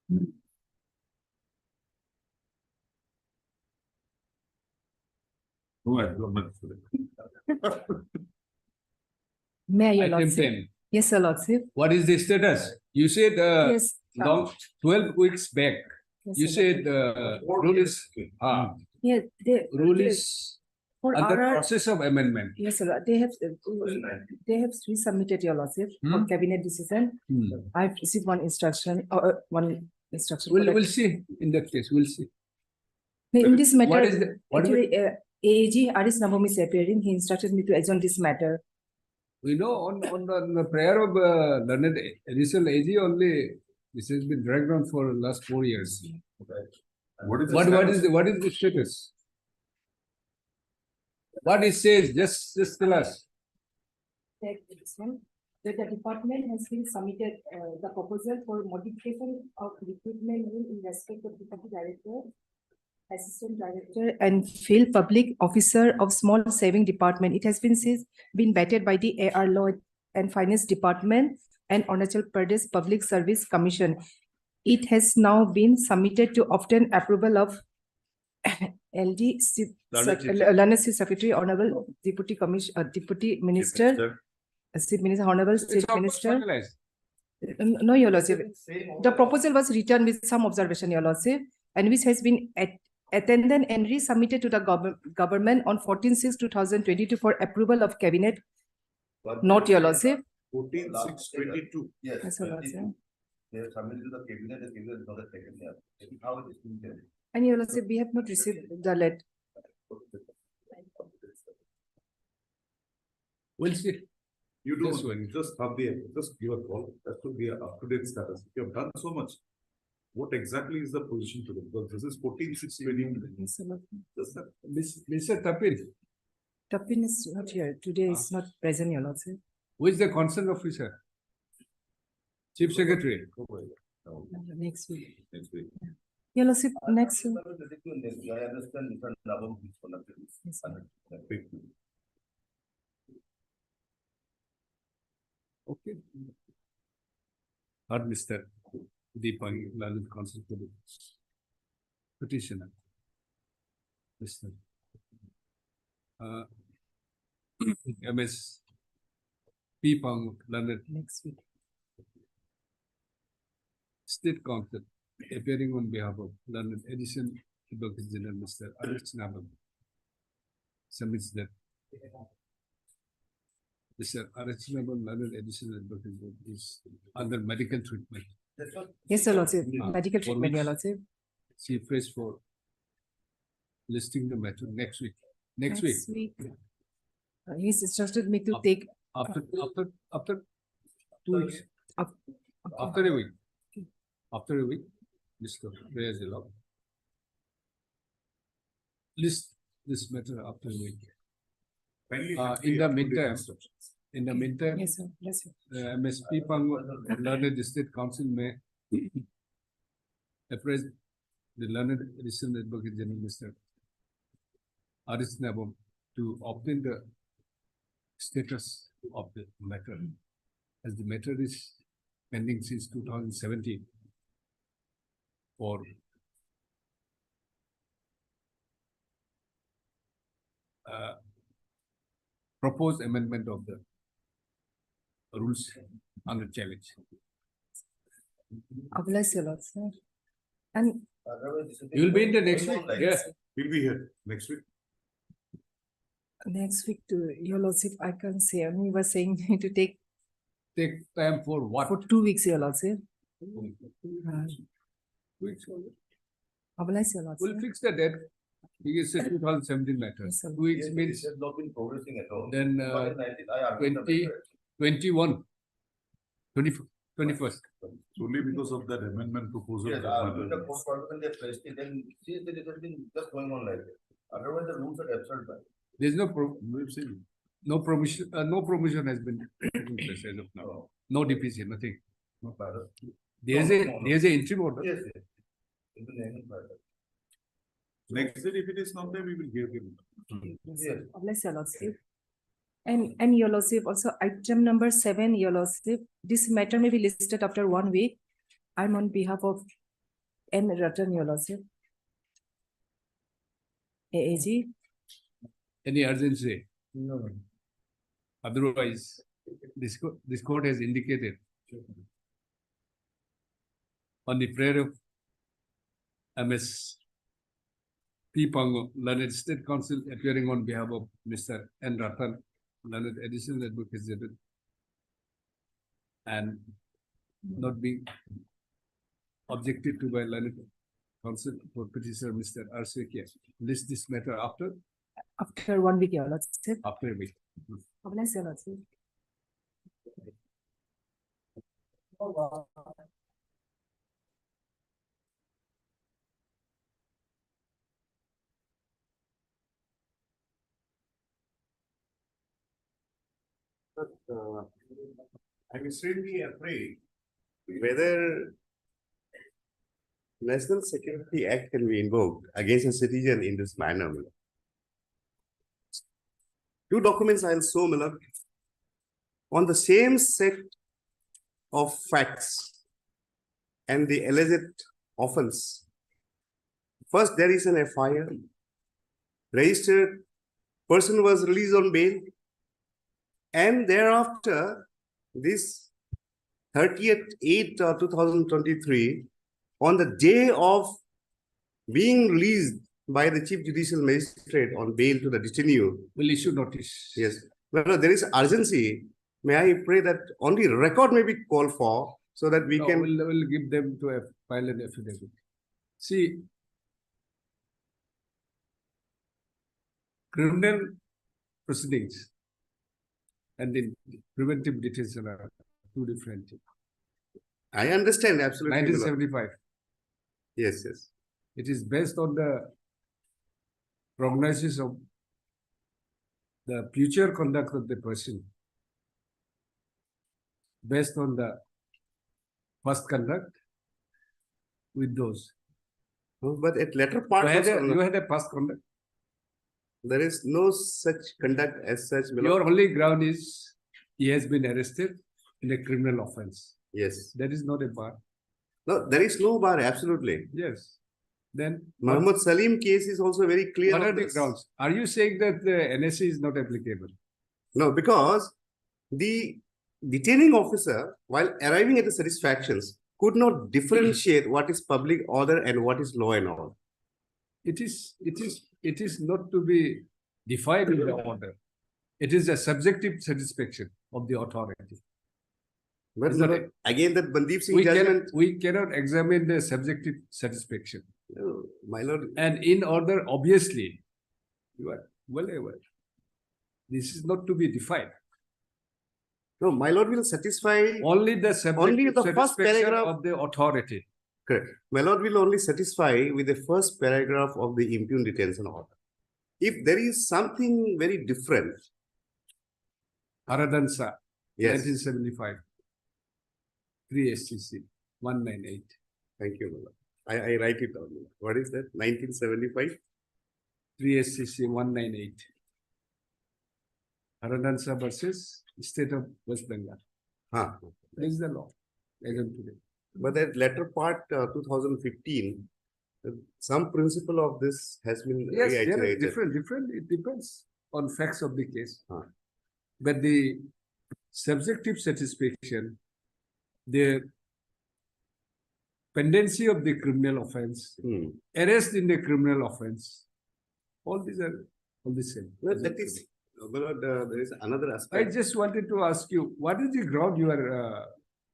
May I, Your Item Lordship? 10. Yes, Your Lordship. What is the status? You said Yes. long 12 weeks back. Yes, You Your said rule is Yeah, rule is for under our process of amendment. yes, sir. They have resubmitted, Your Lordship, for cabinet decision. I've received one instruction or one instruction. for that. We'll see in that case. We'll see. In this matter, What is the actually, AAG Aris Nabam is appearing. He instructed me to adjourn this matter. we know on the prayer of learned additional AG only. This has been dragged on for the last 4 years. What is the status? What it says? Just tell us. That the department has been submitted the proposal for modification of recruitment in respect of deputy director, assistant director, and field public officer of small saving department. It has been vetted by the AR Law and Finance Department and Arunachal Pradesh Public Service Commission. It has now been submitted to obtain approval of LD Learned Chief Secretary, Honorable Deputy Minister, Chief Minister, Honorable It's Chief almost Minister. finalized. No, Your Lordship. The proposal was written with some observation, Your Lordship, and which has been attended and resubmitted to the government on 14/6/2022 for approval of cabinet. Not, Your Lordship. 14/6/22. Yes, Your Lordship. They have submitted to the cabinet is not taken here. How it is being done. And Your Lordship, we have not received the letter. We'll see. You This do one. just give a call. That should be an up-to-date status. You have done so much. What exactly is the position today? Because this is 14/6/2022. Yes, Your Lordship. Just that. Mr. Tapir, Tapin is not here. Today is not present, Your Lordship. who is the concerned officer? Chief Secretary. Next week. Next week. Your Lordship, next week. I understand Mr. Nabam is conducting this. Yes, sir. Okay. Not Mr. Deepang, Lalit Council petitioner. Mr. MS Deepang, Lalit Next week. State Council, appearing on behalf of London Edition Advocate General Mr. Alex Nabam, submits that Mr. Alex Nabam, London Edition Advocate General, is under medical treatment. Yes, Your Lordship. Medical for treatment, Your which Lordship. she prays for listing the matter next week. Next week. He's instructed me to Up- take. After 2 weeks. Up- After a week. After a week, Mr. Prayers allowed. List this matter after a week. In the meantime, Yes, sir. Yes, sir. MSP Pang Learned State Council may appraise the Learned Edition Advocate General Mr. Aris Nabam to obtain the status of the matter, as the matter is pending since 2017 for proposed amendment of the rules under challenge. Bless you, Lord, sir. And You will be in the next week. Yes. We'll be here next week. next week to Your Lordship, I can say, only was saying to take Take time for what? for 2 weeks, Your Lordship. 2 weeks only. Bless you, Lord, We'll sir. fix the date. Because it's a 2017 matter. Yes, sir. 2 weeks means It has not been progressing at all. then 21st. Only because of that amendment proposal. Yes, with the postponement they placed it, then see that it has been just going on like that. Otherwise, the rules are absurd. There's no We've seen. no provision has been taken place as of now. No DPC, nothing. No matter. There's a interim order. Yes, yes. It will end by that. Next day, if it is not there, we will give him. Yes. Bless your Lordship. And Your Lordship, also item number 7, Your Lordship, this matter may be listed after 1 week. I'm on behalf of N. Rattan, Your Lordship. AAG. Any urgency? No. Otherwise, this court has indicated on the prayer of MS P. Pango, learned State Counsel appearing on behalf of Mr. N. Rattan, learned Additional Advocate General, and not being objected to by learned counsel for petitioner Mr. Arsekia. List this matter after 1 week, Your Lordship. a week. Obliged, Your Lordship. But I'm extremely afraid whether National Security Act can be invoked against a citizen in this manner. Two documents I'll show, Miller, on the same set of facts and the alleged offense. First, there is an FIR registered, person was released on bail, and thereafter, this 30th/8/2023, on the day of being released by the Chief Judicial Magistrate on bail to the detainee. Will issue notice. Yes. Well, there is urgency. May I pray that only record may be called for so that we No, can. we'll give them to file an affidavit. See, criminal proceedings and the preventive detention are two different things. I understand absolutely. 1975. Yes, yes. It is based on the prognosis of the future conduct of the person, based on the past conduct with those. No, but at latter part, You had a past conduct. there is no such conduct as such. Your only ground is he has been arrested in a criminal offense. Yes. That is not a bar. No, there is no bar, absolutely. Yes. Then Muhammad Salim case is also very clear. what on are the this. grounds? Are you saying that the NSC is not applicable? No, because the detaining officer, while arriving at the satisfactions, could not differentiate what is public order and what is law and order. It is not to be defined in the order. It is a subjective satisfaction of the authority. But Is that no, it? again, that Bandeep Singh judgment. We cannot examine the subjective satisfaction. No, my lord. And in order, obviously, you are well aware. This is not to be defined. No, my lord will satisfy. Only the subjective the first satisfaction paragraph. of the authority. Correct. My lord will only satisfy with the first paragraph of the impugn detention order. If there is something very different. Haradansa, Yes. 1975. 3 SCC 198. Thank you, my lord. I write it down. What is that? 1975? 3 SCC 198. Haradansa versus State of West Bengal. Huh. This is the law. As of today. But that latter part, 2015, some principle of this has been Yes, there are reiterated. different. It depends on facts of the case. Huh. But the subjective satisfaction, the pendency of the criminal offense, Hmm. arrest in the criminal offense, all these are all the same. Well, that is, well, there is another I aspect. just wanted to ask you, what is the ground you are,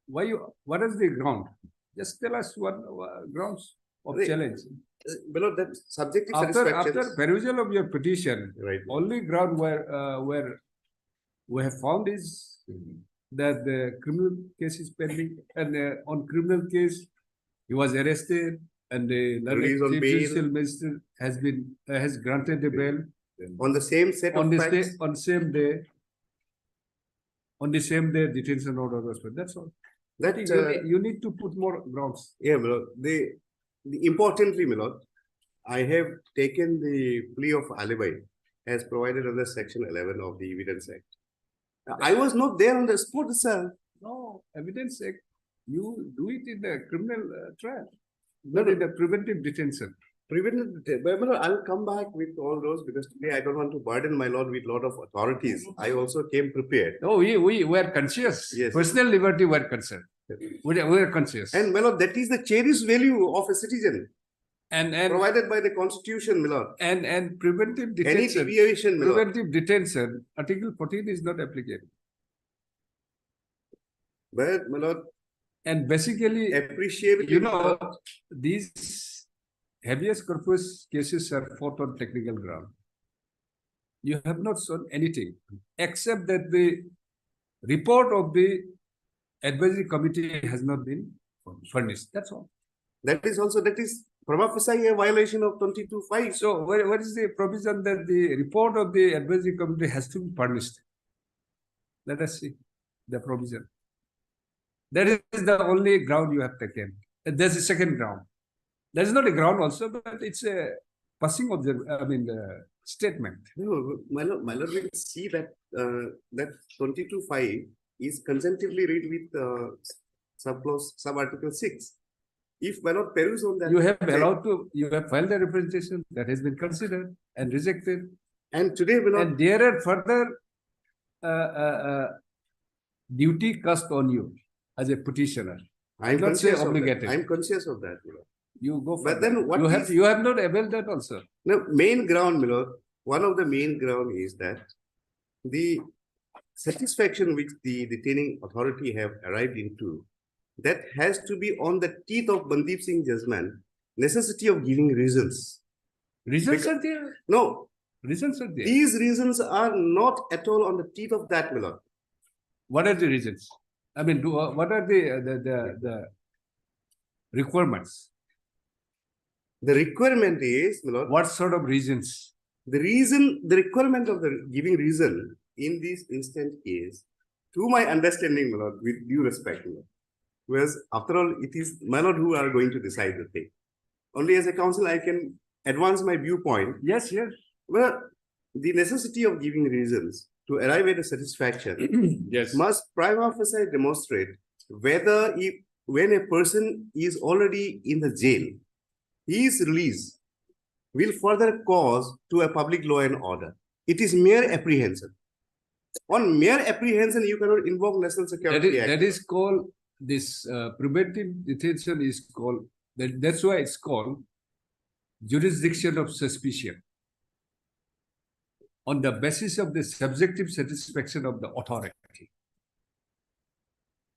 what is the ground? Just tell us what grounds of Wait. challenge. Below that subjective After satisfaction. perusal of your petition, Right. only ground where we have found is that the criminal case is pending, and on criminal case, he was arrested, and the Released on Chief bail. Judicial Magistrate has granted a bail On the same set on of the facts. on same day. On the same day, detention order was put. That's all. That, You need to put more grounds. yeah, my lord, the importantly, my lord, I have taken the plea of alibi as provided under section 11 of the Evidence Act. I was not there on the spot, sir. No, evidence act, you do it in the criminal trial. not in the preventive detention. I'll come back with all those because today I don't want to burden my lord with a lot of authorities. I also came prepared. No, we were conscious. Yes. Personal liberty were concerned. We were conscious. And my lord, that is the cherished value of a citizen And provided by the constitution, my lord. and preventive Any detention. deviation, my lord. Preventive detention, Article 14 is not applicable. But my lord, And basically, appreciably, you know, these habeas corpus cases are fought on technical ground. You have not shown anything except that the report of the advisory committee has not been furnished. That's all. that is prima facie a violation of 22(5). So what is the provision that the report of the advisory committee has to be furnished? Let us see the provision. That is the only ground you have taken. There's a second ground. There is not a ground also, but it's a passing of the, statement. No, my lord, will see that that 22(5) is consecutively read with sub-article 6. If my lord peruse on that, You have allowed to, you have filed a representation that has been considered and rejected. and today, my lord, And there are further duty cast on you as a petitioner. I'm not say conscious of that. obligated. I'm conscious of that, my lord. You go for But then what is- you have not availed that also. The main ground, my lord, one of the main ground is that the satisfaction which the detaining authority have arrived into, that has to be on the teeth of Bandeep Singh judgment, necessity of giving reasons. Reasons are there. No, Reasons are there. these reasons are not at all on the teeth of that, my lord. What are the reasons? I mean, what are the requirements? The requirement is, my lord, What sort of reasons? the requirement of the giving reason in this instance is, to my understanding, my lord, with due respect, my lord, whereas after all, it is my lord who are going to decide the thing. Only as a counsel, I can advance my viewpoint. Yes, yes. Well, the necessity of giving reasons to arrive at a satisfaction Yes. must prima facie demonstrate whether when a person is already in the jail, his release will further cause to a public law and order. It is mere apprehension. On mere apprehension, you cannot invoke National Security Act. That is called, this preventive detention is called, that's why it's called jurisdiction of suspicion. On the basis of the subjective satisfaction of the authority.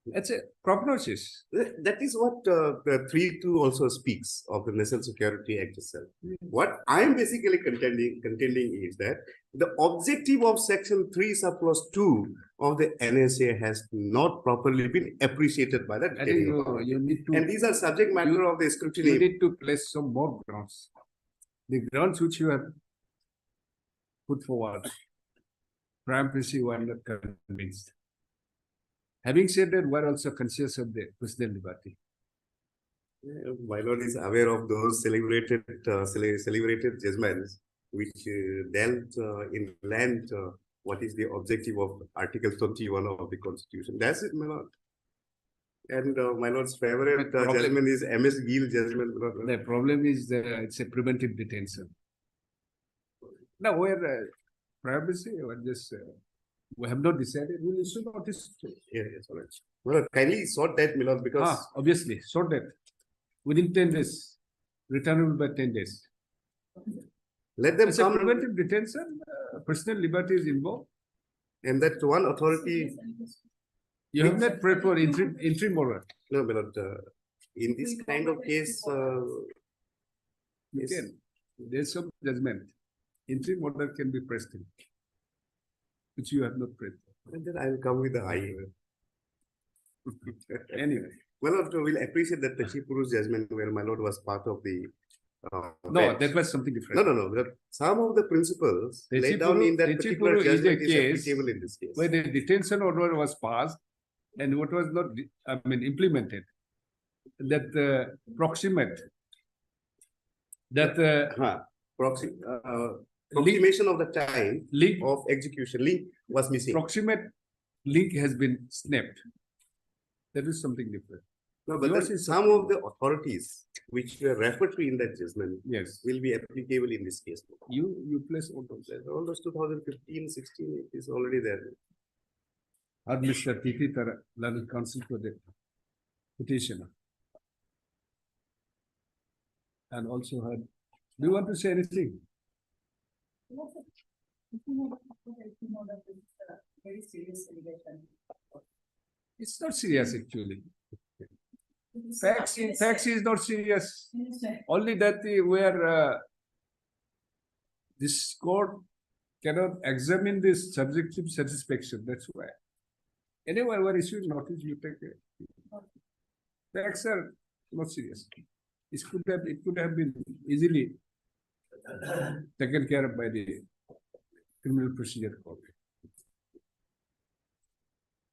That's a prognosis. That is what the 3(2) also speaks of the National Security Act itself. What I am basically contending is that the objective of Section 3(2) of the NSA has not properly been appreciated by the I think detaining authority. you need to. And these are subject matter of the You scrutiny. need to place some more grounds. The grounds which you have put forward, prime facie were not convinced. Having said that, we're also conscious of the personal liberty. My lord is aware of those celebrated judgments which dealt in land what is the objective of Article 21 of the Constitution. That's it, my lord. And my lord's favorite But problem- judgment is MS Gill judgment. my lord. The problem is it's a preventive detention. Now, where privacy or just we have not decided, we will issue notice. Yes, all right. Well, kindly sort that, my lord, because Obviously, sort that within 10 days, returnable by 10 days. let them It's a come preventive detention, personal liberty is involved. and that one authority. You have not prayed for interim order. No, my lord, in this kind of case, yes. Again, there's some judgment. Interim order can be pressed in, which you have not prayed for. And then I'll come with the eye. Anyway, My lord will appreciate that the Chief Puru's judgment where my lord was part of the. no, bench. that was something different. No. But some of the principles The laid down Chipuru- in that the particular Chipuru is a judgment is case applicable in this case. When the detention order was passed and what was not, implemented, that proximate, that Approximation of the time link, of execution link was missing. proximate link has been snapped. That is something different. No, but Yours then is- some of the authorities which were referred to in that judgment Yes, will be applicable in this case. you place all those. All those 2015, 16 it is already there. Or Mr. T.T. Tara, learned counsel for the petitioner. And also had, do you want to say anything? Very serious allegation. It's not serious actually. Facts is not serious. Only that where this court cannot examine this subjective satisfaction, that's why. Anyway, when issuing notice, you take it. Facts are not serious. It could have been easily taken care of by the criminal procedure court.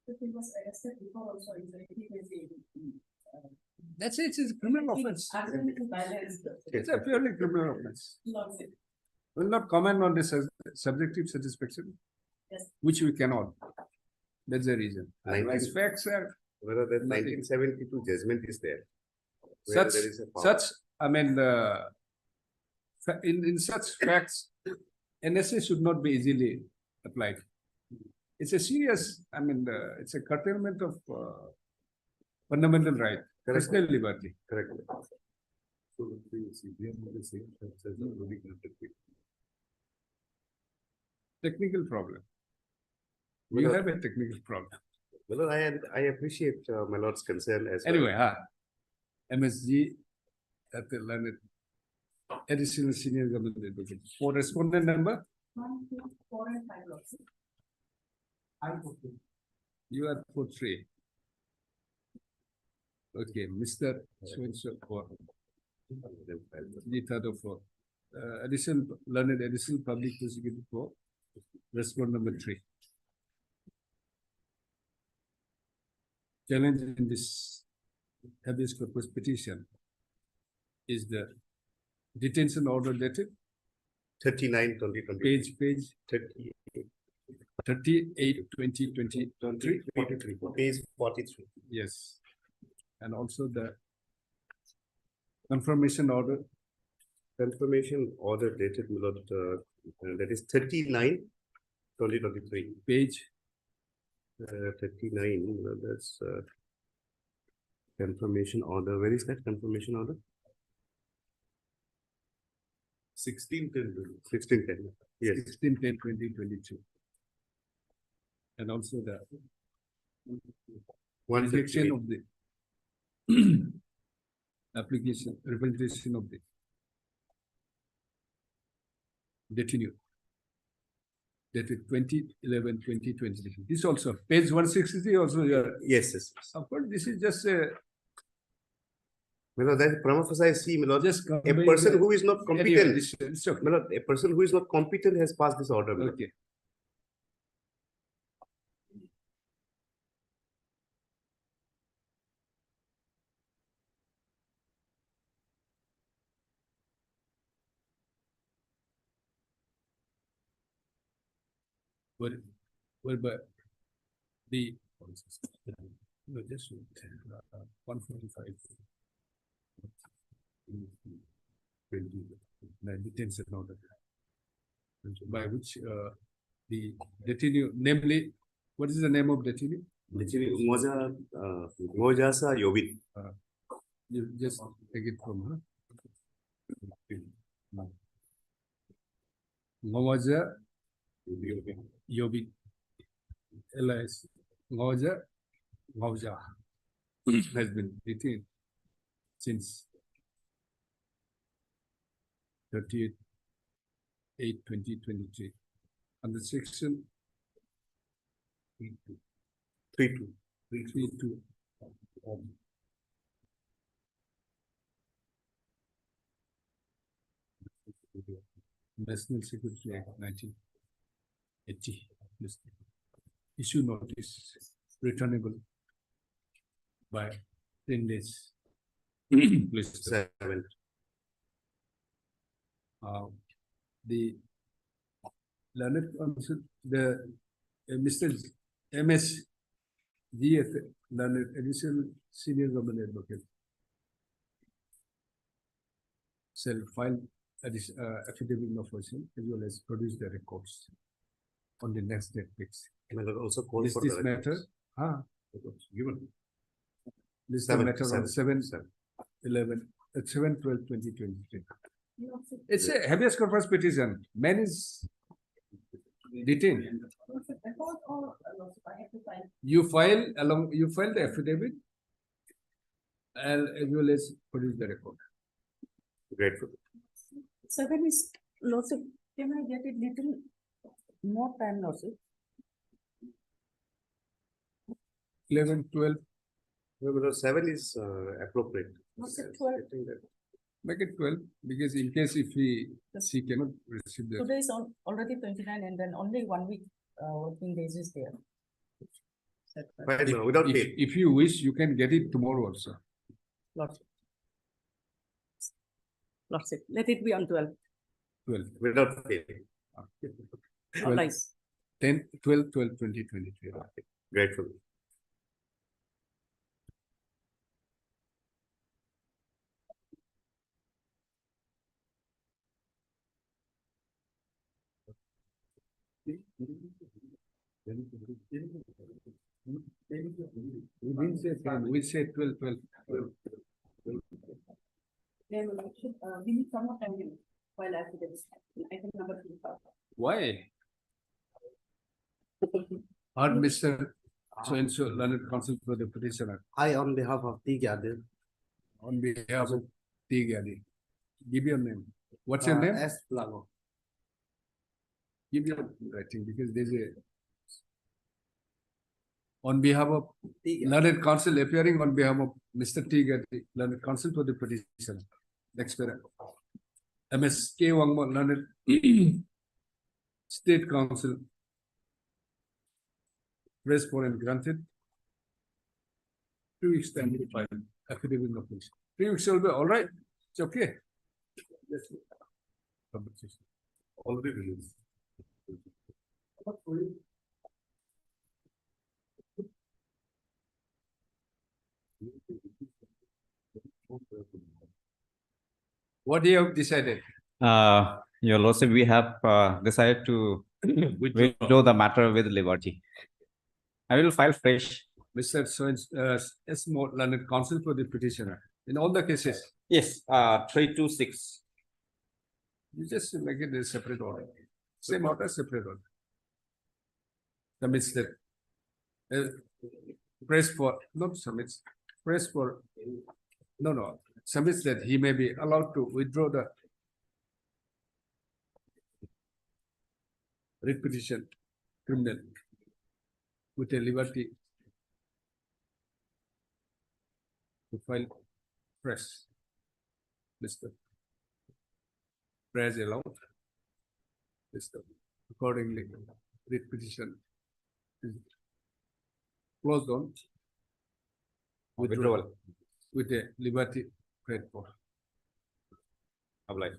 If he was arrested before also, That's it, it's a criminal offense. It's a purely criminal offense. Will not comment on this as subjective satisfaction. Yes. Which we cannot. That's the reason. Otherwise, 19 facts are Whether that Nothing. 1972 judgment is there. where such, there is a power. I mean, in such facts, NSA should not be easily applied. It's a serious, I mean, it's a curtailment of fundamental right, Correct. personal liberty. Correct. So the CBM will be saying that says a very good technique. Technical problem. You Well, have a technical problem. Well, I appreciate my lord's concern as well. Anyway, MSG at the learned additional senior government advocate. For respondent number, 1, 2, 4, and 5 also. you are for 3. Okay, Mr. So for the third of 4. Additional learned additional public prosecutor for respondent number 3. Challenge in this habeas corpus petition is the detention order dated 39, 2020. page 38, 38 2023. 43, page 43. Yes, and also the confirmation order Confirmation order dated, my lord, that is 39, 2023. page 39, that's confirmation order. Where is that confirmation order? 1610. 1610. Yes. 16/10/2022, and also the One rejection section of the application representation of the detainee dated 20/11/2023. This also page 163 also. Yes, yes. Of course, this is just a My lord, that prima facie I see, my lord, just a person who is not competent, It's okay. my lord, a person who is not competent has passed this order. my lord. Okay. Whereby the no, just 145 detention order by which the detainee, namely, what is the name of detainee? Actually, Ngojasa Yobit. You just take it from her. Ngoja Yobi LIS Ngoja has been detained since 38/8/2023 under section 32. 32 of National Security Act 1980. Issue notice returnable by 10 days. Please. 7. The learned counsel, the Mr. MS GF, learned additional senior government advocate, shall file affidavit of opposition as well as produce the records on the next date fixed. My lord, also call This for this the matter, records. given. This is the Seven, matter on seven, 7/12/2023. It's a habeas corpus petition. Man is detained. You file the affidavit and as well as produce the record. Grateful. Seven is lordship, can I get it little more time, lordship? 11, 12, No, my lord, 7 is appropriate. Lordship, 12. I think that- make it 12, because in case if she cannot receive the, Today is already 29 and then only 1 week working days is there. Fine, my lord, without if, fail. if you wish, you can get it tomorrow also. Lordship. Lordship, let it be on 12. 12, Without fail. 12, Nice. 10, 12, 12, 2023. Grateful. We didn't say 10, we said 12, 12, 12. We need some more time while affidavits. Item number 3. Why? Heard Mr. So-and-so learned counsel for the petitioner I, on behalf of the gathered, on behalf of T. Gadi. Give your name. What's your name? S. Plago. Give your writing because there's a on behalf of learned counsel appearing on behalf of Mr. T. Gadi, learned counsel for the petitioner. Next para. MS K. Wangmo, learned state counsel. Press for and granted. 2 weeks time to file affidavit of opposition. 3 weeks will be all right. It's okay. Already released. What do you have decided? Your Lordship, we have decided to withdraw the matter with liberty. I will file fresh. Mr. S. More learned counsel for the petitioner in all the cases. Yes, 326. You just make it a separate order. Same order, separate order. Submits that. Press for, not submits, press for, no, submits that he may be allowed to withdraw the writ petition criminal with a liberty to file press. Mr. Press allowed. Mr. Accordingly, writ petition is closed on withdrawal with a liberty prayed for. Obliged.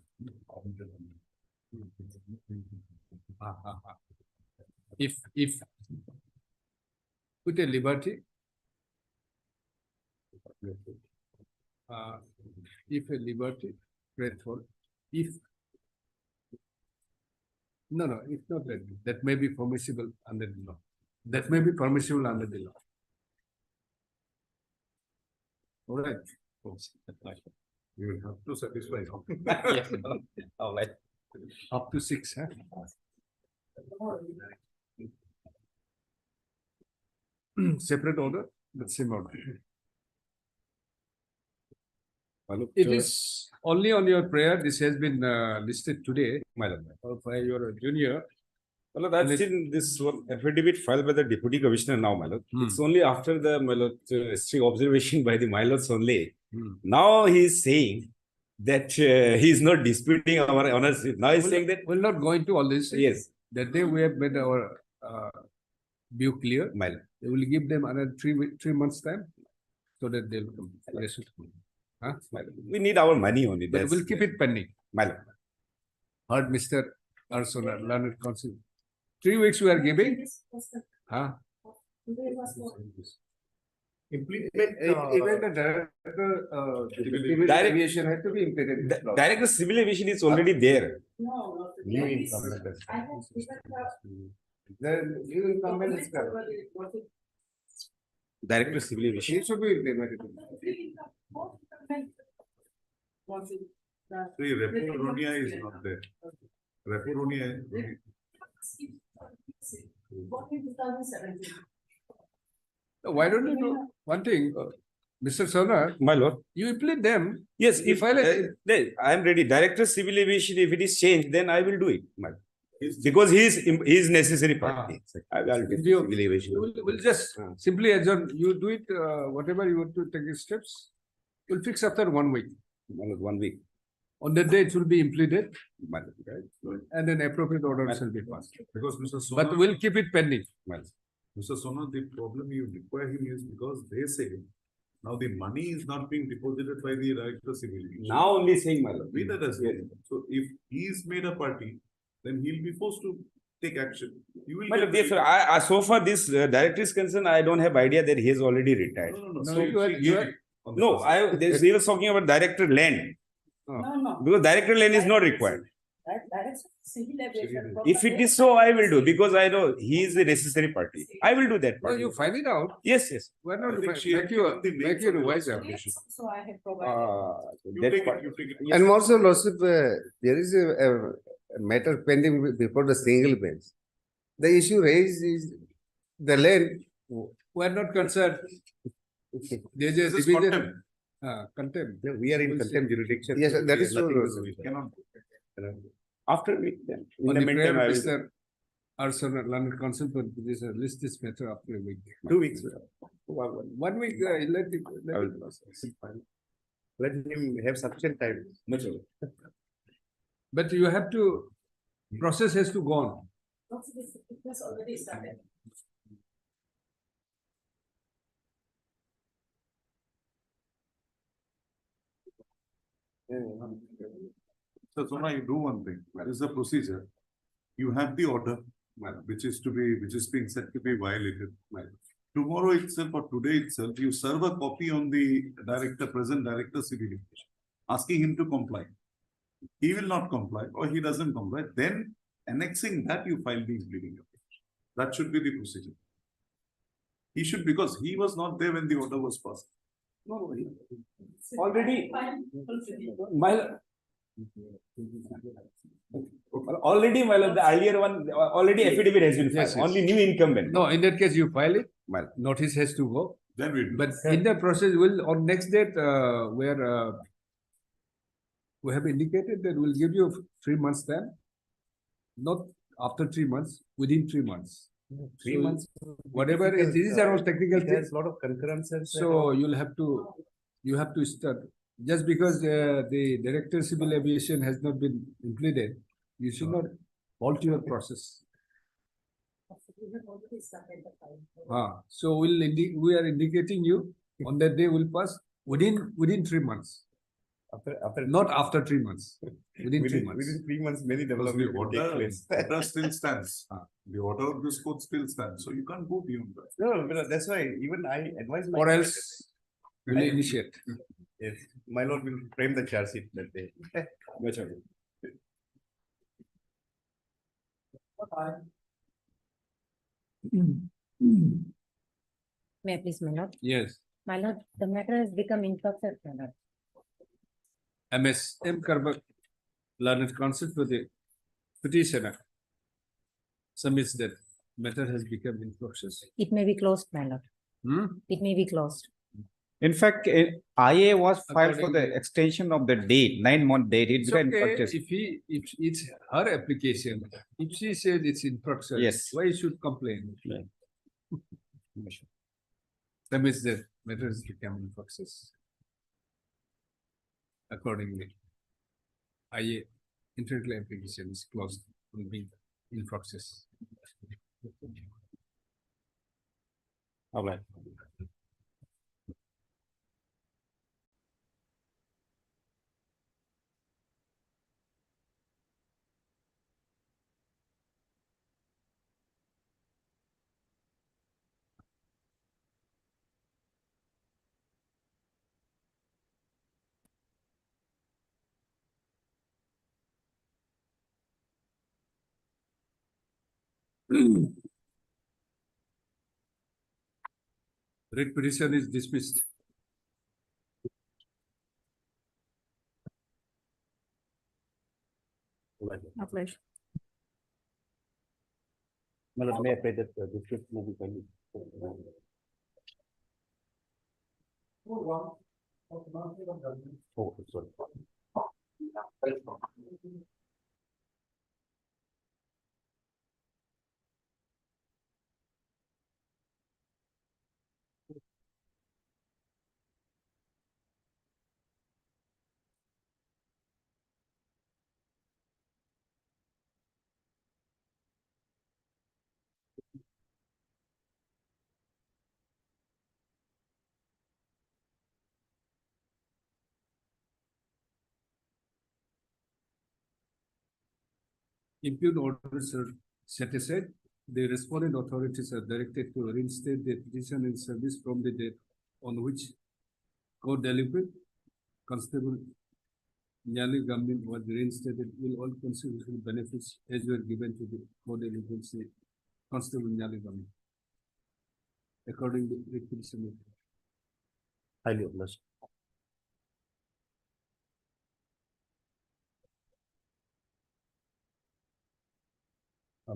If with a liberty, if a liberty prayed for, if no, it's not that. That may be permissible under the law. That may be permissible under the law. All right. You will have to satisfy. Yes, obliged. Up to 6, huh? Separate order, but same order. It is only on your prayer. This has been listed today, My lord. by your junior. My lord, I've And it- seen this one affidavit filed by the deputy commissioner now, my lord. Hmm. It's only after the, my lord, strict observation by the my lords only. Hmm. Now he is saying that he is not disputing our ownership. Now he's saying that, We'll not go into all this. yes, That day we have made our view clear. my lord. They will give them another 3 months time so that they'll come. They should come. Huh? My lord. We need our money only. But we'll keep it pending. My lord. Heard Mr. Arsona, learned counsel. 3 weeks we are giving. Huh? Impleadment, Even the director, civil Direct- aviation had to be implemented. The director civil aviation is already there. No. New there is- incumbent. I have given The new incumbent is there. the. Director civil aviation. It should be implemented. Was it the- See, Repo Ronia is not there. Repo Ronia, What in 2017? Why don't you do one thing, Mr. Sonar, My lord. you implement them. Yes, You if file it. I am ready. Director civil aviation, if it is changed, then I will do it. My lord. is Because he is necessary party. I will do You- civil aviation. We'll just simply adjourn, you do it, whatever you want to take the steps. We'll fix after 1 week. My lord, 1 week. On that day, it will be implemented My lord, right? and then appropriate orders will be passed. because Mr. But Sona, we'll keep it pending. My lord. Mr. Sona, the problem you require him is because they say now the money is not being deposited by the director civil. aviation. Now only saying, my lord. Be that as well. So if he is made a party, then he'll be forced to take action. You will My lord, get yes, sir. So far this director is concerned, I don't have idea that he has already retired. No. No, So you are- see, you are- on the No, process. they was talking about director land, No. because director land is not required. That is civil aviation. If it is so, I will do, because I know he is the necessary party. I will do that No, part. you find it out. Yes, yes. Why not I think make she had you, given the make names you of the revise laws. application? So I have provided. You That take it, part. you take it. And also, Lordship, there is a matter pending before the single bench. The issue raised is the land. We are not concerned. There's a This is division. contempt. Contempt. No, we are in We'll see. contempt jurisdiction. Yes, that is Nothing to true. do. We cannot. After week, then. In On the the prayer, meantime, I will. Mr. Arson, London Council, but this list this matter after a week. 2 weeks. 1 week, let it. I will. Let him have sufficient time. But you have to, process has to go on. It was already started. So Sona, you do one thing. That is the procedure. You have the order, which is being said to be violated. Tomorrow itself or today itself, you serve a copy on the present director civil aviation, asking him to comply. He will not comply or he doesn't comply, then annexing that you file the impleading application. That should be the procedure. He should, because he was not there when the order was passed. No, already, my. Already, my lord, the earlier one, already affidavit has been Yes, filed, yes. only new incumbent. No, in that case, you file it, Well, notice has to go. Then we do. But in the process, will on next date, where we have indicated that we'll give you 3 months time. Not after 3 months, within 3 months. 3 So, months. Whatever, these are all technical It things. has a lot of concurrences. So you have to start, just because the director civil aviation has not been implemented, you should not halt your process. We have already started the file. So we are indicating you on that day will pass within 3 months, After not after 3 months, within 3 months. Within 3 months, many Because developments the will take order, place. order still stands. The order of this court still stands, so you can't go beyond that. No, but that's why even I advise my. Or else we'll initiate. Yes, my lord will frame the charge sheet that day. that's okay. May I please, my lord? Yes, My lord, the matter has become in flux, my lord. MS M. Karbak, learned counsel for the petitioner, submits that matter has become in process. It may be closed, my lord. It may be closed. In fact, IA was filed for the Accordingly. extension of the date, 9-month date. It It's became okay purchased. if it's her application, if she says it's in process. Yes. Why you should complain? That means the matter has become in process. Accordingly, IA interclaim application is closed, will be in process. All right. Writ petition is dismissed. Obliged. My lord, may I pray that this case may be kindly. Oh, sorry. Impugn orders are set aside. The respondent authorities are directed to reinstate the petition in service from the date on which co-delinquent Constable Nyali Gambin was reinstated. Will all constitutional benefits as were given to the co-delinquency Constable Nyali Gambin, according to the petition. Highly obliged.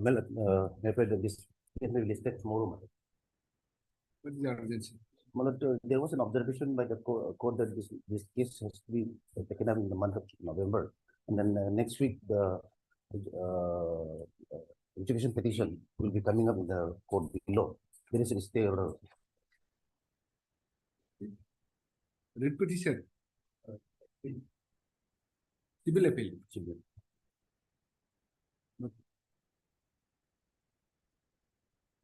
May I pray that this case may be listed tomorrow, my lord. What is the urgency? My lord, there was an observation by the court that this case has to be taken up in the month of November. And then next week, the education petition will be coming up in the court below. There is a stay order. Writ petition. Civil appeal.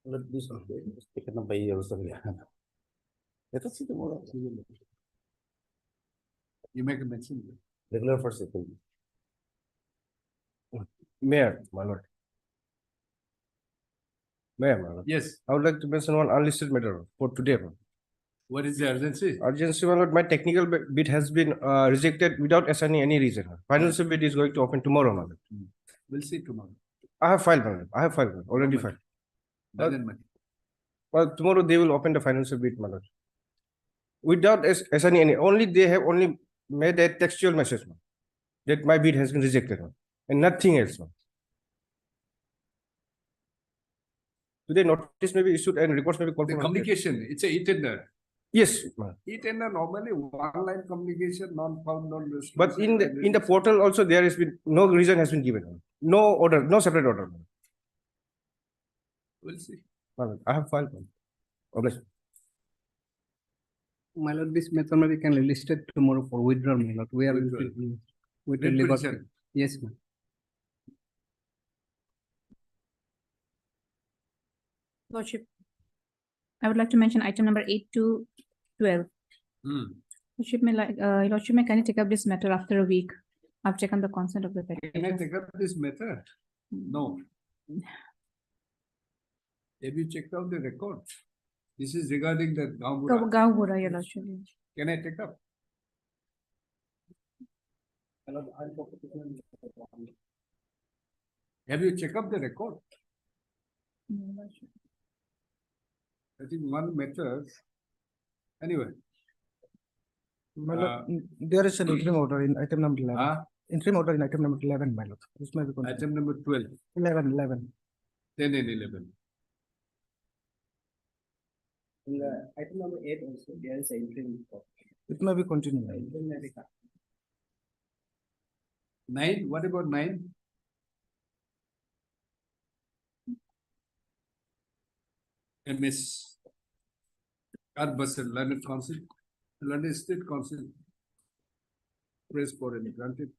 Let this is taken up by yourself. Let us see tomorrow. You make a mention. Regular for second. Mayor, my lord. Mayor, my lord. Yes. I would like to mention one unlisted matter for today. What is the urgency? Urgency, my lord, my technical bid has been rejected without assigning any reason. Financial bid is going to open tomorrow, my lord. We'll see tomorrow. I have filed, my lord. I have filed, my lord. Already filed. Doesn't matter. Well, tomorrow they will open the financial bid, my lord. Without assigning any, only they have only made a textual message, man, that my bid has been rejected, man, and nothing else, man. Today notice may be issued and reports may be called The for. communication, it's a e-tender. Yes, ma'am. E-tender normally one line communication, non-found, non-responsive. But in the portal also there has been no reason has been given. No order, no separate order. We'll see. Ma'am, I have filed. ma'am. Obliged. My lord, this matter may be can listed tomorrow for withdrawal, my lord. We are Withdrawal. with Writ liberty. petition. Yes, ma'am. Lordship, I would like to mention item number 8 to 12. Lordship may kindly take up this matter after a week. I've taken the consent of the Can I petition. take up this matter? No. Have you checked out the record? This is regarding the Gaambura. Gaubura, your lordship. Can I take up? Have you checked up the record? No, lordship. I think one matter. Anyway. My lord, there is an interim order in item number 11. Interim order in item number 11, my lord. This may be continued. Item number 12, 11. 10 and 11. In the item number 8 also, there is an interim. It may be continued. 9, what about 9? MS. Arbusser, London Council, London State Council. Press for any granted.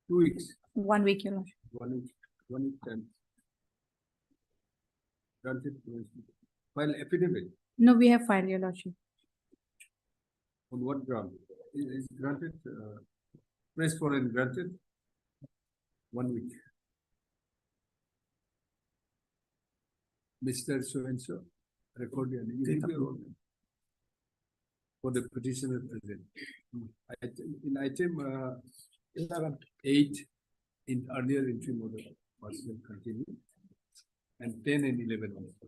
2 weeks, 1 week, your lordship. 1 week time. Granted, file affidavit, No, we have filed, your lordship. on what ground? Is granted, press for and granted? 1 week. Mr. So-and-so, record your name. You give your own name. For the petitioner present. In item 8, in earlier interim order, first will continue. And 10 and 11 also.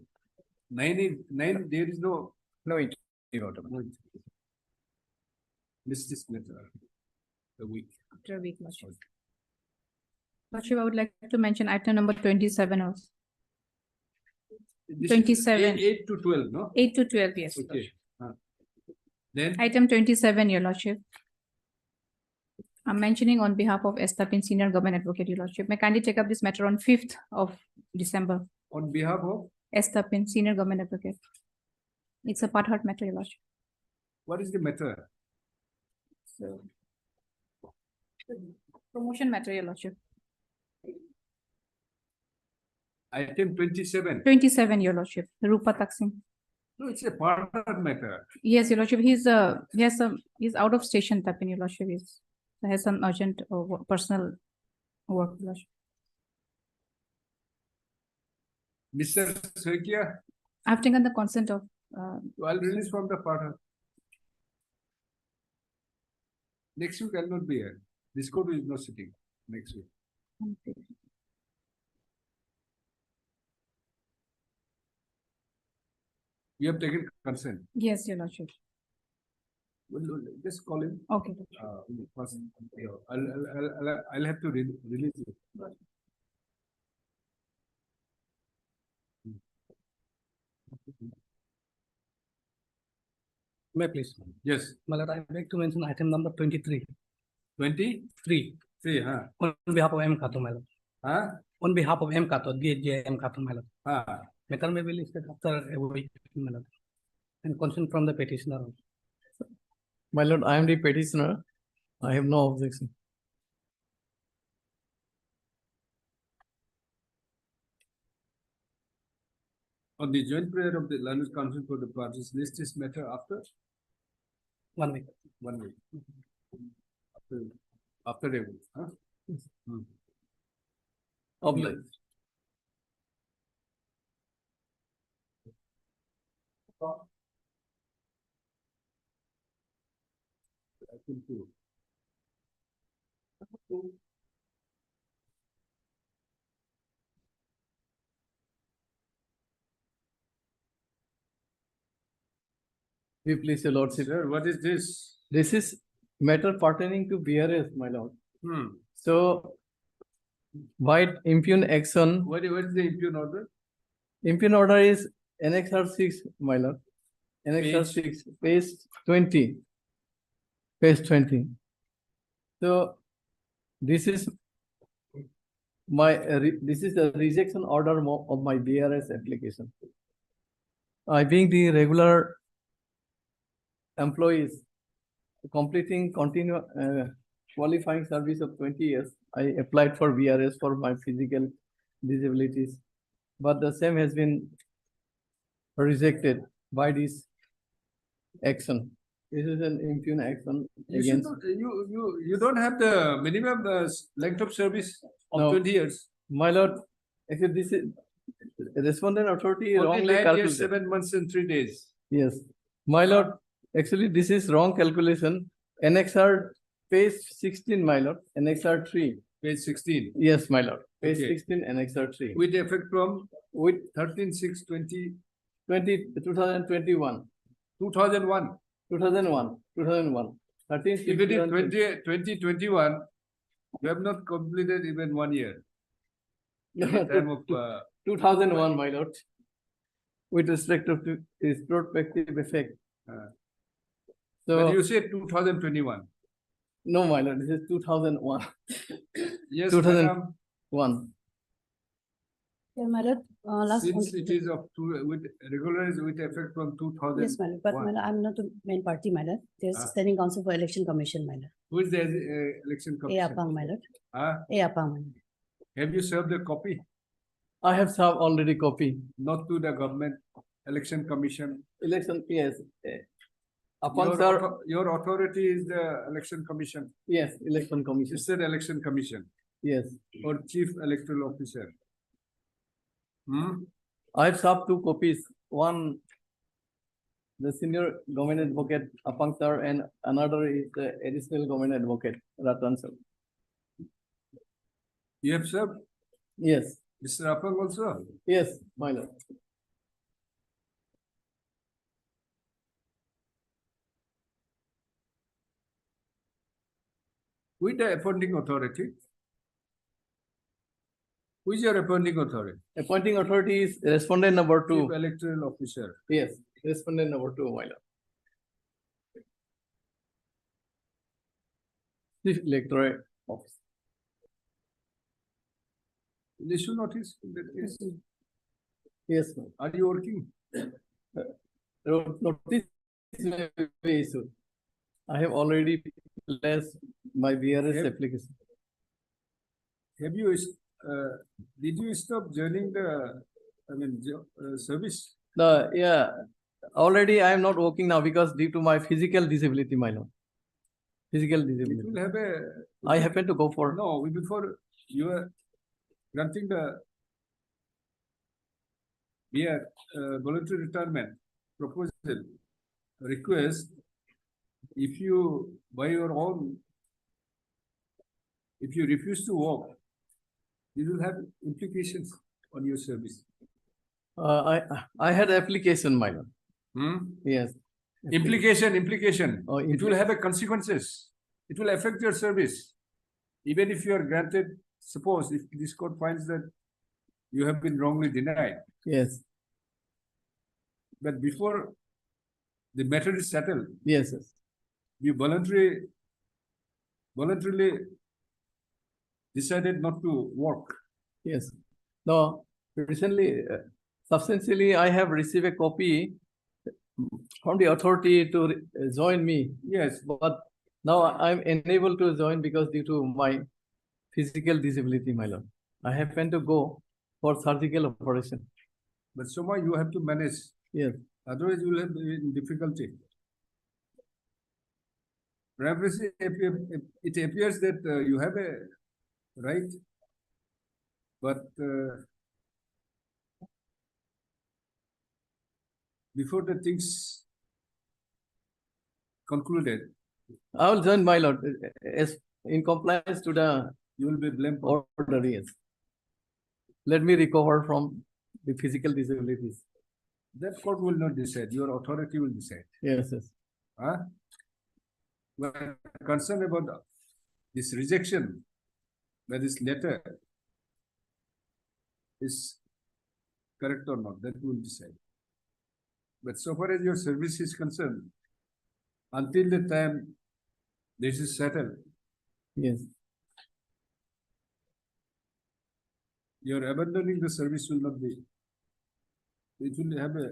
9, there is no. No interim order. No. Miss this matter. The week. After a week, Lordship. Lordship, I would like to mention item number 27 also. This is 27. 8 to 12, no? 8 to 12, yes. Okay. Then, Item 27, Your Lordship. I'm mentioning on behalf of Estapin Senior Government Advocate, Your Lordship. May I kindly take up this matter on 5th of December. on behalf of, Estapin Senior Government Advocate. It's a part-heart matter, Your Lordship. what is the matter? So, promotion matter, Your Lordship. Item 27. 27, Your Lordship. Rupa Taksin. No, it's a part matter. Yes, Your Lordship. He's out of station, Tapin, Your Lordship. He has some urgent personal work, Your Lordship. Mr. Saikia, I've taken the consent of I'll release from the part. Next week I'll not be here. This court is not sitting next week. You have taken consent. Yes, Your Lordship. Well, just call him. Okay. First, I'll have to release it. May I please? Yes, My lord, I would like to mention item number 23. 20? 3. 3, huh? On behalf of M. Kato, my lord. Huh? On behalf of M. Kato, DHJ M. Kato, my lord. Huh? Matter may be listed after a week, my lord. And consent from the petitioner. My lord, I am the petitioner. I have no objection. On the joint prayer of the learned council for the parties, list this matter after 1 week. 1 week. After a week, huh? Objection. Item 2. We please, your lordship. Sir, what is this? This is matter pertaining to BRS, my lord. So, by impugn action, What is the impugn order? impugn order is NXR 6, my lord. NXR 6, page 20. Page 20. So, this is this is the rejection order of my BRS application. I being the regular employees completing qualifying service of 20 years, I applied for BRS for my physical disabilities, but the same has been rejected by this action. This is an impugn action against. You don't have the minimum length of service of No. 20 years. My lord, actually this is respondent authority Only wrongly 9 years, calculated. 7 months and 3 days. Yes, my lord, actually this is wrong calculation. NXR page 16, my lord, NXR 3. Page 16. Yes, my lord, page Okay. 16, NXR 3. With effect from With 13/6/20, 2021, 2001. 2001. 13, If it is 2021, you have not completed even 1 year. Time of, 2001, my lord. With respect to its prospective effect. but So, you said 2021. no, my lord, this is 2001. Yes, 2001. madam. Yeah, my lord, last. Since it is with regularized with effect from 2000. Yes, my lord, but my lord, I'm not the main party, my lord. There's Ah. standing council for election commission, my lord. Who is the election A commission? Apang, my lord. Ah, A Apang, my lord. have you served the copy? I have served already copy. Not to the government election commission. Election, yes. Upon sir, Your authority is the election commission, yes, election commission, sister election commission yes. or chief electoral officer. I have served 2 copies. One, the senior government advocate Apang sir, and another is the additional government advocate Ratan sir. You have served? Yes, Mr. Appam also? yes, my lord. With the appointing authority? Who is your appointing authority? Appointing authority is respondent number Chief 2. electoral officer. Yes, respondent number 2, my lord. Chief electorate office. Issue notice in that case. Yes, ma'am. Are you working? Notice may be issued. I have already placed my VRS Yep. application. Have you, did you stop joining the, service? Yeah, already I am not working now because due to my physical disability, my lord. Physical It disability. will have a. I happen to go for. No, before you are granting the voluntary retirement proposal request, if you, by your own, if you refuse to work, it will have implications on your service. I had application, my lord. Yes. Implication. Oh, It will have a consequences. It will affect your service. Even if you are granted, suppose if this court finds that you have been wrongly denied, Yes, but before the matter is settled, yes, yes. you voluntarily decided not to work. Yes. No, recently, substantially, I have received a copy from the authority to join me. Yes, But now I'm unable to join because due to my physical disability, my lord. I happen to go for surgical operation. but Soma, you have to manage. Yes. Otherwise, you will have difficulty. Perhaps it appears that you have a right, but before the things concluded, I will join, my lord, as in compliance to the you will be blamed for. order. Yes. Let me recover from the physical disabilities. That court will not decide. Your authority will decide. Yes, yes. Huh? We're concerned about this rejection by this letter is correct or not. That will decide. But so far as your service is concerned, until the time this is settled, Yes. your abandoning the service will not be. It will have a.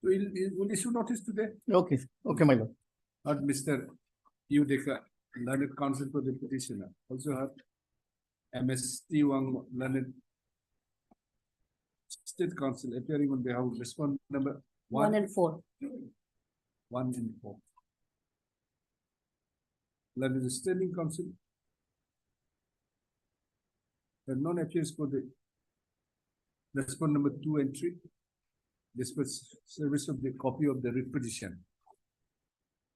So will issue notice today? Okay. Okay, my lord. Not Mr. Udeka, learned counsel for the petitioner. Also have MST Wang, learned state counsel appearing on behalf of respondent number 1 and 4. 1 and 4. Learned the standing counsel. The none appears for the respondent number 2 and 3. This was service of the copy of the writ petition.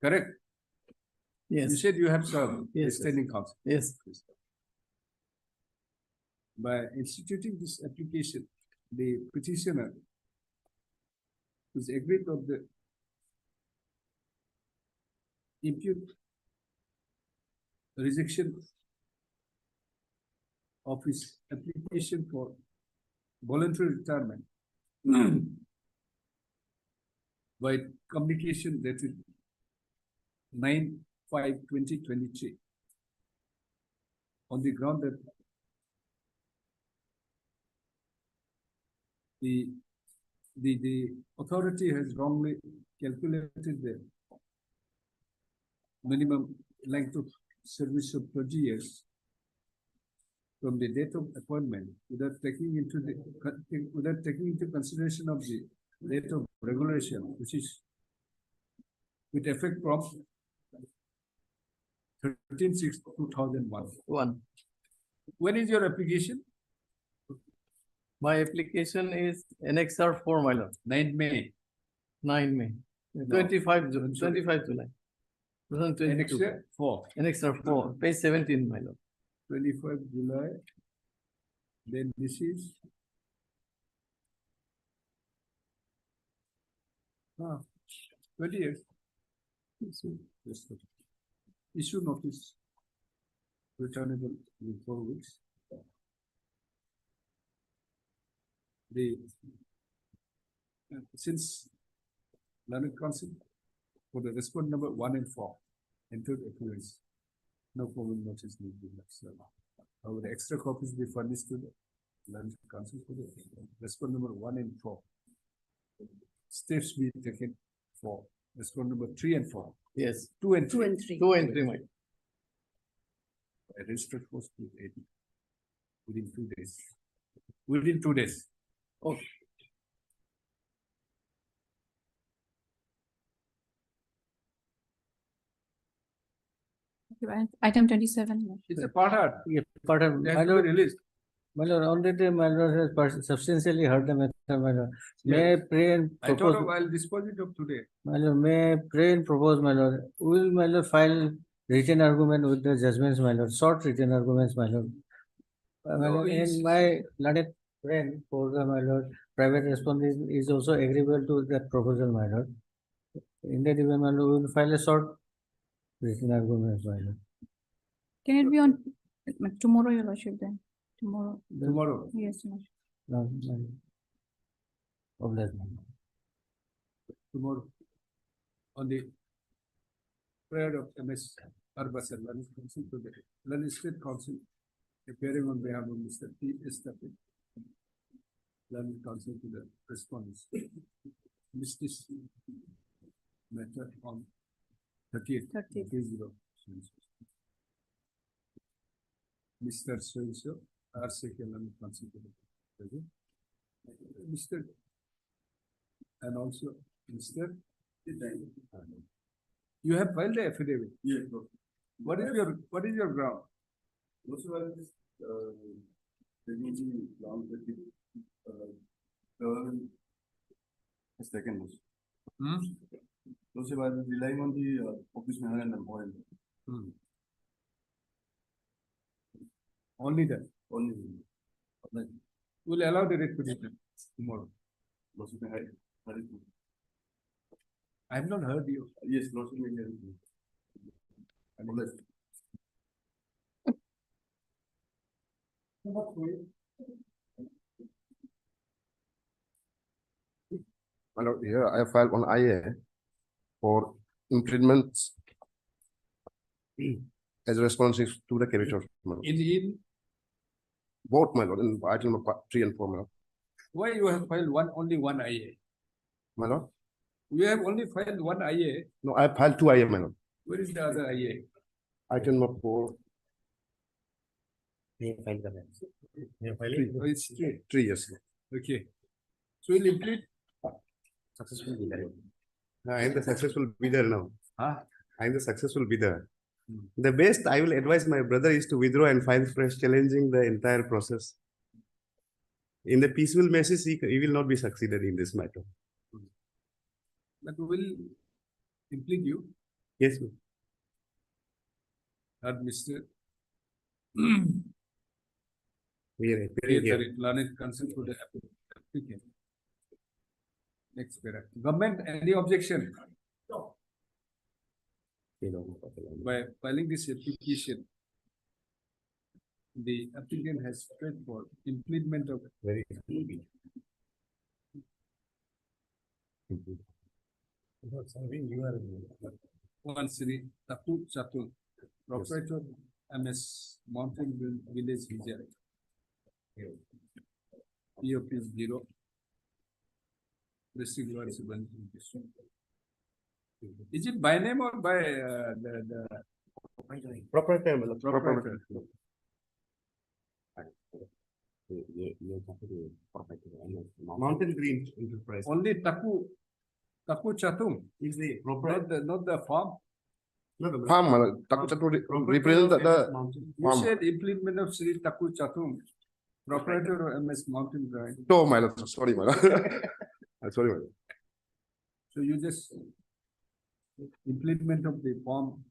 Correct? You Yes. said you have served the Yes, standing counsel. Yes. By instituting this application, the petitioner is agreed of the impute rejection of his application for voluntary retirement by communication dated 9/5/2023 on the ground that the authority has wrongly calculated the minimum length of service of 20 years from the date of appointment without taking into consideration of the date of regulation, which is with effect from 13/6/2001. 1. When is your application? My application is annexure 4, my lord. 9 May. 9 May. No. 25 I'm sorry. July. Next 2022. year, 4, Annex 4, page 17, my lord. 25 July. Then this is. 20 years. Issue notice. Returnable in 4 weeks. Since learned council for the respond number 1 and 4 entered appearance, no problem notice need be left. However, extra copies be furnished to the learned council for the respond number 1 and 4. Steps be taken for respond number 3 and 4. Yes, 2 and 3. 2 and 3. 2 and 3, my. A registered post with 80 within 2 days. Within 2 days. Okay. Item 27. It's a part. Yeah, part of, They my have to lord, be released. my lord, already my lord has substantially heard the matter, my lord. May I pray and I told propose, him I'll dispose it of today. my lord, may I pray and propose, my lord. Will my lord file written argument with the judgments, my lord, short written arguments, my lord. My No, lord, it's- and my learned friend, for the, my lord, private response is also agreeable to that proposal, my lord. In that event, my lord, we will file a short written argument, my lord. Can it be on tomorrow, your lordship, then? Tomorrow. Tomorrow. Yes, your lordship. No, my lord. Obliged, my lord. Tomorrow. On the prayer of MS Arbas and Learned Council to the Learned State Council appearing on behalf of Mr. P. Estapin. Learned Council to the response. This matter on 30th. 30th. Mr. So-and-so, our second Learned Council to the present. Mr. And also Mr. You have filed the affidavit. Yes. What is your ground? Most of all, there will be long government has taken this. Most of all, relying on the office manner and employment. Only that. Only. We'll allow the repetition tomorrow. Most of the high. I have not heard you. Yes, most of the. Unlisted. My lord, here I filed on IA for impleadments as responses to the creditor. my lord. In Both, my lord, in item number 3 and 4, my lord. why you have filed only one IA? My lord? You have only filed one IA. No, I filed 2 IA, my lord. Where is the other IA? Item number 4, Oh, it's three. 3 years. Okay. So we'll implement. Successful bidder. I am the successful bidder now. I am the successful bidder. The best I will advise my brother is to withdraw and file fresh, challenging the entire process. In the peaceful message, he will not be succeeded in this matter. But we will implement you. Yes, ma'am. Mr. We are appearing here. Learned Council to the applicant. Next paragraph. Government, any objection? By filing this application, the applicant has paid for impleadment of Very. one Sri Tapu Chatul, proprietor MS Mountain Village Hijab. POP 0. Is it by name or by the Proprietor. proprietor? Mountain Green Enterprise. Only Tapu Chatum Is the proprietor. not the farm. Farm, my lord. Taku Chatu represent the You farm. said impleadment of Sri Taku Chatum, proprietor of MS Mountain Drive. No, my lord. Sorry, my lord. I'm sorry, my lord. So you just impleadment of the form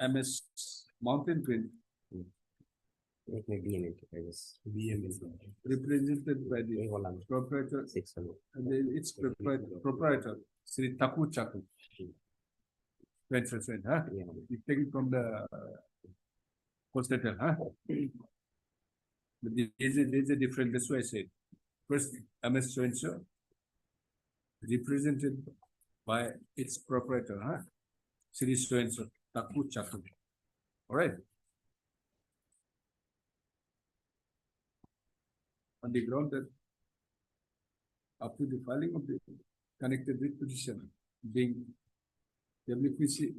MS Mountain Green It may be in it, I guess. represented by the proprietor, 600. and its proprietor, Sri Taku Chaku. Friend, huh? Yeah. You take it from the Procedural, huh? But there's a difference, that's why I said. First, MS so-and-so, represented by its proprietor, huh? Sri so-and-so, Taku Chaku. All right. On the ground that up to the filing of the connected with petition being WPC.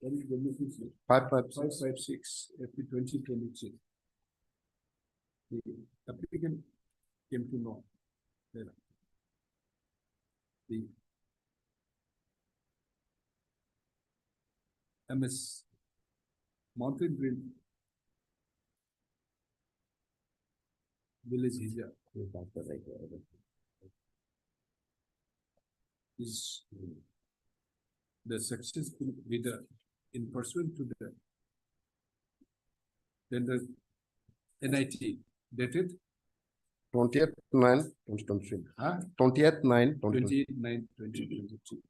What is WPC? 556 FP 2023. The applicant came to know that the MS Mountain Green village Hija is the successful bidder in pursuant to the then the NIT dated 20th/9/2023. huh? 20th/9/2023. 29/2022.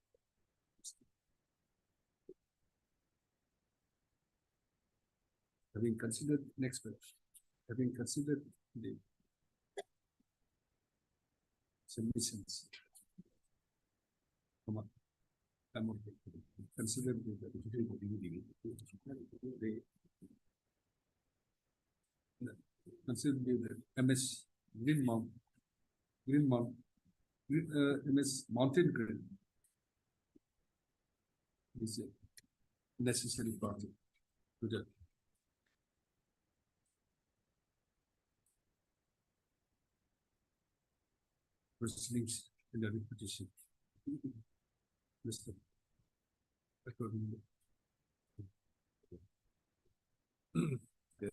Having considered next page, having considered the submissions. Come on. Come on. Consider consider the MS Green MS Mountain Green is a necessary project to the proceedings in the petition. Mr. Accordingly. The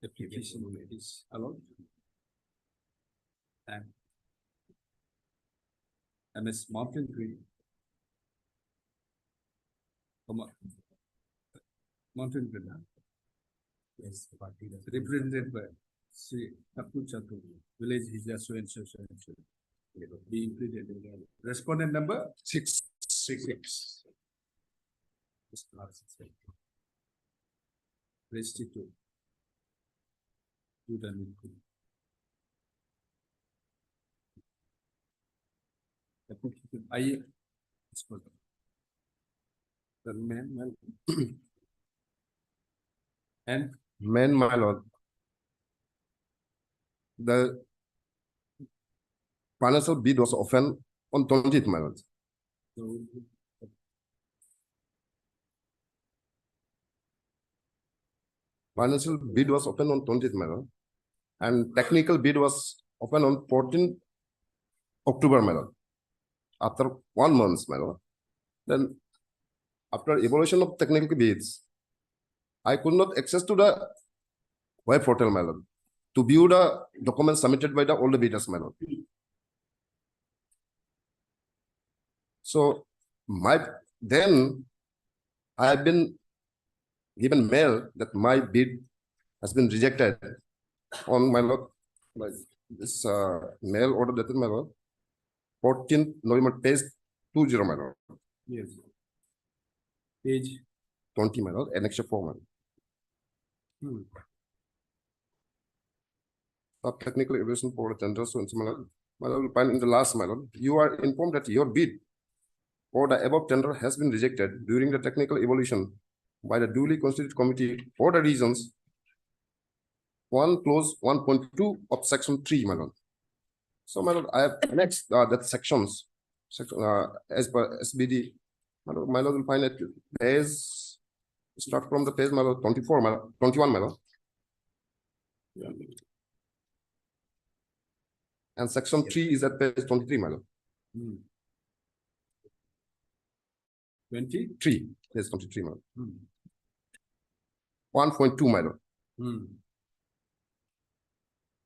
application is allowed and MS Mountain Green Mountain Green yes, represented by Sri Taku Chatu, village Hija so and so so and so. Be impleaded. Respondent number 6. Restitute. Do the needful. I the man and Man, my lord. The financial bid was opened on 20th, my lord. Financial bid was opened on 20th, my lord. And technical bid was opened on 14th October, my lord. After 1 month, my lord. Then, after evaluation of technical bids, I could not access to the web portal, my lord, to view the documents submitted by the older bidders, my lord. So, then I have been given mail that my bid has been rejected on my lord. This mail order dated, my lord, 14th November, page 20, my lord. yes. Page 20, my lord, annexure 4, my lord. Of technical evaluation for the tender, so my lord, will find in the last, my lord, you are informed that your bid for the above tender has been rejected during the technical evaluation by the duly constituted committee for the reasons 1 clause 1.2 of section 3, my lord. So, my lord, I have annexed that sections as per SBD. My lord will find it as start from the page, my lord, 24, my lord, 21, my lord. And section 3 is at page 23, my lord. 23. Page 23, my lord. 1.2, my lord.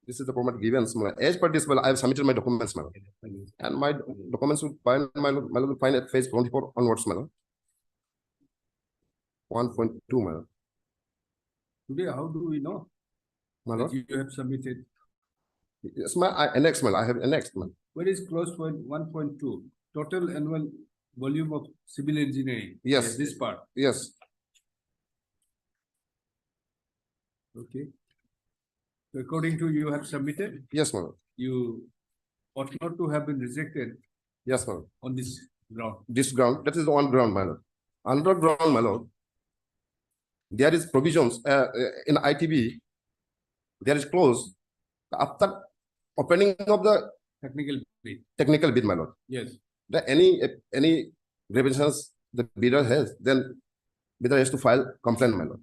This is the format grievance, my lord. As per this, my lord, I have submitted my documents, my lord. And my documents will find, my lord, will find at page 24 onwards, my lord. 1.2, my lord. Today, how do we know My that lord. you have submitted? Yes, I annexed, my lord. I have annexed, my lord. Where is clause point 1.2? Total annual volume of civil engineering. Yes. This part. Yes. Okay. So according to you have submitted, Yes, my lord. you ought not to have been rejected Yes, my lord. on this ground. This ground, that is the one ground, my lord. Underground, my lord. There is provisions in ITB. There is clause after opening of the Technical bit. technical bid, my lord. Yes. That any grievances the bidder has, then bidder has to file complaint, my lord.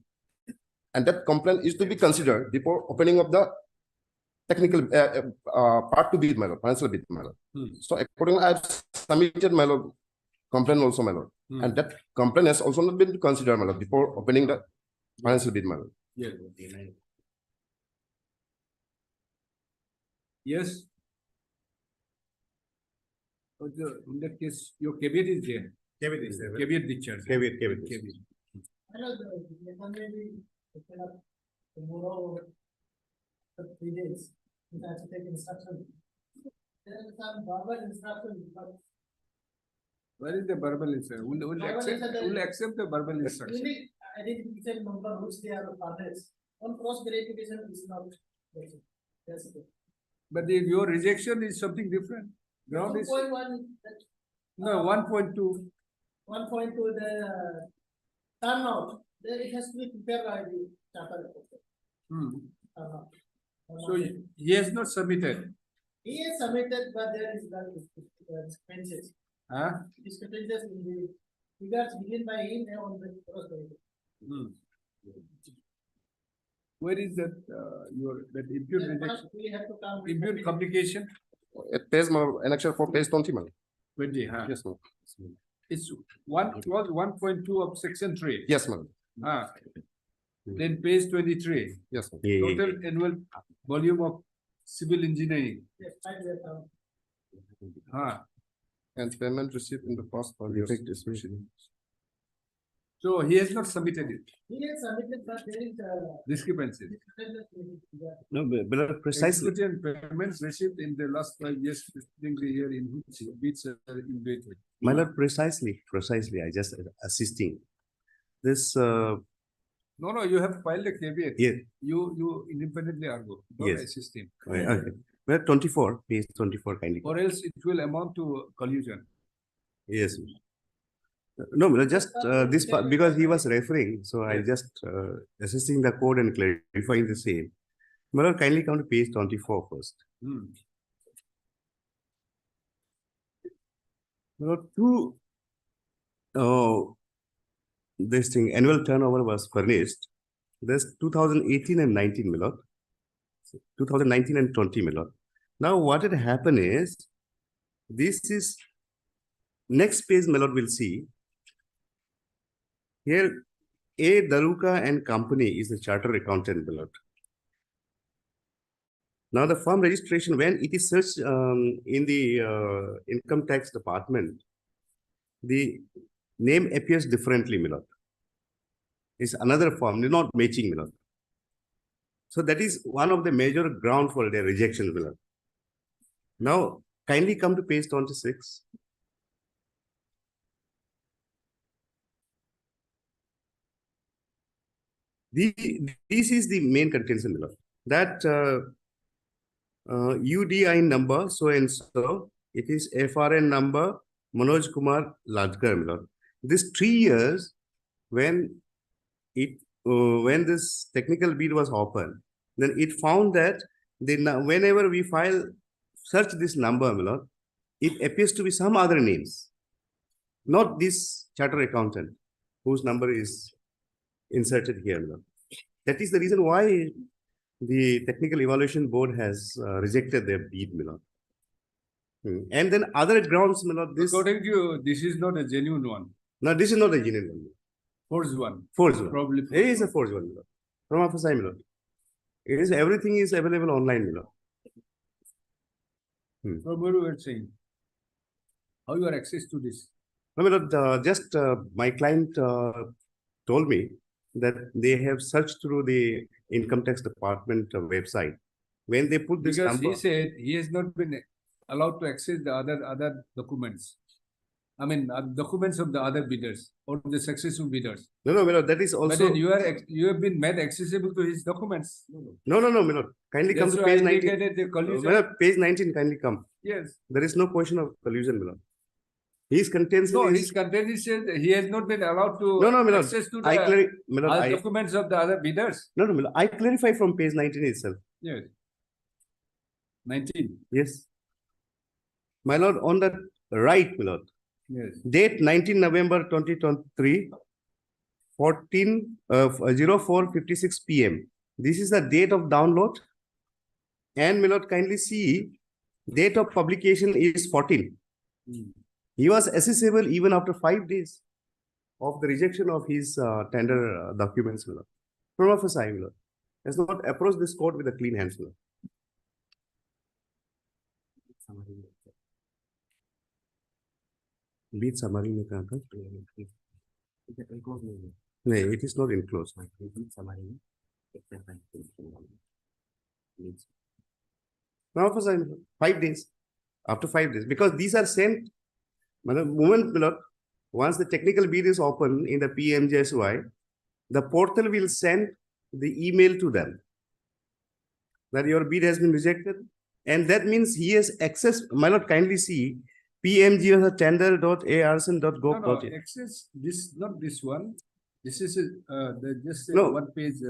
And that complaint is to be considered before opening of the technical part to bid, my lord, financial bid, my lord. So accordingly, I have submitted, my lord, complaint also, my lord. And that complaint has also not been considered, my lord, before opening the financial bid, my lord. Yes. Yes. In that case, your caveat is there. Caveat is there. Caveat discharge. Caveat. Tomorrow, 3 days, we have to take instruction. There is some verbal instruction, but Where is the verbal instruction? Will accept the verbal instruction. unique identification number which they are furnished. On cross verification is not. That's it. But your rejection is something different. Ground is 2.1, no 1.2. 1.2, the turnout, there it has to be prepared by the charter. Turnout. So he has not submitted. He is submitted, but there is discrepancies. Discrepancies in the figures given by him on the cross verification. Where is that your that impute rejection? We have to come. Impute complication? It pays my annexure for page 20, my lord. 20, huh? Yes, ma'am. It's clause 1.2 of section 3. Yes, ma'am. Then page 23. Yes, ma'am. Total annual volume of civil engineering. Yes, 5 years down. And payment received in the past 5 years. So he has not submitted it. He has submitted, but there is Discrepancies. No, but precisely. Equity and payments received in the last 5 years, preceding the year in which bids are invaded. My lord, precisely, I just assisting. This, No, you have filed a caveat. Yes. You independently argue. Don't Yes. assist him. okay. Well, 24, page 24 kindly. Or else it will amount to collusion. Yes. No, but just this part, because he was referring, so I just assisting the code and clarifying the same. My lord, kindly come to page 24 first. My lord, this thing, annual turnover was furnished. There's 2018 and 19, my lord. 2019 and 20, my lord. Now, what had happened is, this is next page, my lord, will see. Here, A. Daruka and Company is the chartered accountant, my lord. Now, the firm registration, when it is searched in the income tax department, the name appears differently, my lord. It's another firm, not matching, my lord. So that is one of the major ground for their rejection, my lord. Now, kindly come to page 26. This is the main contention, my lord. That UDI number so and so, it is FRN number Manoj Kumar Lajkar, my lord. This 3 years when this technical bid was opened, then it found that whenever we search this number, my lord, it appears to be some other names, not this chartered accountant whose number is inserted here, my lord. That is the reason why the technical evaluation board has rejected their bid, my lord. And then other grounds, my lord, this. According to you, this is not a genuine one. No, this is not a genuine one. Forged one. Forged one. Probably. It is a forged one, my lord. From Afasai, my lord. It is, everything is available online, you know. So what you were saying? How you are access to this? No, just my client told me that they have searched through the income tax department website. When they put this Because number, he said he has not been allowed to access the other documents. I mean, documents of the other bidders or the successful bidders. no, that is But also. then you have been made accessible to his documents. No, kindly come That's to why I page 19. indicated the collusion. Milord, page 19, kindly come. Yes. There is no question of collusion, Milord. His contents. No, is- his content is said that he has not been allowed to No, Milord. access to I the Milord, other documents of the other bidders. No, Milord. I clarify from page 19 itself. Yes. 19. Yes. My lord, on the right, Milord. Yes. Date 19 November 2023, 04:56 PM. This is the date of download. And Milord, kindly see, date of publication is 14. He was accessible even after 5 days of the rejection of his tender documents, Milord. From of a side, Milord. Has not approached this court with a clean hands, Milord. Beat summary में कहाँ था? नहीं, it is not enclosed. Now for 5 days. After 5 days, because these are sent. Moment, Milord, once the technical bid is open in the PMJSY, the portal will send the email to them that your bid has been rejected, and that means he has access. My lord, kindly see pmg.tender.arson.gov. No, access this, not this one. This is just No. one page.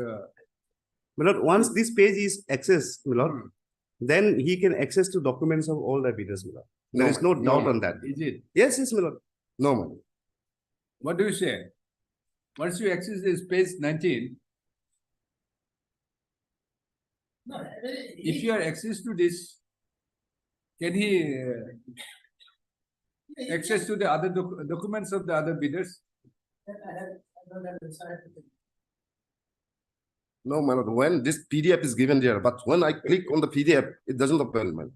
My lord, once this page is accessed, my lord, then he can access to documents of all the bidders, my lord. There is no doubt on that. Is it? Yes, my lord. No, my lord. What do you say? Once you access this page 19, if you are access to this, can he access to the other documents of the other bidders? No, my lord, when this PDF is given there, but when I click on the PDF, it doesn't open, my lord.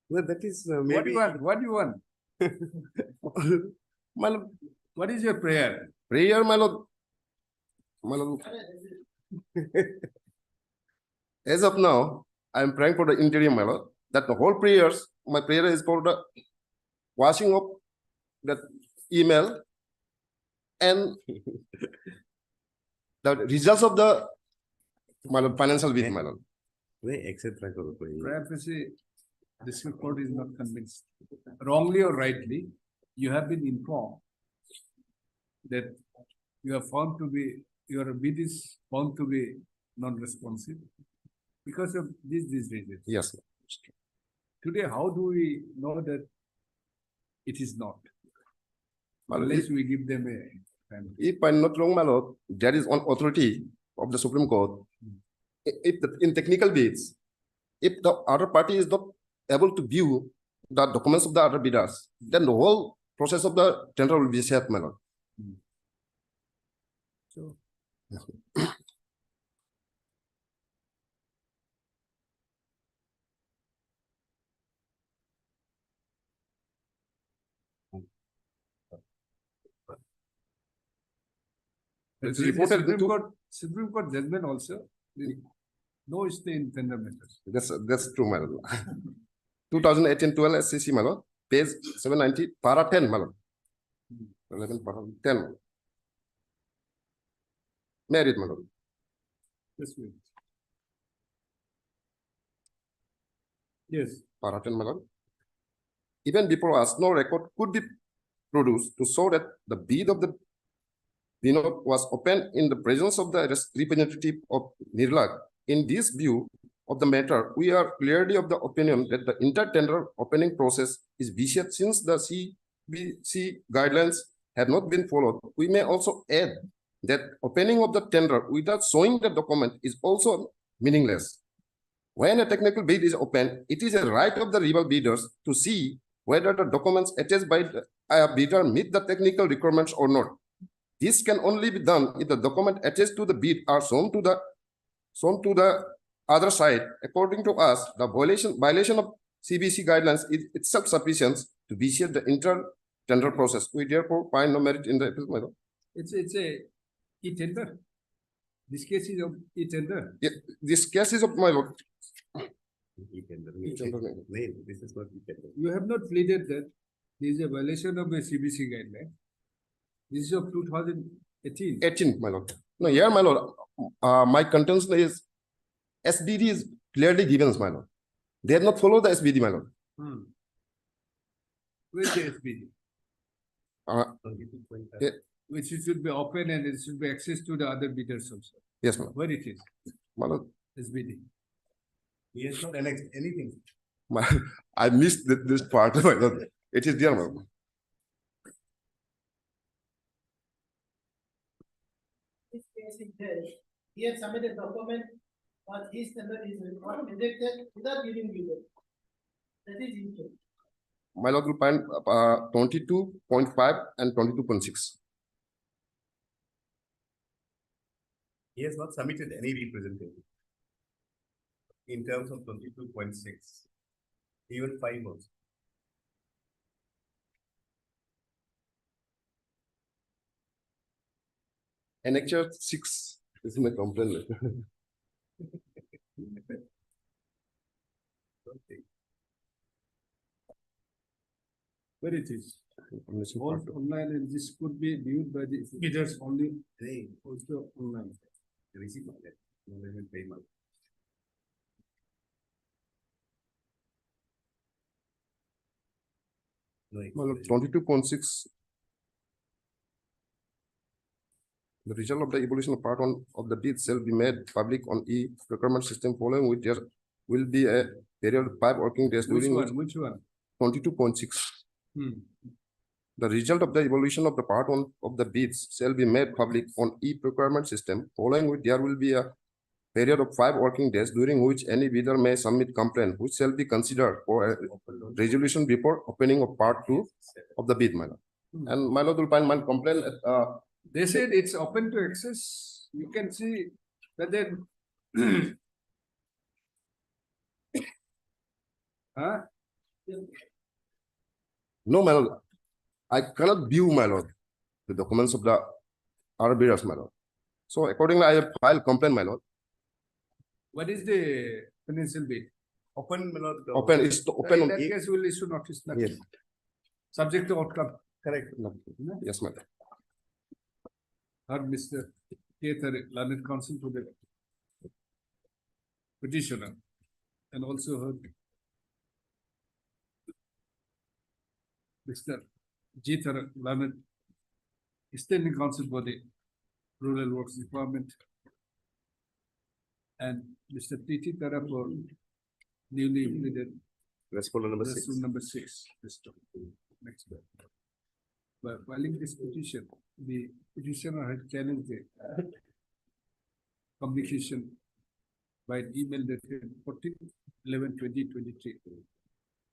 Well, that is What do maybe. you want? What do you want? My lord, What is your prayer? prayer, my lord. My lord. As of now, I am praying for the interim, my lord, that the whole prayers, my prayer is for the washing of that email and the results of the my lord, financial bid, my lord. Etc. Perhaps this court is not convinced. Wrongly or rightly, you have been informed that you are found to be, your bid is found to be non-responsive because of these reasons. Yes. Today, how do we know that it is not? My lord, Unless we give them a time. if I'm not wrong, my lord, there is one authority of the Supreme Court. In technical bids, if the other party is not able to view the documents of the other bidders, then the whole process of the tender will be set, my lord. So, It's there is a reported Supreme Court judgment also. No stay in tender matters. That's true, my lord. 2018-12 SCC, my lord, page 790, para 10, my lord. 11, para 10. Married, my lord. This way. Yes. Para 10, my lord. Even before us, no record could be produced to show that the bid of the Vinod was opened in the presence of the representative of Nirlag. In this view of the matter, we are clearly of the opinion that the inter-tender opening process is vicious since the CBC guidelines have not been followed. We may also add that opening of the tender without showing the document is also meaningless. When a technical bid is opened, it is a right of the rival bidders to see whether the documents attached by the bidder meet the technical requirements or not. This can only be done if the document attached to the bid are shown to the other side, according to us, the violation of CBC guidelines is itself sufficient to vitiate the inter-tender process. We therefore find no merit in the appeal, my lord. It's a e-tender. This case is of e-tender. Yeah, this case is of my lord. This is not. You have not pleaded that there is a violation of the CBC guideline. This is of 2018. 18, my lord. No, here, my lord, my contention is SBD is clearly given, my lord. They have not followed the SBD, my lord. Where is the SBD? Yeah, Which it should be open and it should be access to the other bidders also. yes, my lord. Where it is? My lord, SBD. He has not annexed anything. I missed this part, my lord. It is there, my lord. This case is there. He has submitted document, but his tender is rejected without giving detail. That is issue. My lord will find 22.5 and 22.6. He has not submitted any representation. In terms of 22.6, even 5 also. Annexure 6. This is my complaint. Where it is? Information All part two. online and this could be viewed by the bidders only. Also online. Receive my letter. No, they will pay my. No, My lord, 22.6. The result of the evolution of part 1 of the bid shall be made public on e-procurement system, following which there will be a period of 5 working days Which during which one? Which one? 22.6. Hmm. The result of the evolution of the part 1 of the bids shall be made public on e-procurement system, following which there will be a period of 5 working days during which any bidder may submit complaint, which shall be considered for a resolution before opening of part 2 of the bid, my lord. And my lord will find my complaint They said it's open to access. You can see, but then. Huh? no, my lord. I cannot view, my lord, the documents of the other bidders, my lord. So accordingly, I have filed complaint, my lord. What is the financial bid? Open, my lord. Open is to open In on that case, we'll issue notice. Nothing. Yes. Subject to outcome. Correct. Yes, my lord. Heard Mr. Keithar, learned counsel to the petitioner, and also heard Mr. Jeethar, learned standing counsel for the Rural Works Department, and Mr. Titi Tara for newly implemented Respondent number 6. resolution number 6. Next. By filing this petition, the petitioner had challenged the communication by email dated 14/11/2023,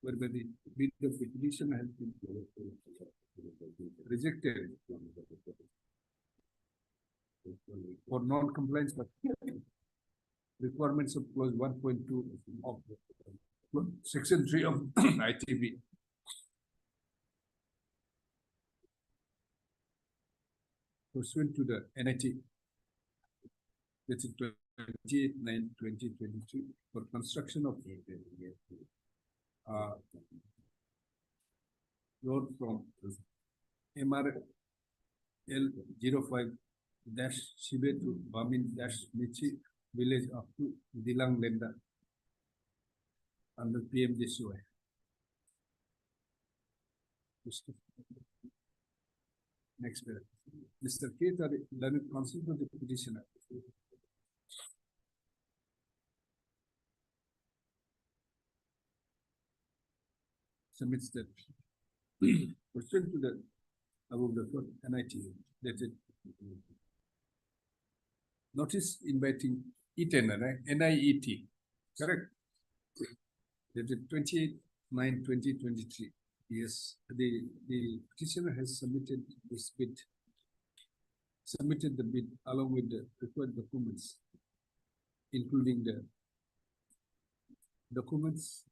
whereby the bid of the petition has been rejected for non-compliance with requirements of clause 1.2 of section 3 of ITB. Pursuant to the NIT, that's 28/9/2023, for construction of road from MRL 05 Shibe to Bamin Michi village up to Dilang Lenda under PMJCY. Next paragraph. Mr. Keithar, learned counsel to the petitioner. Submits that pursuant to the above the court NIT dated notice inviting e-tender, right? NIET, correct? Dated 28/9/2023. Yes, the petitioner has submitted this bid. Submitted the bid along with the required documents, including the documents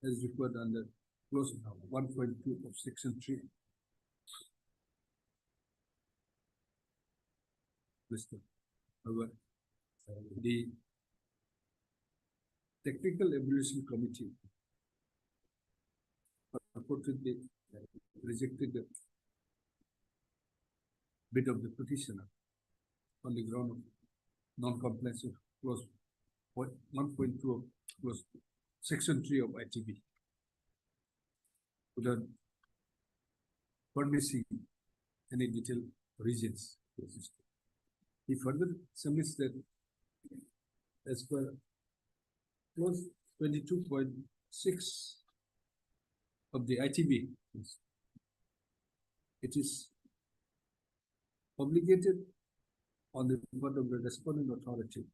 as required under clause 1.2 of section 3. Listed. However, the Technical Evaluation Committee purportedly rejected the bid of the petitioner on the ground of non-compliance of clause 1.2 of clause section 3 of ITB, without furnishing any detailed reasons. He further submits that as per clause 22.6 of the ITB, it is obligated on the part of the responding authority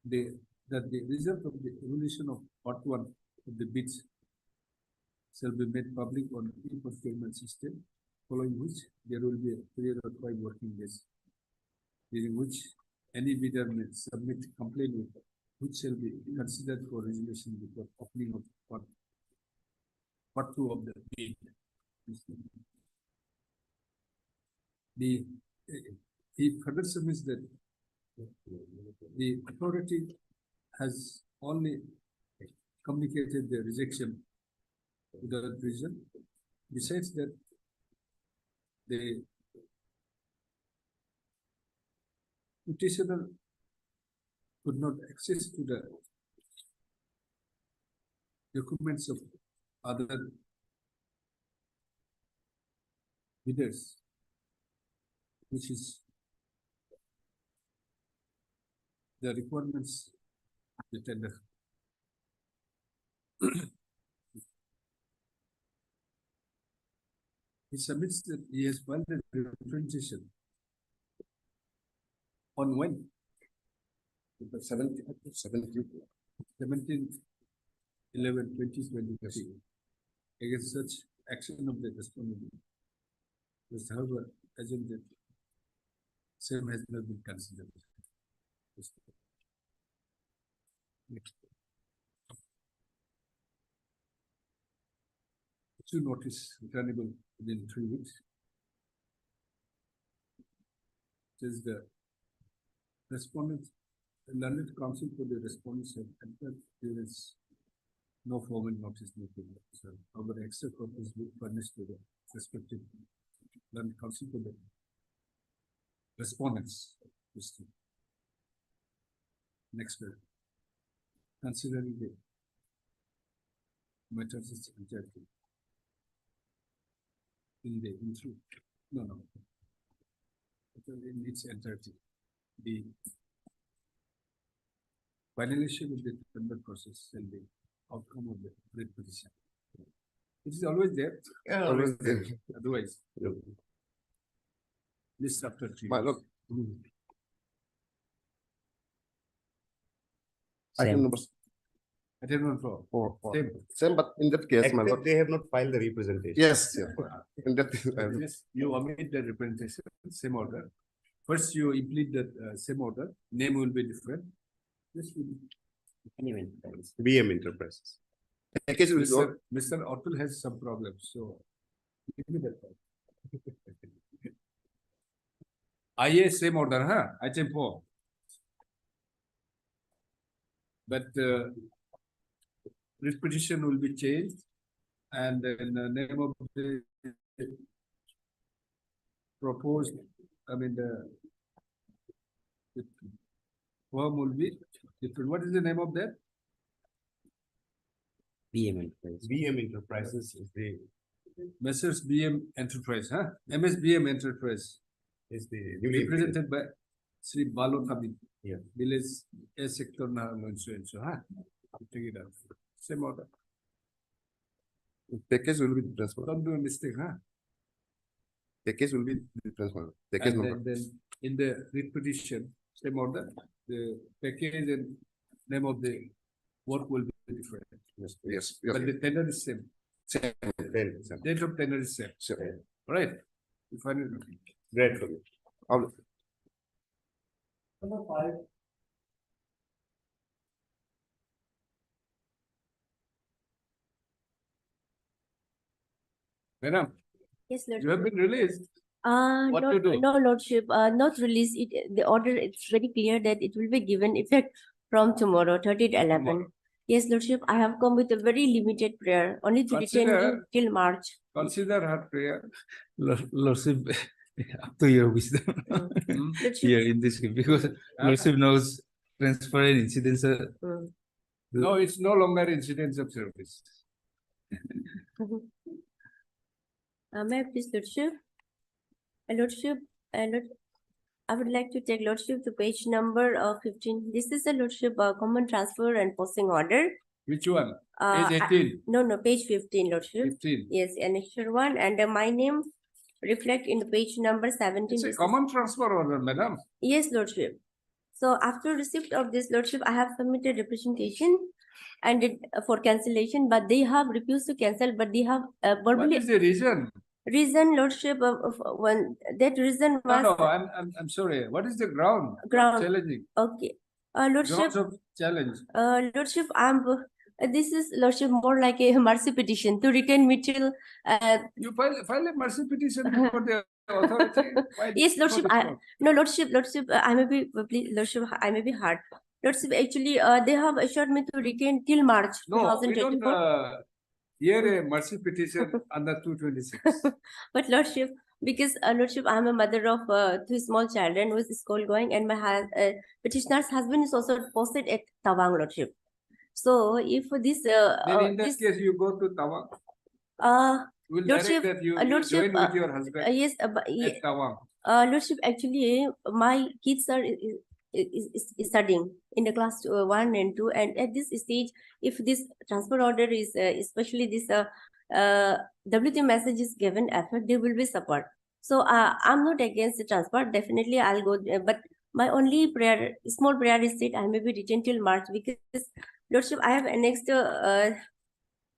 that the result of the evaluation of part 1 of the bids shall be made public on e-procurement system, following which there will be a period of 5 working days, during which any bidder may submit complaint with which shall be considered for resolution before opening of part 2 of the bid. He further submits that the authority has only communicated the rejection without reason. Besides that, the petitioner could not access to the documents of other bidders, which is the requirements of the tender. He submits that he has filed a representation on when? 17/11/2023 against such action of the respondent. However, assumed that same has not been considered. Next. Issue notice returnable within 3 weeks. Says the respondent, the learned counsel for the respondents have entered, there is no formal notice needed. So, our extra corpus will furnish to the respective learned counsel for the respondents. Next bill. Considering the matters entirety in the intro. No. In its entirety. The violation of the tender process and the outcome of the writ petition. It is always there. Yeah, always there. Otherwise, list after 3. My lord. Same. Item number I don't know. 4. Same. Same, but in that case, my Except lord. they have not filed the representation. Yes, yeah. In that, Yes, you omit the representation, same order. First, you implead the same order, name will be different. Yes, Anyway. BM Enterprises. in case we go, Mr. Otto has some problems, so give me that. IA same order, huh? Item 4. But writ petition will be changed, and then the name of the proposed, the form will be different. What is the name of that? BM Enterprise. BM Enterprises is the Messrs. BM Enterprise, huh? MSBM Enterprise, newly represented by Sri Balo Thabin. Yeah. Village A sector na so and so, huh? Take it out. Same order. package will be transferred. Don't do a mistake, huh? Package will be transferred. Package And number. then in the writ petition, same order, the package and name of the work will be different. Yes, yes. But the tender is same. Same. Date of tender is same. Same. Right? You find it. great for you. I'll- Number 5. Madam, Yes, you Lordship. have been released. What to do? No, Lordship, not release it. The order, it's very clear that it will be given effect from tomorrow, 30th 11. Tomorrow. Yes, Lordship, I have come with a very limited prayer, only to retain Consider- till March. Consider her prayer. Lordship, up to your wisdom Lordship, here in this, because Lordship knows transfer and incidents are No, it's no longer incidents of service. may I please, Lordship? Lordship, I would like to take Lordship to page number 15. This is a Lordship common transfer and posting order. Which one? Page Page 18. No, page 15, Lordship. 15. Yes, annexure 1, and my name reflect in the page number 17. It's a This is- common transfer order, madam. Yes, Lordship. So after receipt of this, Lordship, I have submitted representation and for cancellation, but they have refused to cancel, but they have What verbally is the reason? reason, Lordship, of one that reason was No, I'm sorry. What is the ground? Ground. Challenging. okay. Lordship, Grounds of challenge. Lordship, this is Lordship more like a mercy petition to retain me till You file a mercy petition before the authority. Why yes, before Lordship. the court? No, Lordship, I may be, please, Lordship, I may be hard. Lordship, actually, they have assured me to retain till March No, we don't 2024. hear a mercy petition under 226. But Lordship, because Lordship, I am a mother of 2 small children who is school going, and my petitioner's husband is also posted at Tawang, Lordship. So if this, Then in that this, case, you go to Tawang. We'll Lordship, direct that you Lordship, join with your husband yes, at Tawang. Lordship, actually, my kids are is studying in the class 1 and 2, and at this stage, if this transfer order is especially this WT message is given effect, they will be suffered. So I'm not against the transfer. Definitely, I'll go. But my only prayer, small prayer, is that I may be retained till March, because Lordship, I have annexed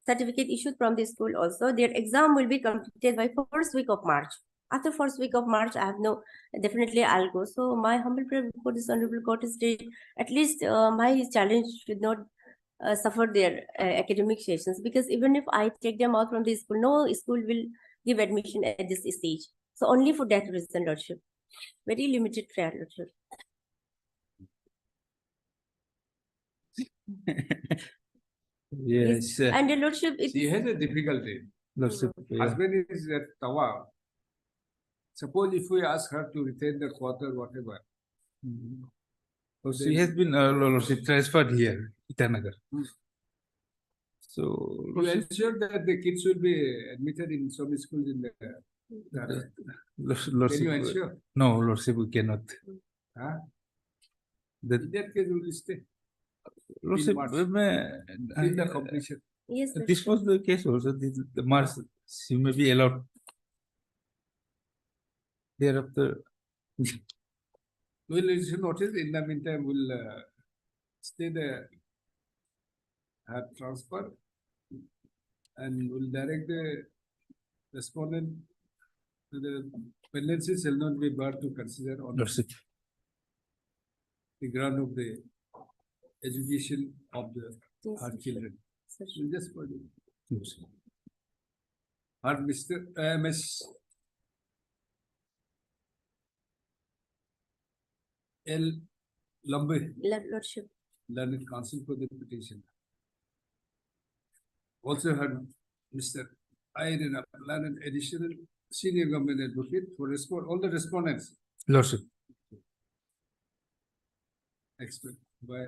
certificate issued from the school also. Their exam will be completed by first week of March. After first week of March, I have no, definitely I'll go. So my humble prayer before this honorable court is that at least my challenge should not suffer their academic sessions, because even if I take them out from the school, no school will give admission at this stage. So only for that reason, Lordship. Very limited prayer, Lordship. Yes. And the Lordship, it She is, has a difficulty. Lordship, yeah. Husband is at Tawang. Suppose if we ask her to retain the quarter, whatever. So she has been Lordship transferred here, Itanagar. So You Lordship, ensure that the kids will be admitted in some schools in the. Can you ensure? no, Lordship, we cannot. Huh? That In that case, we will stay Lordship, March. may- in the completion. yes, this was the case also. The March, she may be allowed. Thereafter, We'll issue notice. In the meantime, we'll stay there, have transfer, and we'll direct the respondent to the pendency shall not be barred to consider on Lordship. the ground of the education of the yes, our children. sir. We'll just for the our Mr. MS L. Lambe, Lordship. learned counsel for the petition. Also had Mr. Irene, learned additional senior government advocate for all the respondents. Lordship. Expect by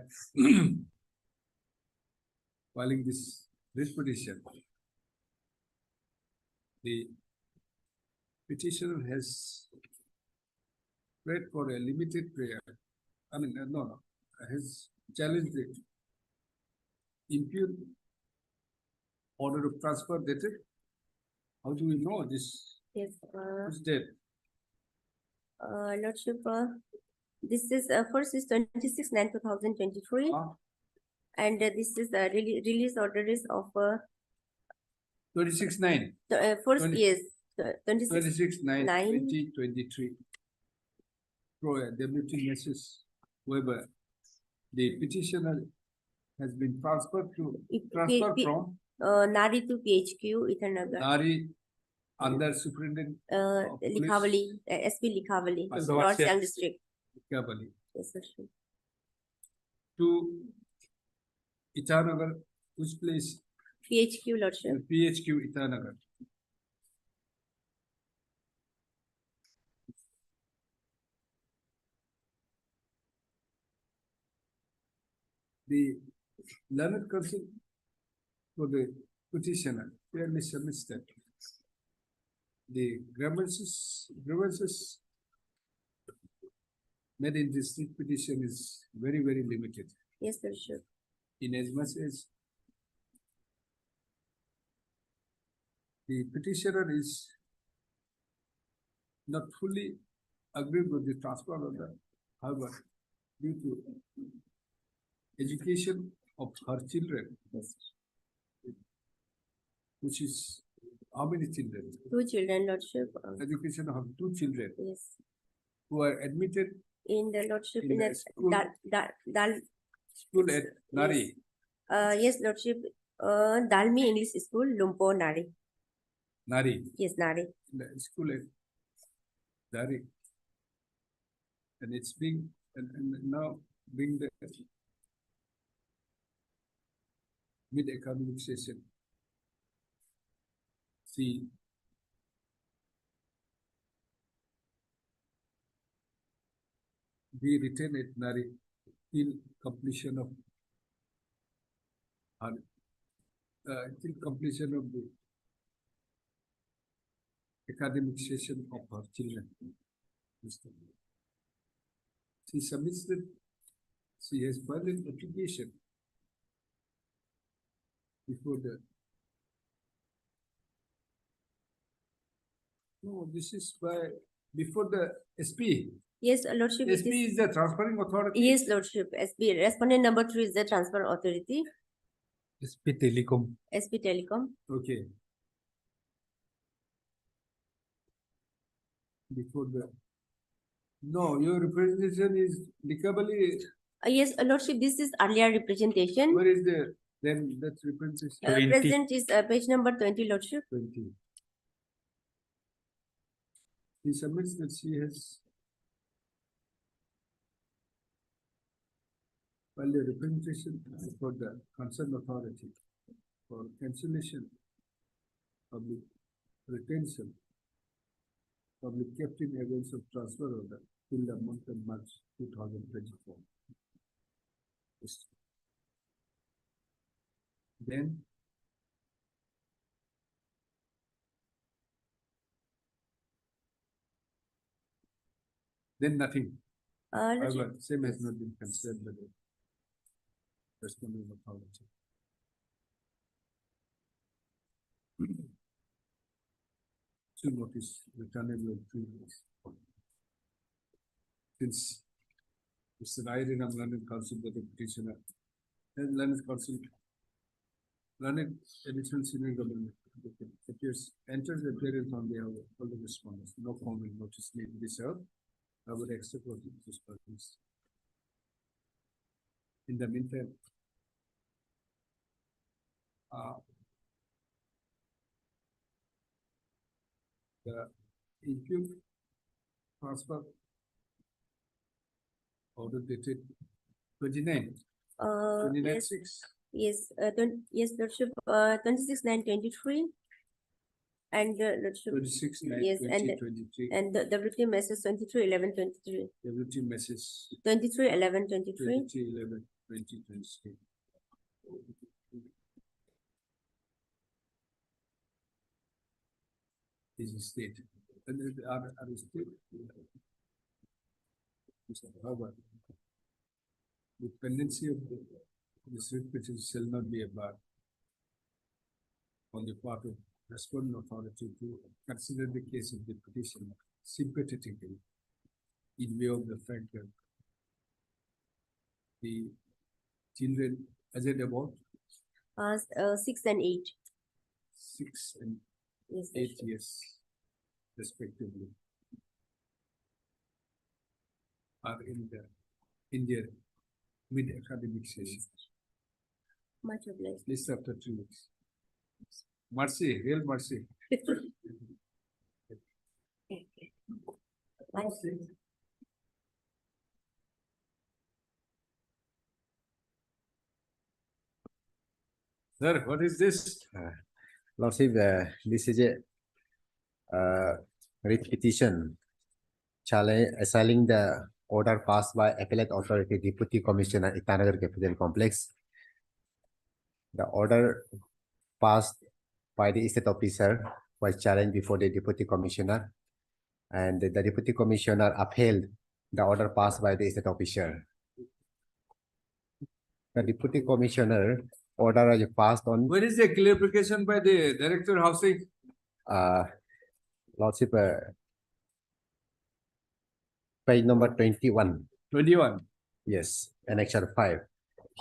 filing this petition. The petitioner has prayed for a limited prayer. I mean, no, has challenged the impure order of transfer dated. How do we know this? Yes, Who's dead? Lordship, this is first is 26/9/2023, and this is the release order is of 26/9. first 20 yes 26 9. 26/9/2023. Pro WT message whoever the petitioner has been transferred from Nari to PHQ, Itanagar. Nari under superintendent of police, Likhavali, SP Likhavali, So North Siang District. Kabali, Yes, sir. to Itanagar, which place? PHQ, Lordship. PHQ Itanagar. The learned counsel for the petitioner clearly submits that the grievances made in this petition is very, very limited. Yes, Lordship. In as much as the petitioner is not fully agreed with the transfer order, however, due to education of her children, which is how many children? 2 children, Lordship. Education of 2 children Yes. who are admitted In the Lordship, in in the a school, Dal, school at Nari. yes, Lordship. Dalmi English School, Lumpo, Nari. Nari, Yes, Nari. the school at Nari. And it's being, and now being the mid-academic session. See, we retain at Nari till completion of till completion of the academic session of her children. She submits that she has filed an application before the. No, this is before the SP. Yes, Lordship. SP is the transferring authority. Yes, Lordship. SP. Respondent number 3 is the transfer authority. SP Telecom. SP Telecom. Okay. Before the. No, your representation is Likabali. Yes, Lordship. This is earlier representation. Where is the then that's representation? Present is page number 20, Lordship. 20. He submits that she has filed a representation for the concerned authority for cancellation, public retention, public kept in abeyance of transfer order till the month of March 2024. Then nothing. However, same has not been considered by the responding authority. To notice returnable in 3 days. Since it's right in a learned counsel that the petitioner and learned counsel, learned additional senior government appears enters the appearance on behalf of all the respondents. No comment notice need to be served. I would accept what this purpose. In the meantime, the impute transfer order dated 29. 29/6. Yes, yes, Lordship. 26/9/23. And Lordship. 26/9/2023. And the WT message 23/11/23. WT message 23/11/23. 23/11/2023. Is a state. And the other state. However, the pendency of the suit petition shall not be a bar on the part of respondent authority to consider the case of the petitioner sympathetically in view of the fact that the children, as it about 6 and 8. 6 and Yes, 8 years respectively are in the in the mid-academic session, Much obliged. at least after 2 weeks. Mercy, real mercy. Sir, what is this? Lordship, this is a writ petition challenge assigning the order passed by Appellate Authority Deputy Commissioner Itanagar Capital Complex. The order passed by the estate officer was challenged before the Deputy Commissioner, and the Deputy Commissioner upheld the order passed by the estate officer. The Deputy Commissioner order was passed on Where is the clarification by the Director Housing? Lordship, page number 21. 21. Yes, annexure 5.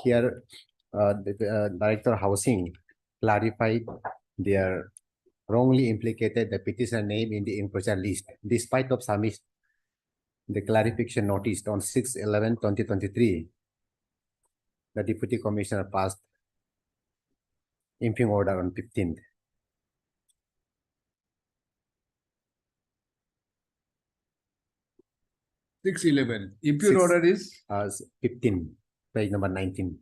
Here, the Director Housing clarified their wrongly implicated the petitioner name in the encroacher list, despite of submit the clarification notice on 6/11/2023. The Deputy Commissioner passed imping order on 15th. 6/11. Impure order is 15, page number 19.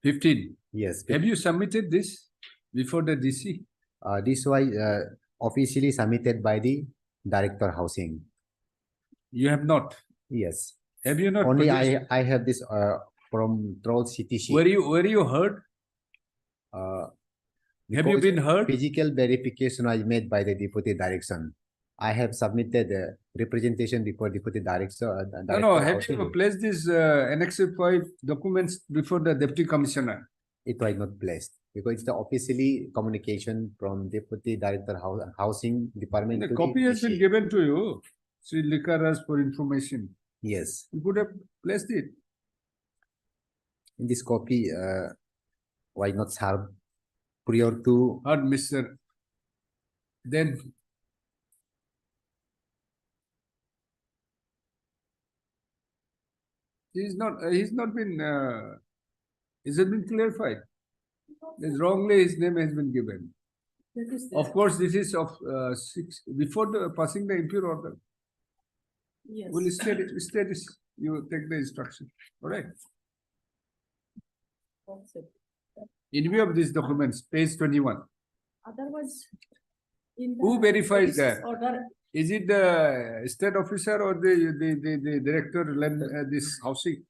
15. Yes. Have you submitted this before the DC? This was officially submitted by the Director Housing. You have not. Yes. Have you not? Only produced- I have this from Troll CTC. Were you heard? Have you Because been heard? Physical verification was made by the Deputy Direction. I have submitted representation before Deputy Director. No. Have you placed these Annex 5 documents before the Deputy Commissioner? It was not placed because it's the officially communication from Deputy Director Housing Department. The to copy has been DC. given to you. Sri Likaras for information. Yes. You could have placed it. In this copy, why not served prior to Heard, Mr. Then he's not been is it been clarified? It's wrongly his name has been given. That is Of course, this is of 6 before the passing the impure order. Yes. We'll stay this. You take the instruction. All right. That's it. In view of these documents, page 21. Otherwise, in Who the verifies police that? order, Is it the state officer or the director this housing?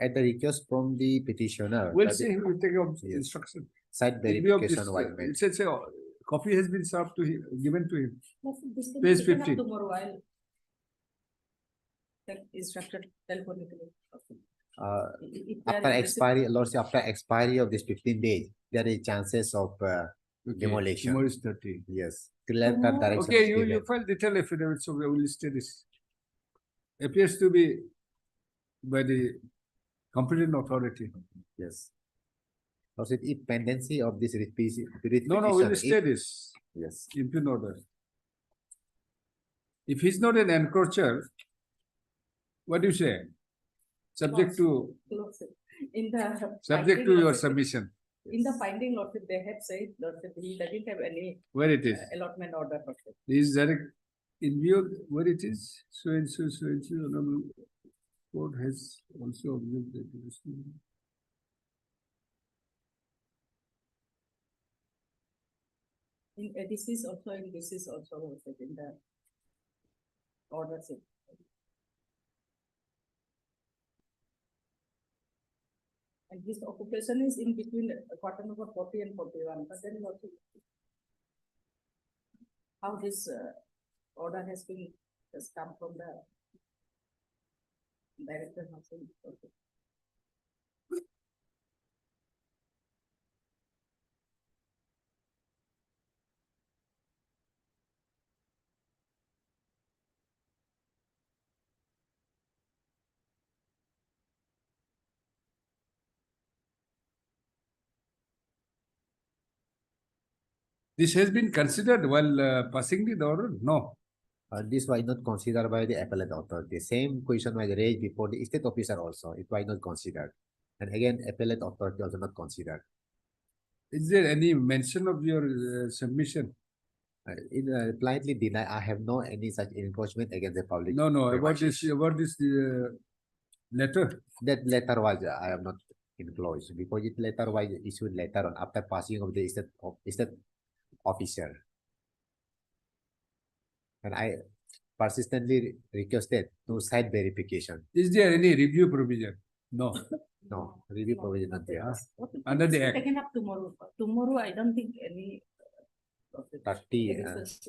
at the request from the petitioner. We'll that see. We'll take up Yes. instruction. Site In view of this, verification was made. it says a copy has been served to him, given to him. this can be Page taken up 15. tomorrow. I'll take instructed telephonically. If they are After interested- expiry, Lordship, after expiry of this 15 days, there is chances of demolition. Tomorrow is 30. Yes. Clear-cut direction Okay, is you given. file detail affidavit, so we will stay this. Appears to be by the competent authority. Yes. Lordship, if pendency of this writ No, we'll petition, stay if- this. Yes. Impugn order. If he's not an encroacher, what do you say? Subject to In the. subject to finding your of- submission. In the finding, Lordship, they have said, Lordship, he doesn't have any Where it is? allotment order. Lordship. Is direct in view of where it is? So and so, honorable court has also observed that it is. This is also, Lordship, in the order. Set. And this occupation is in between quarter number 40 and 41, but then Lordship, how this order has come from the director of housing. This has been considered while passing the order? No. This why not considered by the appellate authority. Same question was raised before the state officer also. It why not considered. And again, appellate authority also not considered. Is there any mention of your submission? Blindly deny. I have no any such encroachment against the public. No, about premises. this letter. That letter was I have not enclosed because it letter was issued later on after passing of the state officer. And I persistently requested to site verification. Is there any review provision? No. No, review provision not there. Under the act. Taken up tomorrow. Tomorrow, I don't think any. 30. Yes.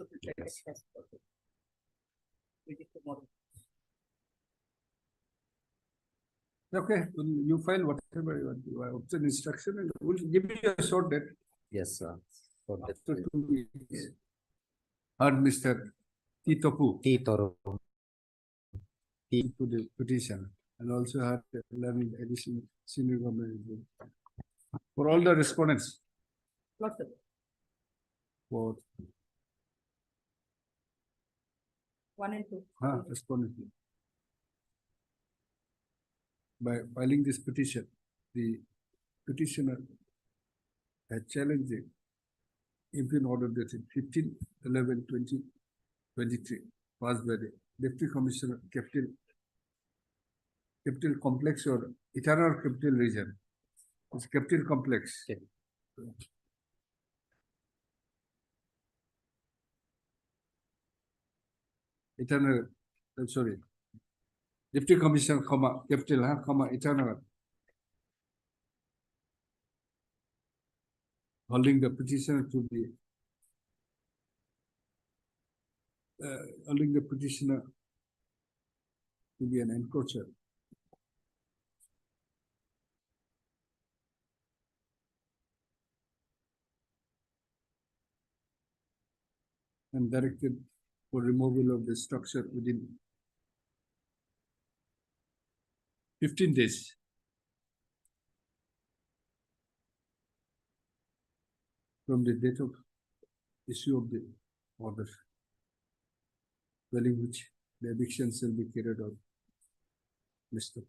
Okay, you file whatever you want to. Obtain instruction and we'll give you a short date. Yes, sir. For that. After 2 weeks. Heard Mr. Titopu Titoro. to the petition and also had learning addition senior government. For all the respondents. For 1 and 2. respondent. By filing this petition, the petitioner had challenged the impleadment order dated 15/11/2023 passed by the Deputy Commissioner Capital Complex or Eternal Capital Region. It's Capital Complex. Okay. Eternal, sorry. Deputy Commissioner, Capital, Eternal. Holding the petitioner to be holding the petitioner to be an encroacher. And directed for removal of the structure within 15 days. From the date of issue of the order, dwelling which the eviction shall be carried out. Mr.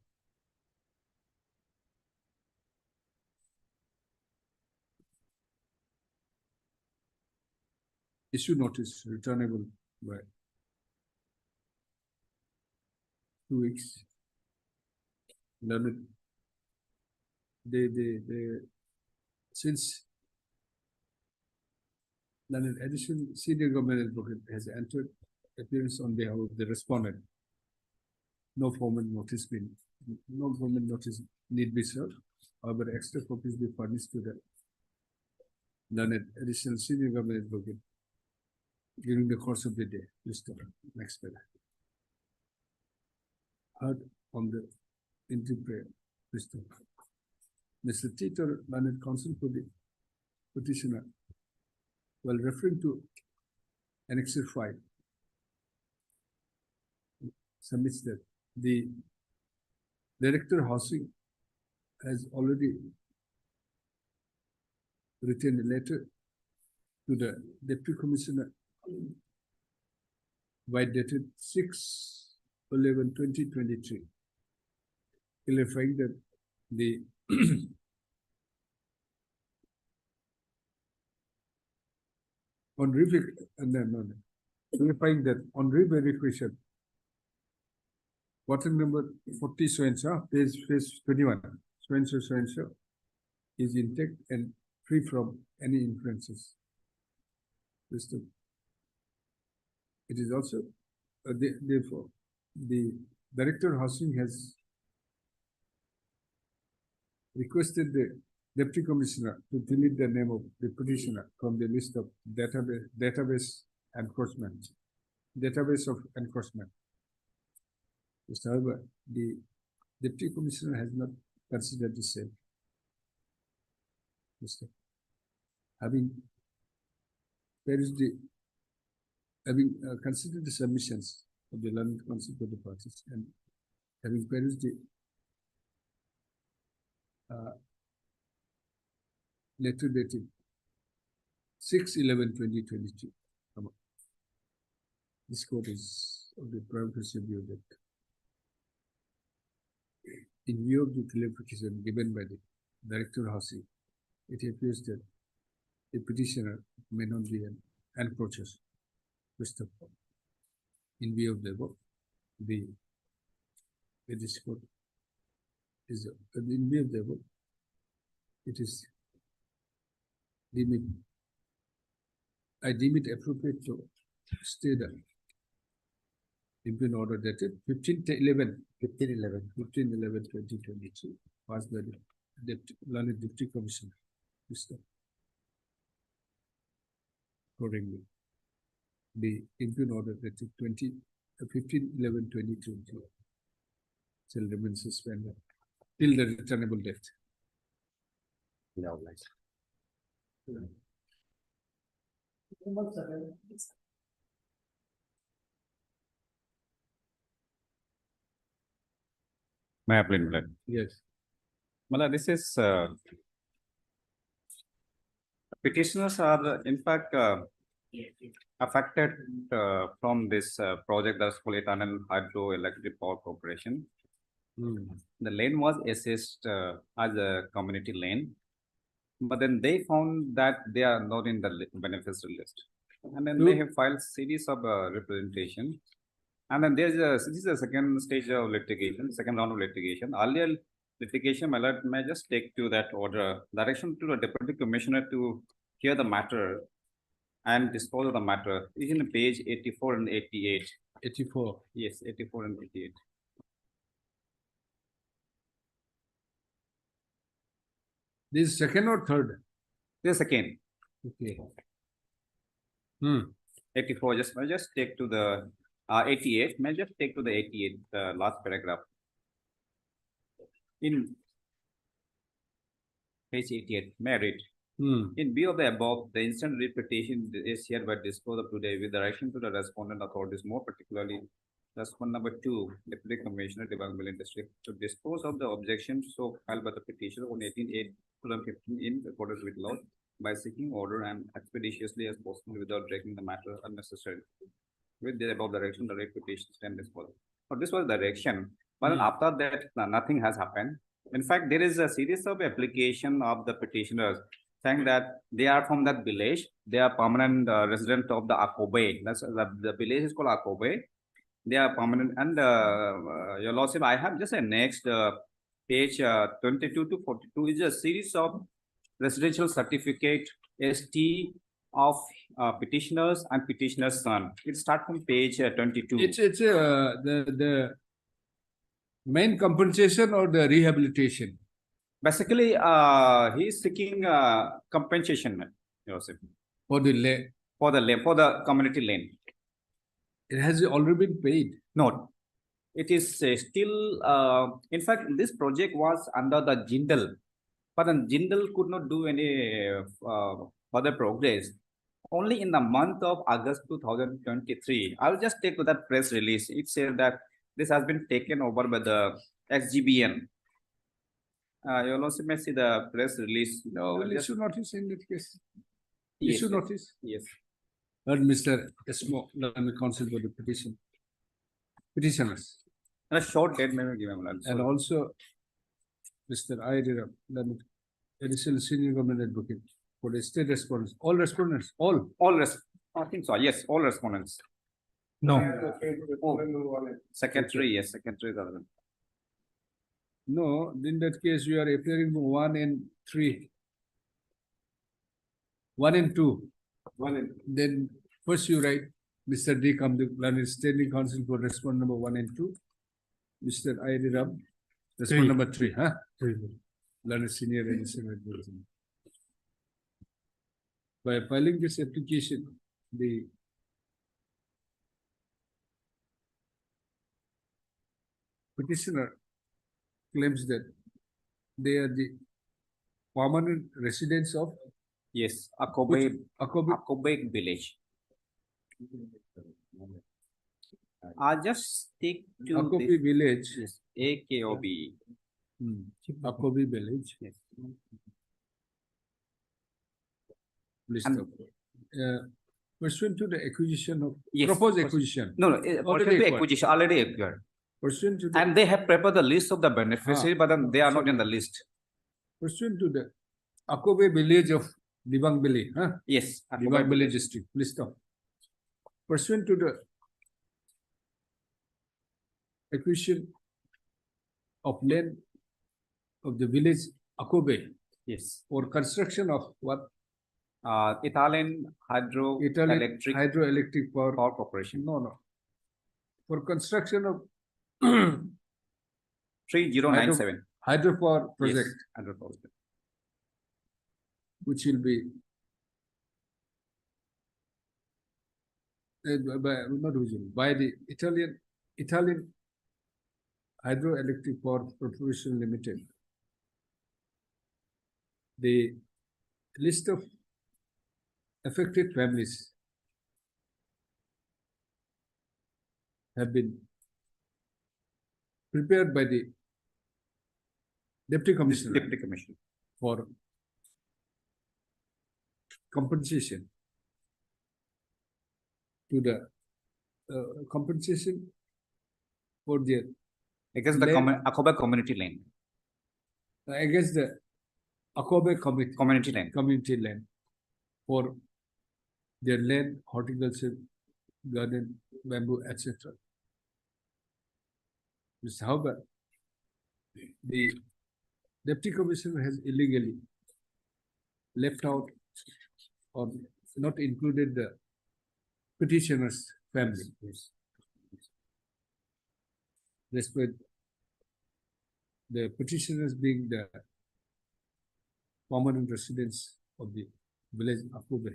Issue notice returnable by 2 weeks. Learned since an additional senior government advocate has entered appearance on behalf of the respondent. No formal notice need be served. However, extra copies be furnished to the learned additional senior government advocate during the course of the day. Next page. Heard on the interim prayer. Mr. Tito, learned counsel for the petitioner, while referring to Annexure 5, submits that the Director Housing has already written a letter to the Deputy Commissioner by dated 6/11/2023, clarifying that the clarifying that on re-verification, bottom number 40 so-and-so, page 21, so-and-so is intact and free from any influences. It is also, therefore, the Director Housing has requested the Deputy Commissioner to delete the name of the petitioner from the list of database of encroachment. However, the Deputy Commissioner has not considered the same. Having considered the submissions of the learned counsel to the parties and having perused the letter dated 6/11/2022, This court is of the prime view that in view of the clarification given by the Director Hasi, it appears that the petitioner may not be an encroacher. First of all, in view of the above, this court is in view of the above, it is I deem it appropriate to stay the impleadment order dated 15/11/2022 passed by the Learned Deputy Commissioner. Accordingly, the impleadment order dated 15/11/2022 shall remain suspended till the returnable date. No, like. May I plead, my lord? Yes. My lord, this is petitioners are in fact affected from this project that's called Eternal Hydroelectric Power Corporation. The lane was assessed as a community lane, but then they found that they are not in the beneficiary list, and then they have filed series of representation. And then this is the second stage of litigation, second round of litigation. Earlier litigation, my lord, may I just take to that order direction to the Deputy Commissioner to hear the matter and dispose of the matter. Is in page 84 and 88. 84. Yes, 84 and 88. This is second or third? This is second. Okay. 84. I just take to the 88. May I just take to the 88, the last paragraph. In page 88, may I read? In view of the above, the instant writ petition is hereby disposed of today with direction to the respondent authorities, more particularly respondent number 2, Deputy Commissioner, Development District, to dispose of the objections so filed by the petitioner on 18/8/2015 in accordance with law by seeking order and expeditiously as possible without dragging the matter unnecessarily. With the above direction, the writ petition stand disposed. Now, this was the direction, but after that, nothing has happened. In fact, there is a series of application of the petitioners saying that they are from that village. They are permanent resident of the Akobe. That's the village is called Akobe. They are permanent. And your lordship, I have just a next page 22 to 42 is a series of residential certificate ST of petitioners and petitioner's son. It starts from page 22. It's the main compensation or the rehabilitation? Basically, he is seeking compensation, Joseph. For the lane? For the community lane. It has already been paid? No. It is still, in fact, this project was under the Jindal, but then Jindal could not do any further progress. Only in the month of August 2023, I'll just take to that press release. It says that this has been taken over by the XGBN. You'll also may see the press release. No, issue notice in that case. Yes, Issue notice. Yes. But Mr. Esmo, let me counsel for the petitioners. And a short date may be given. And also, Mr. Ayadira, additional senior government advocate for the state respondents, all respondents, all. I think so. Yes, all respondents. No. Secretary, yes, secretary. No, in that case, you are appearing for 1 and 3. 1 and 2. Then first you write Mr. D. Kamduk, Standing Counsel for respondent number 1 and 2. Mr. Ayadiram, respondent number 3, huh? 3. Learned senior and senior advisor. By filing this application, the petitioner claims that they are the permanent residents of Akobe village. I'll just stick to Akobe village. Yes, AKOB. Akobe village. Yes. List And of, Pursuant to the acquisition of, Yes, proposed pursuant- acquisition. No, no, Already pursuant to acquired. acquisition already acquired. Pursuant to the, And they have prepared the list of the beneficiaries, but then they are not in the list. pursuant to the Akobe village of Dibang Valley, huh? Yes. Dibang Valley district, list of. Pursuant to the acquisition of land of the village Akobe Yes. for construction of what? Italian Italian Hydroelectric Hydroelectric Power. Power Corporation. No. For construction of 3097. hydropower Yes, project, hydropower project. which will be not usually, by the Italian Hydroelectric Power Corporation Limited. The list of affected families have been prepared by the Deputy Commissioner Deputy Commissioner. for compensation to the compensation for their Against the land- Akoba community land. against the Akobe Community land. community land for their land, horticulture, garden, bamboo, etc. However, the Deputy Commissioner has illegally left out or not included the petitioner's family. Despite the petitioners being the permanent residents of the village Akobe.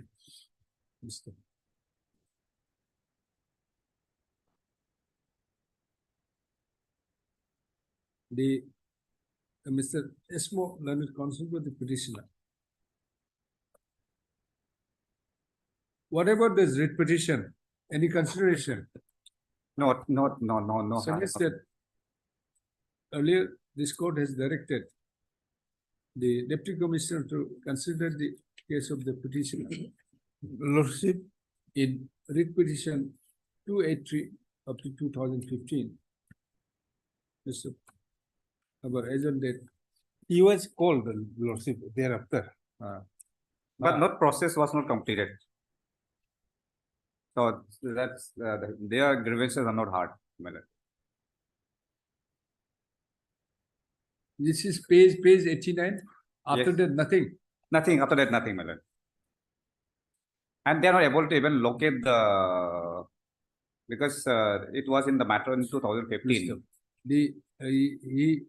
The Mr. Esmo learned counsel for the petitioner. Whatever this writ petition, any consideration? No. Suggests that earlier this court has directed the Deputy Commissioner to consider the case of the petitioner. Lordship in writ petition 283 up to 2015. Mr. Our agent date. He was called Lordship thereafter. But not process was not completed. So that's their grievances are not hard. This is page 89. After Yes. that, nothing. Nothing after that, nothing, my lord. And they are not able to even locate the because it was in the matter in 2015. He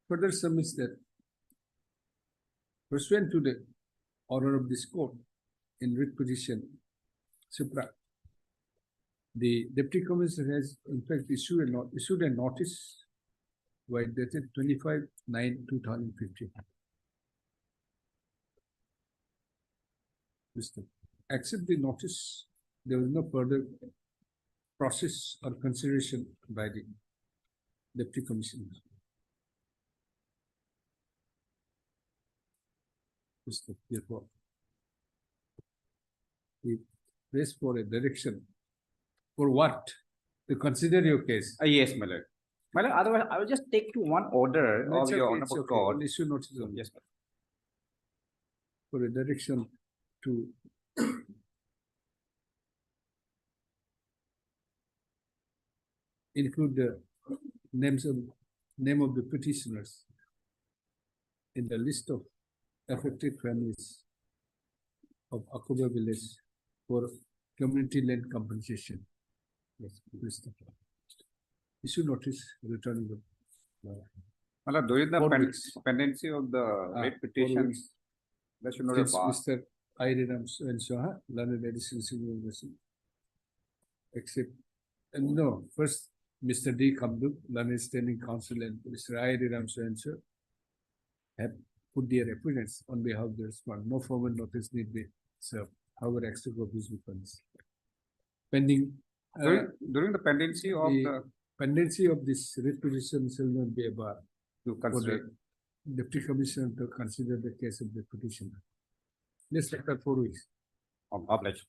further submits that pursuant to the order of this court in writ petition Supra, the Deputy Commissioner has in fact issued a notice by dated 25/9/2015. Accept the notice. There was no further process or consideration by the Deputy Commissioner. Therefore, he prays for a direction. For what? To consider your case. Yes, my lord. My lord, otherwise I will just take to one order of your honorable court. Issue notice only. Yes, my lord. For a direction to include the name of the petitioners in the list of affected families of Akoba village for community land compensation. Yes, list of issue notice returning the My lord, during the 4 weeks. pendency of the writ 4 petition, weeks. that should not have Since passed. Mr. Iridam and Soha, learned medicine university. Except, no, first Mr. D. Kamduk, learned standing counsel, and Mr. Iridam and so have put their appearance on behalf of the respondent. No formal notice need be served. However, extra copies will be pending. During the pendency of the pendency of this writ petition shall not be a bar to for consider. the Deputy Commissioner to consider the case of the petitioner. Let's take that 4 weeks. Obliged.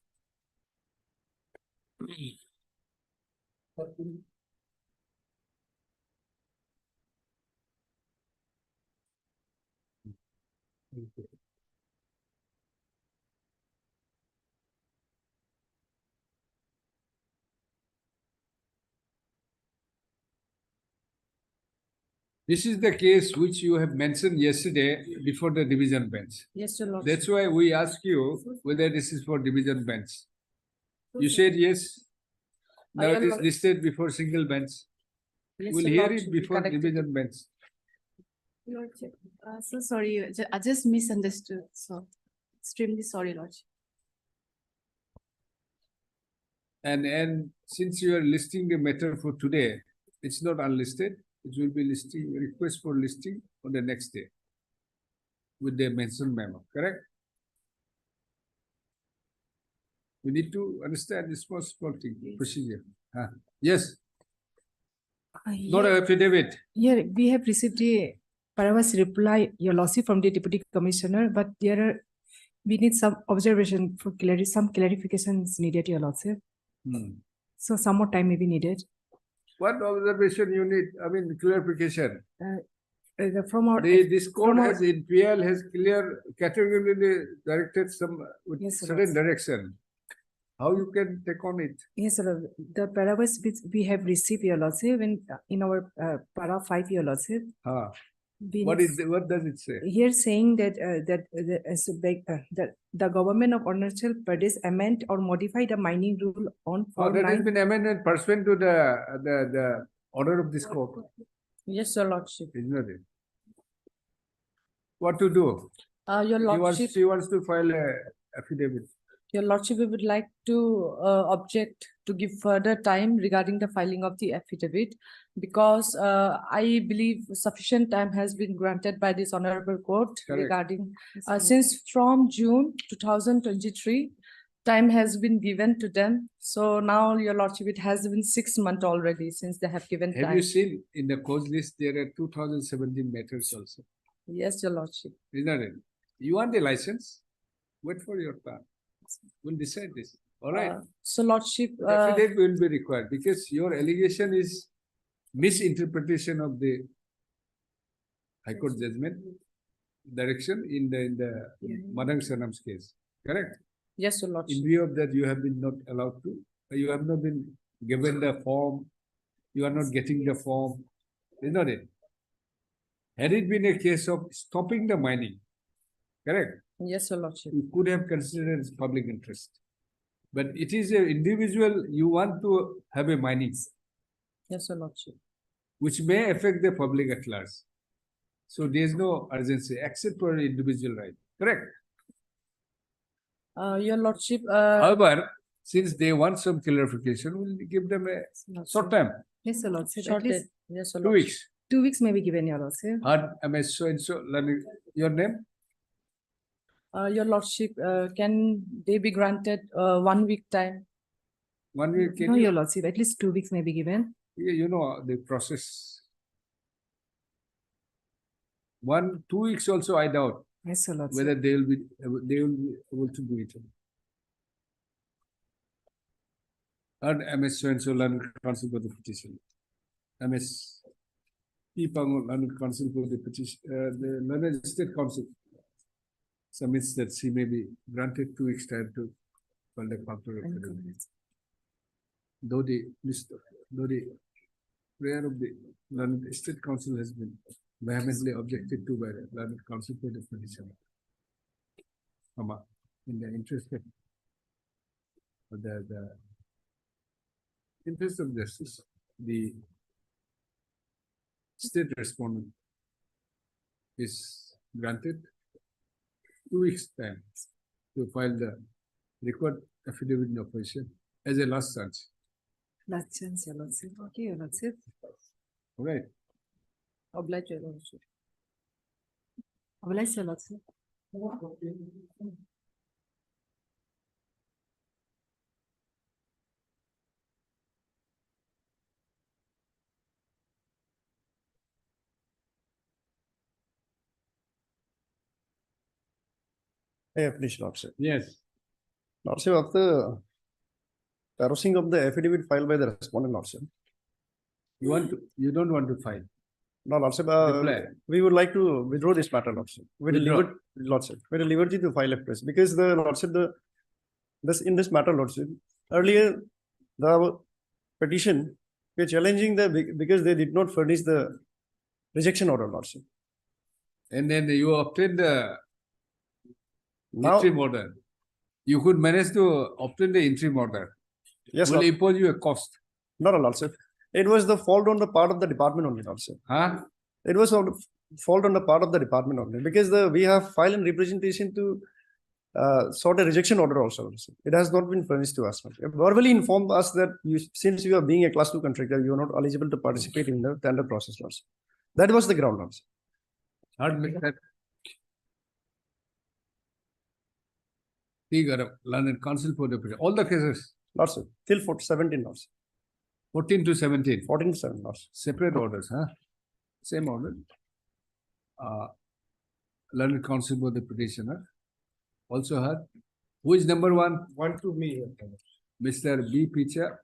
This is the case which you have mentioned yesterday before the division bench. Yes, your lordship. That's why we ask you whether this is for division bench. You said yes. Now it is listed before single bench. Yes, We'll your hear lordship, it we before corrected division bench. Lordship, so sorry, I just misunderstood, so extremely sorry, lordship. And since you are listing the matter for today, it's not unlisted. It will be listing, request for listing on the next day with the mentioned memo, correct? We need to understand this possible thing, procedure. Yes, not an affidavit. Here, we have received a Paravas reply, your lordship, from the deputy commissioner, but we need some observation for clarity, some clarifications needed, your lordship. So some more time may be needed. What observation you need? I mean, clarification. From our. This code has in PL has clear categorically directed some with Yes, sir. certain direction. How you can take on it? Yes, sir. The Paravas which we have received, your lordship, in our Para 5, your lordship. What does it say? Here saying that the government of Arunachal Pradesh amend or modify the mining rule on That has 4/9. been amended pursuant to the order of this court. Yes, your lordship. Isn't it? What to do? Your lordship, She wants to file a affidavit. your lordship, we would like to object to give further time regarding the filing of the affidavit, because I believe sufficient time has been granted by this honorable court Correct. regarding since from June 2023, time has been given to them. So now, your lordship, it has been 6 months already since they have given Have time. you seen in the cause list there are 2017 matters also? Yes, your lordship. Isn't it? You want a license? Wait for your time. We'll decide this. All right. So lordship, Affidavit will be required because your allegation is misinterpretation of the High Court judgment direction in the Madang Sanam's case. Correct? yes, your lordship. In view of that, you have been not allowed to, you have not been given the form, you are not getting the form, is not it? Had it been a case of stopping the mining, correct? Yes, your lordship. You could have considered as public interest. But it is an individual, you want to have a mining, Yes, your lordship. which may affect the public at large. So there is no urgency except for individual right, correct? Your lordship, However, since they want some clarification, we'll give them a short time, yes, your lordship. At Shorted. least Yes, your 2 lordship. weeks. 2 weeks may be given, your lordship. So and so, your name? Your lordship, can they be granted 1 week time? 1 week. No, your lordship, at least 2 weeks may be given. You know the process. 2 weeks also, I doubt Yes, your lordship. whether they will be able to do it. And MS so and so learned counsel for the petition. MS P. Pango learned counsel for the petition. The learned state council submits that she may be granted 2 weeks time to file the counter affidavit. Though the prayer of the learned state council has been vehemently objected to by the learned council for the petition. In the interest of the interest of justice, the state respondent is granted 2 weeks time to file the required affidavit in opposition as a last chance. Last chance, your lordship. Okay, your lordship. All right. Oblige, your lordship. Oblige, your lordship. Yeah, please, Lordship. Yes. Lordship, after Perusing of the affidavit filed by the respondent, Lordship. You don't want to file. No, Lordship, Reply. we would like to withdraw this matter, Lordship. With the Withdraw. Lordship, with the liberty to file a press, because the Lordship, in this matter, Lordship, earlier, the petition, we are challenging because they did not furnish the rejection order, Lordship. And then you obtain the Now, interim order. You could manage to obtain the interim order. yes, Will Lord, impose you a cost. not a Lordship. It was the fault on the part of the department only, Lordship. Huh? It was on fault on the part of the department only, because we have filed in representation to sort a rejection order also. It has not been furnished to us. It verbally informed us that since you are being a class 2 contractor, you are not eligible to participate in the tender process, Lordship. That was the ground, Lordship. Not make that. Learned counsel for the all the cases. Lordship, till 17, Lordship. 14 to 17. 14 to 7, Lordship. Separate orders, huh? Same order. Learned counsel for the petitioner. Also heard. Who is number one? One to me. Mr. B. Picha,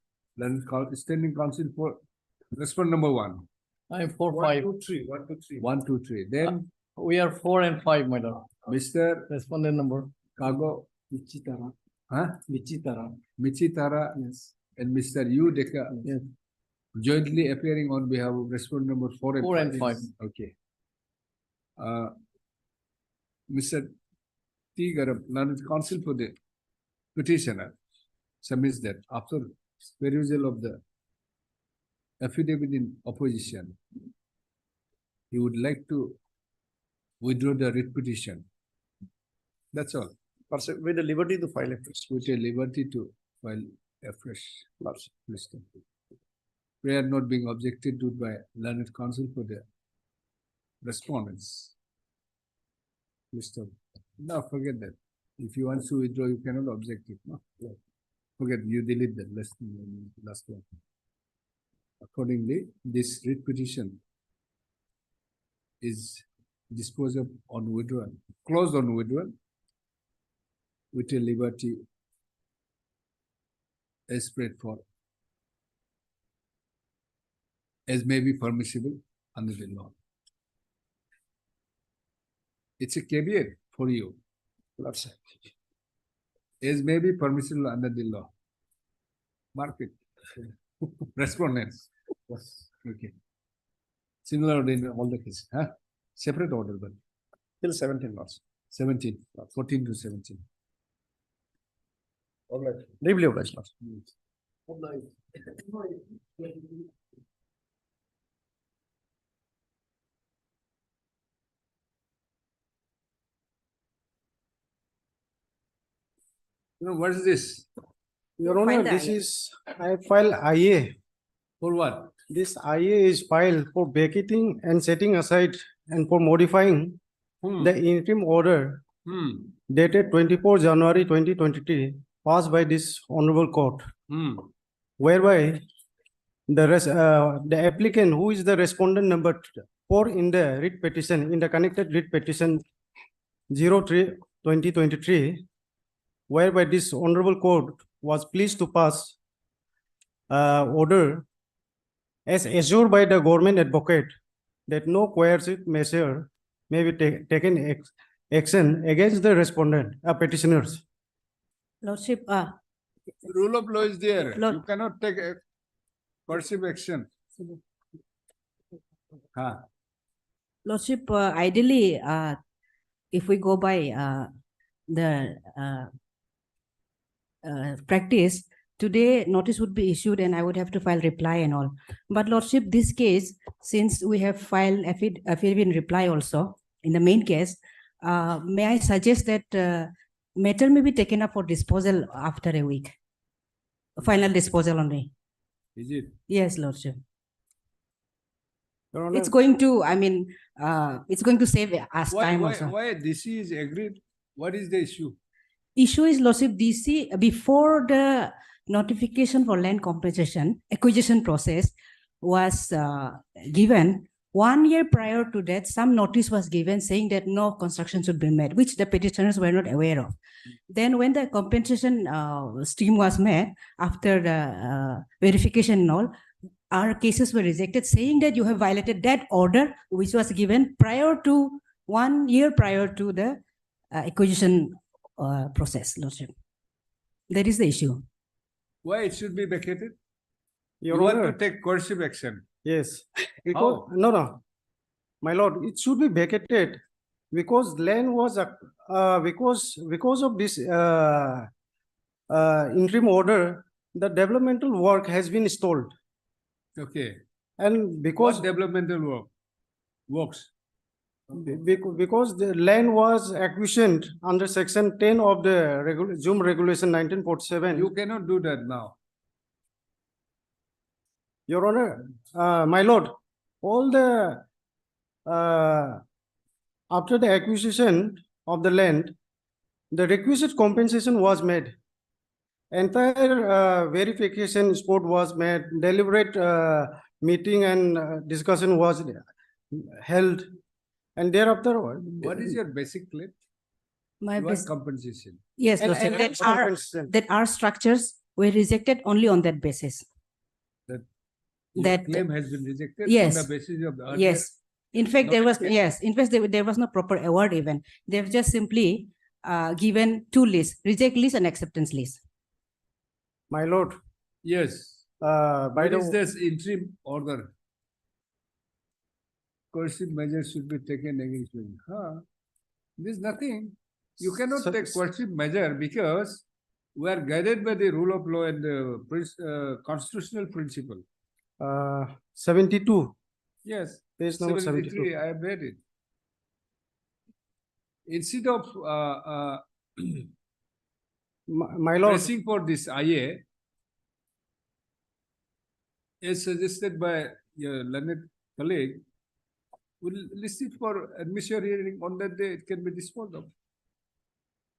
standing counsel for respond number 1. I am 4, 5. 1, 2, 3. 1, 2, 3. 1, 2, 3. Then We are 4 and 5, my lord. Mr. Respondent number. Kago, Vichitara. huh? Vichitara. Michitara Yes. and Mr. U. Deka Yes. jointly appearing on behalf of respondent number 4 and 4 and 5. Okay. Mr. T. Garam, learned counsel for the petitioner, submits that after perusal of the affidavit in opposition, he would like to withdraw the writ petition. That's all. Lordship, with the liberty to file a press. With a liberty to file afresh. Lordship. Prayer not being objected to by learned counsel for the respondents. Mr. No, forget that. If you want to withdraw, you cannot object it. No? Forget, you delete the last one. Accordingly, this writ petition is disposed of on withdrawal, closed on withdrawal, with a liberty as spread for, as may be permissible under the law. It's a caveat for you. Lordship. As may be permissible under the law. Mark it. Respondents. Okay. Similar order in all the cases. Huh? Separate order, but Till 17, Lordship. 17, 14 to 17. Deeply obliged, Lordship. You know, what is this? Your Honor, this is, I file IA. For what? This IA is filed for vacating and setting aside and for modifying the interim order dated 24 January 2023, passed by this honorable court, whereby the applicant, who is the respondent number 4 in the writ petition, in the connected writ petition 03/2023, whereby this honorable court was pleased to pass order as assured by the government advocate that no coercive measure may be taken action against the respondent, petitioners. Lordship, Rule of law is there. Lord- You cannot take a coercive action. Lordship, ideally, if we go by the practice, today notice would be issued and I would have to file reply and all. But Lordship, this case, since we have filed affidavit in reply also in the main case, may I suggest that matter may be taken up for disposal after a week? Final disposal only. Is it? Yes, Lordship. Your Honor, It's going to, I mean, it's going to save us Why, time why, also. why this is agreed? What is the issue? Issue is, Lordship, DC, before the notification for land compensation, acquisition process was given, 1 year prior to that, some notice was given saying that no construction should be made, which the petitioners were not aware of. Then when the compensation scheme was made, after the verification and all, our cases were rejected, saying that you have violated that order, which was given prior to 1 year prior to the acquisition process, Lordship. That is the issue. Why it should be vacated? Your You want Honor, to take coercive action. yes, because, no, my lord, it should be vacated because land was, because of this interim order, the developmental work has been stalled. Okay. And because, What developmental works? because the land was acquisitioned under section 10 of the Zoom regulation 1947. You cannot do that now. Your Honor, my lord, all the, after the acquisition of the land, the requisite compensation was made. Entire verification sport was made, deliberate meeting and discussion was held. And thereafter, What is your basic claim? My You want basic, compensation. yes, And- Lordship, and- that our structures were rejected only on that basis. Your That- claim has been rejected on Yes. the basis of the earlier. Yes, in fact, there was, notification. yes, in fact, there was no proper award even. They've just simply given two lists, reject list and acceptance list. my lord, Yes. by What is the, this interim order? Coercive measures should be taken against you. There's nothing. You cannot So- take coercive measure because we are guided by the rule of law and the constitutional principle. 72, Yes. page number 73, 72. I have read it. Instead of My lord, pressing for this IA, as suggested by your learned colleague, will list it for admission hearing on that day, it can be disposed of.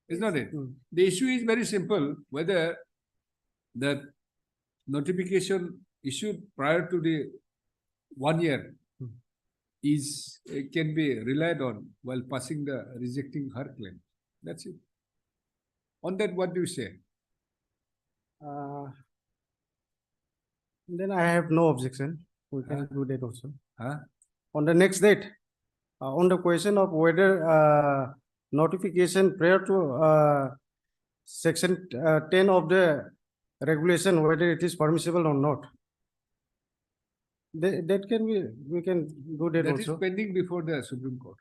Is not it? The issue is very simple, whether the notification issued prior to the 1 year is can be relied on while passing the rejecting her claim. That's it. On that, what do you say? then I have no objection. We can do that also. Huh? On the next date, on the question of whether notification prior to section 10 of the regulation, whether it is permissible or not. That can be, we can do that That is also. pending before the Supreme Court.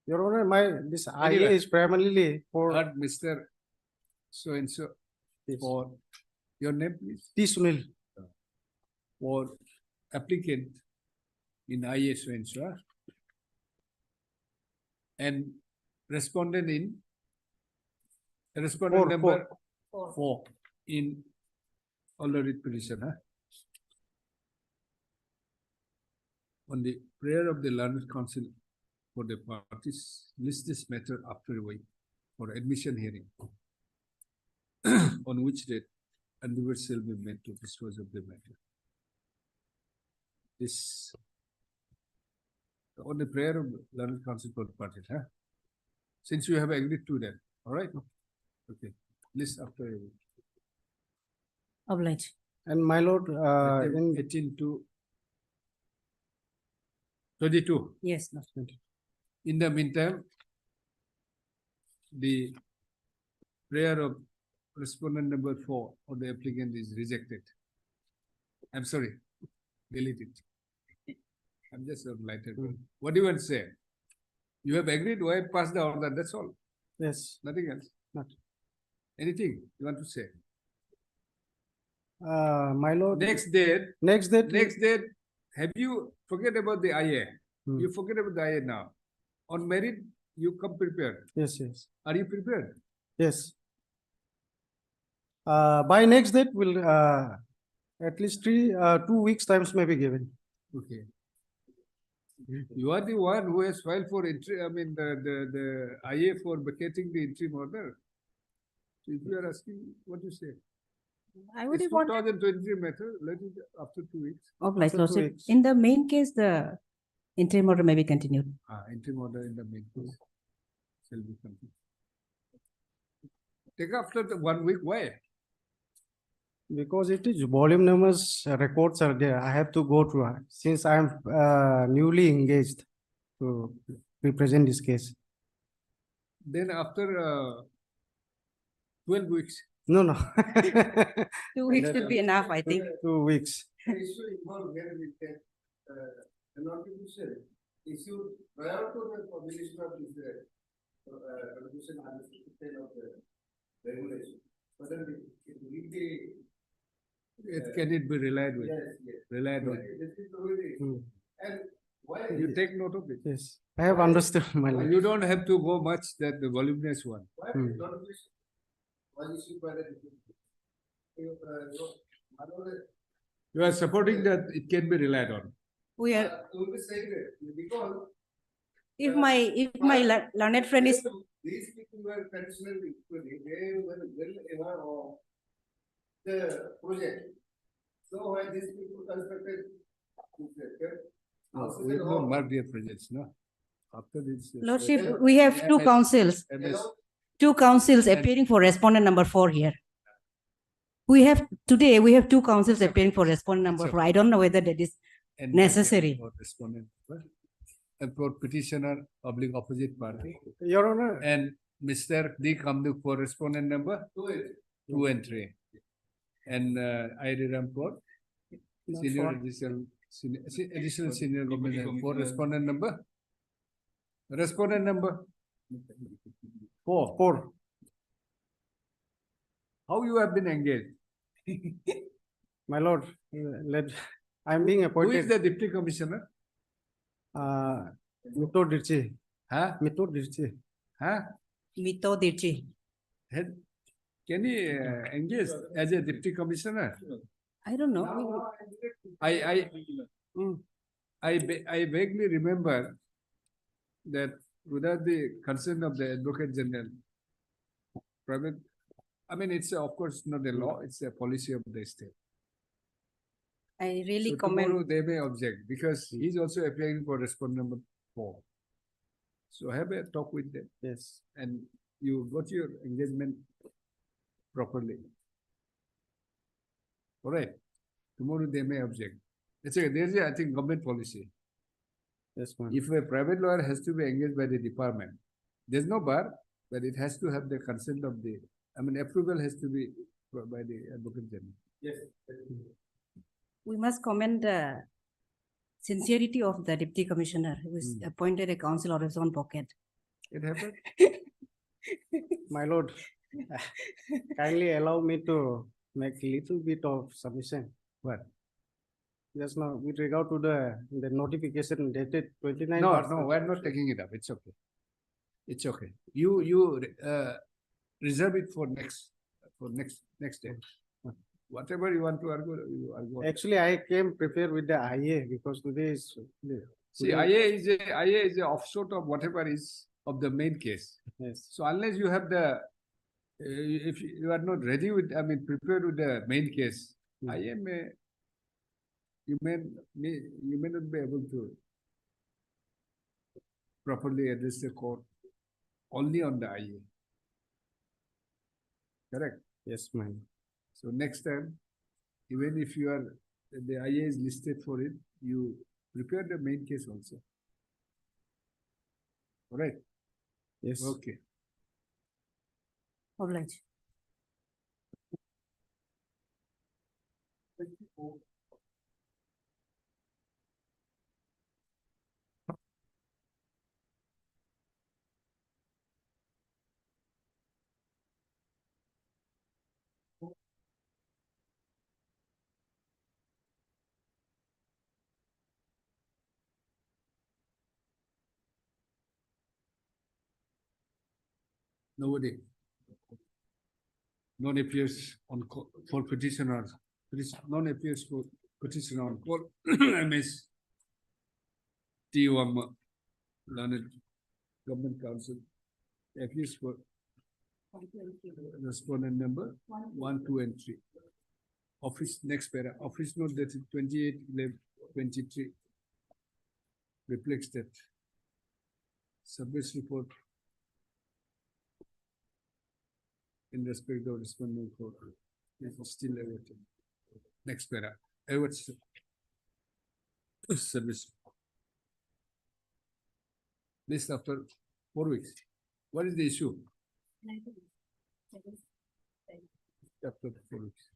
Your Honor, this IA Anyway. is primarily for But Mr. So and so for your name, please, T. Sunil. for applicant in IA so and so, and respondent in respondent Four, number 4 in already petition, on the prayer of the learned counsel for the parties, list this matter after a week for admission hearing, on which date endeavors shall be made to dispose of the matter. This on the prayer of learned counsel for the parties, since you have agreed to that, all right? Okay, list after a week. Oblige. And my lord, in 18 to 22. Yes, Lordship. In the meantime, the prayer of respondent number 4 of the applicant is rejected. I'm sorry, delete it. I'm just a lighter. What do you want to say? You have agreed, why pass the order, that's all. yes, Nothing else. Not. Anything you want to say? my lord. Next date, Next date. have you forget about the IA? Hmm. You forget about the IA now. On merit, you come prepared. Yes, yes, Are you prepared? yes. By next date, will at least 2 weeks times may be given. Okay. You are the one who has filed for entry, I mean, the IA for vacating the interim order. So if you are asking, what you say? I would It's have wanted 2023 matter, let it after 2 weeks. Obliged, After 2 Lordship. weeks. In the main case, the interim order may be continued. Interim order in the main case shall be complete. Take after the 1 week, why? Because it is volume numbers, records are there. I have to go through, since I am newly engaged to represent this case. Then after 12 weeks. No, no. 2 weeks should be enough, I think. 2 weeks. The notification issued prior to the publication of this resolution and of the regulation. But then it will be. Can it be relied with? Yes, yes. Relied on. This is the way. And why? You take note of it. Yes, I have understood, my lord. You don't have to go much that the voluminous one. Why the notification was issued by the You are supporting that it can be relied on. We are, will be saying that because if my learned friend is, these people were traditionally equally, they were well aware of the project. So why these people constructed We have no marked yet projects, no? After this. Lordship, we have two councils, MS. two councils appearing for respondent number 4 here. Today, we have two councils appearing for respondent number 4. I don't know whether that is And necessary. for respondent, and for petitioner, public opposite party, Your Honor, and Mr. D. Kamduk for respondent number 2 and 3. And I Ram for senior additional senior government for respondent number. Respondent number 4. How you have been engaged? my lord, I am being Who is appointed. the deputy commissioner? Mito Dirchi. Huh? Mito Dirchi. Huh? Mito Dirchi. Can he engage as a deputy commissioner? I don't know. I vaguely remember that without the consent of the Advocate General, private, I mean, it's of course not a law, it's a policy of the state. I really So commend. tomorrow they may object because he's also applying for respondent number 4. So have a talk with them Yes. and you got your engagement properly. All right. Tomorrow they may object. There's a, I think, government policy. Yes, ma'am. If a private lawyer has to be engaged by the department, there's no bar, but it has to have the consent of the, approval has to be by the Advocate General. Yes. We must commend the sincerity of the deputy commissioner who is appointed a council of his own pocket. It happened. My lord, kindly allow me to make little bit of submission. What? Just now, with regard to the notification dated 29. No, we're not taking it up. It's okay. It's okay. You reserve it for next day. Whatever you want to argue, you argue. Actually, I came prepared with the IA because today is. See, IA is a offshoot of whatever is of the main case. Yes. So unless you have the, if you are not ready with, prepared with the main case, IA may, you may not be able to properly address the court only on the IA. Correct? Yes, ma'am. So next time, even if you are, the IA is listed for it, you prepare the main case also. All right? Yes. Okay. Obliged. Nobody. None appears on for petitioners. None appears for petitioner on call. MS T1 Learned Government Council appears for respondent number 1, 2, and 3. Office, next para, office note dated 28/11/23 reflects that service report in respect of responding for is still awaiting. Next para, awaits service. This after 4 weeks. What is the issue? After 4 weeks.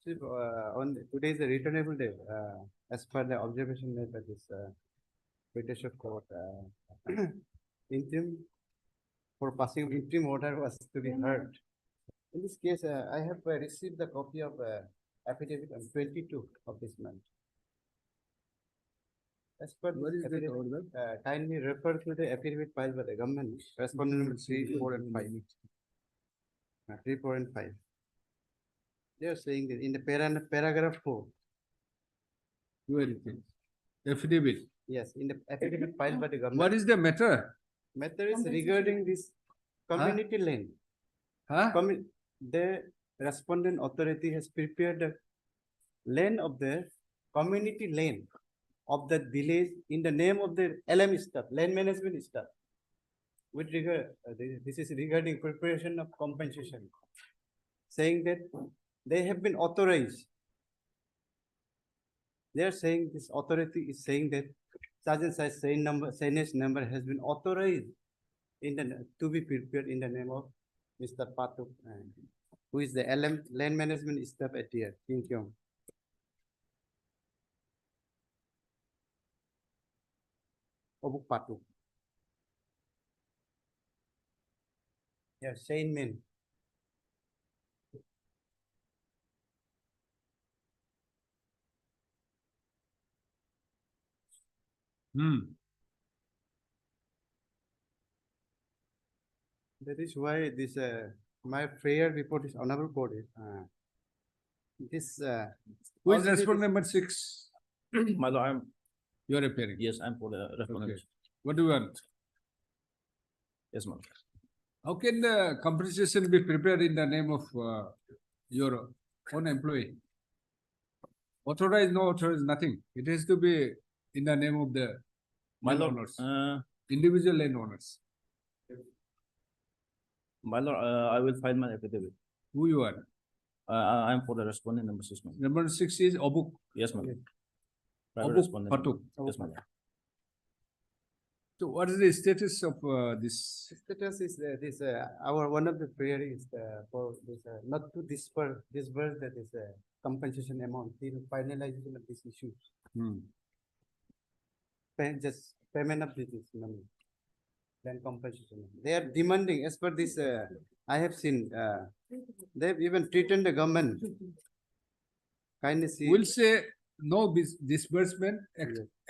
On today is a returnable day, as per the observation made by this petition court, interim for passing of interim order was to be heard. In this case, I have received the copy of affidavit on 22 of this month. As per What is this that affidavit, order? kindly refer to the affidavit filed by the government, respondent number 3, 4, and 5. 3, 4, and 5. They are saying that in the paragraph 4. Where it is? Affidavit. Yes, in the affidavit filed by the government. What is the matter? Matter is regarding this community lane. Huh? The respondent authority has prepared the lane of the community lane of the village in the name of the LM staff, land management staff. With regard, this is regarding preparation of compensation, saying that they have been authorized. They are saying this authority is saying that Sergeant Size signage number has been authorized in the to be prepared in the name of Mr. Patuk, who is the LM land management staff at here, King Kyong. Obuk Patuk. Yeah, Shane Min. That is why this my prayer report is honorable court is this Who is already respondent this- number 6? My lord, You are appearing. yes, I'm for the respondent. Okay. What do you want? Yes, ma'am. How can the compensation be prepared in the name of your own employee? Authorized, no authorized, nothing. It has to be in the name of the My lord, landowners, individual landowners. my lord, I will file my affidavit. Who you are? I'm for the respondent number 6, ma'am. Number 6 is Obuk. Yes, ma'am. Private Obuk respondent number. Patuk. Yes, ma'am. So what is the status of this? status is this our one of the prayer is for this not to disburse that is compensation amount till finalization of this issue. Just payment of this money, then compensation. They are demanding as per this. I have seen they've even treated the government. Kindly see. We'll say no disbursement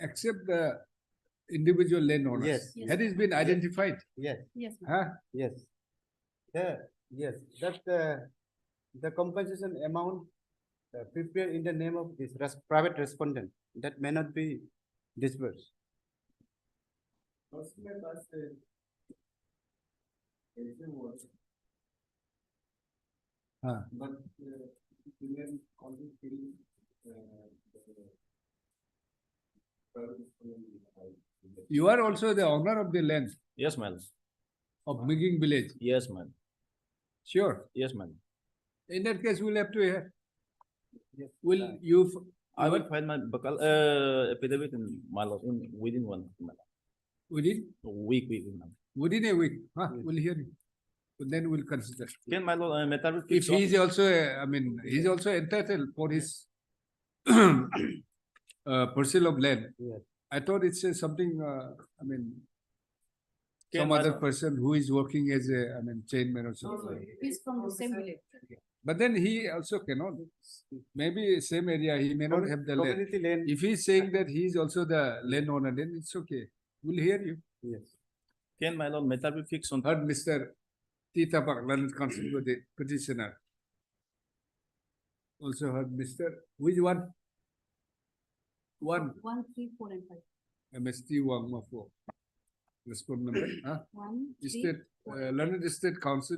except the individual landowners. Yes. That has been identified. Yes. Yes, Huh? Yes. Yes. That the compensation amount prepared in the name of this private respondent that may not be disbursed. Huh. But You are also the owner of the land Yes, ma'am. of Miging village. Yes, ma'am. Sure. Yes, ma'am. In that case, we'll have to hear. Yes. Will you? I will file my bakal affidavit in my lord within 1 month. Within Ma'am. within a week. Huh? We'll hear you. Then we'll consider. Can my lord matter will If fix he is off- also, he's also entitled for his parcel of land. Yes. I thought it's something, Can some my other lord- person who is working as a, chainman or something. He's from the same village. But then he also cannot, maybe same area, he may not have the land. Community land. If he's saying that he is also the landowner, then it's okay. We'll hear you. Yes. Can my lord matter will fix on Heard Mr. Tita Learned Counsel for the petitioner. Also heard Mr. Which one? 1, 1, 3, 4, and 5. MST 1 4. Respondent number, huh? 1, 3, State, 4, Learned State Council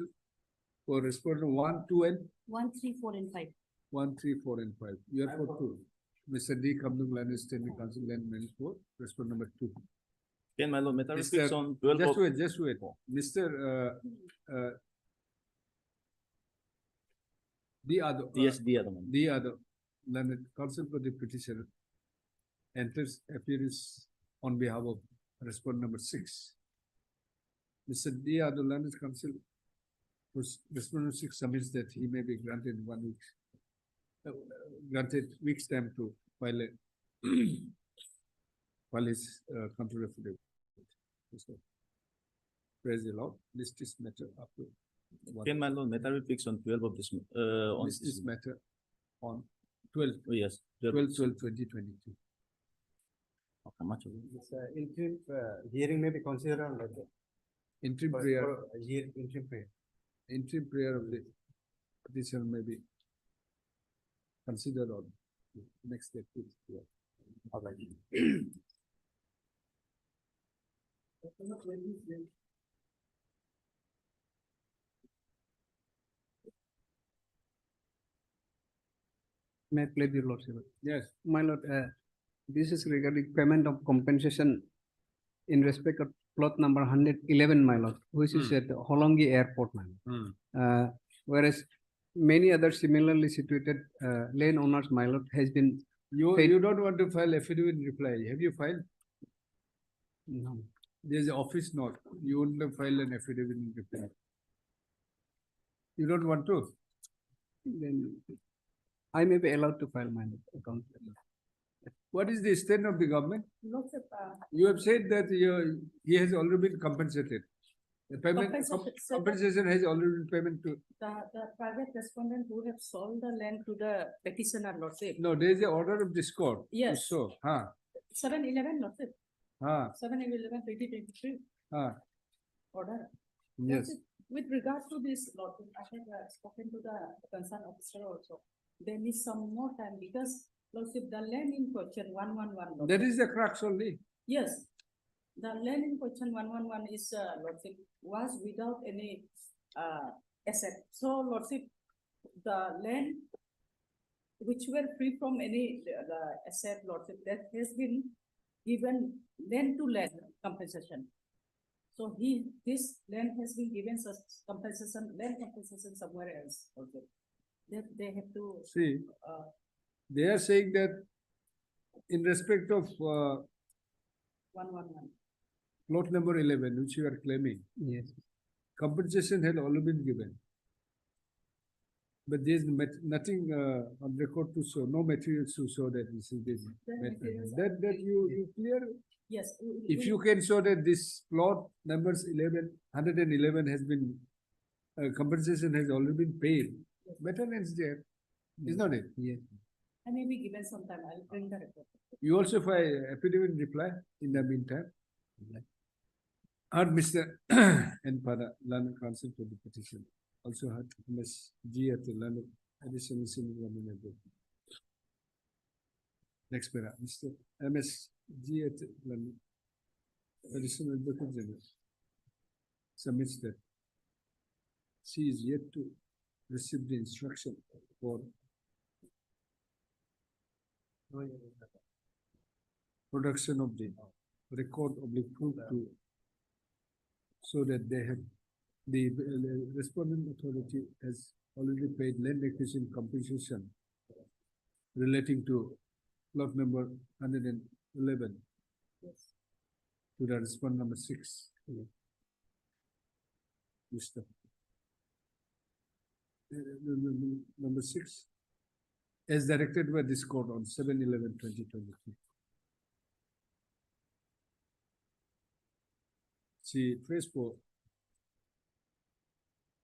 for respondent 1, 2, and 1, 3, 4, and 5. 1, 3, 4, and 5. You are for 2. Mr. D. Kamdung, Learned Standing Council, Land Management for respondent number 2. Can my lord, matter Mr. fixed on 12 Just of wait, just wait. Mr. The other. yes, the other one. The other, Learned Council for the petitioner enters appearance on behalf of respondent number 6. Mr. D. Other Learned Council, respondent 6 submits that he may be granted 1 week, granted week's time to file file his counter affidavit. So, praise the Lord. List this matter up to Can my lord, matter be fixed on 12 of this, on list this matter on 12, oh, yes. 12, 2022. Okay, much of it. This interim hearing may be considered on like that. Interim For- prayer, for interim prayer. interim prayer of the petition may be considered on next day. All right. May I plead your lordship? Yes. My lord, this is regarding payment of compensation in respect of plot number 111, my lord, which is at Holongi Airport, my lord. Whereas many other similarly situated lane owners, my lord, has been paid. You don't want to file affidavit in reply. Have you filed? No. There's an office note. You want to file an affidavit in reply. You don't want to? Then I may be allowed to file my account. What is the stand of the government? Lots of, You have said that he has already been compensated. The payment, compensation has already been payment to. the private respondent who have sold the land to the petitioner, lordship. No, there is an order of this court. Yes. So, 711, lordship. 711, 2023 order. Yes. Lordship, with regard to this, lordship, I have spoken to the concerned officer also. They need some more time because, lordship, the land in question 111. That lordship. is the crux only. Yes, the land in question 111 is, lordship, was without any asset. So, lordship, the land which were free from any the asset, lordship, that has been given land to land compensation. So this land has been given such compensation, land compensation somewhere else. Okay, that they have to. See, they are saying that in respect of 111. plot number 11, which you are claiming, Yes. compensation had already been given. But there is nothing on record to show, no materials to show that this is this. materials That you clear? Yes. If you can show that this plot numbers 111 has been, compensation has already been paid, maintenance there, is not it? Yes. I may be given some time. I'll bring the report. You also file affidavit in reply in the meantime. Heard Mr. and Pada, Learned Counsel for the petition. Also heard Ms. G at the Learned Additional Senior Government Advocate. Next para, Mr. MS G at the Learned Additional Advocate General submits that she is yet to receive the instruction for production of the record of the proof to so that they have the respondent authority has already paid land acquisition compensation relating to plot number 111 to the respondent number 6. Mr. Number 6 as directed by this court on 7/11/2023. She prays for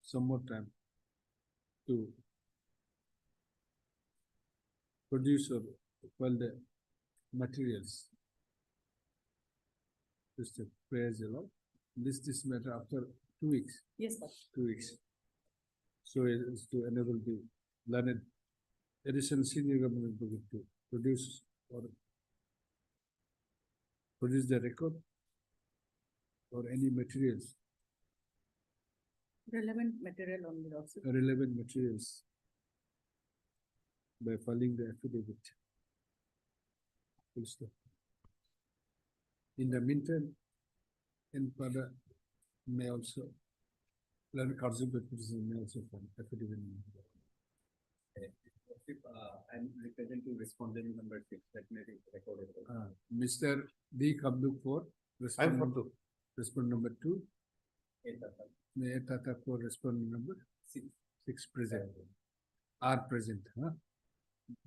some more time to produce or file the materials. Just a praise the Lord. This matter after 2 weeks. Yes, sir. 2 weeks. So as to enable the learned additional senior government to produce or produce the record or any materials, Relevant material only also. relevant materials by filing the affidavit. Full stop. In the meantime, Pada may also, learn petition may also file affidavit. I'm representing respondent number 6, that may be recorded. Mr. D. Kamduk for respondent number 2. May Tata for respondent number 6 present. Are present, huh?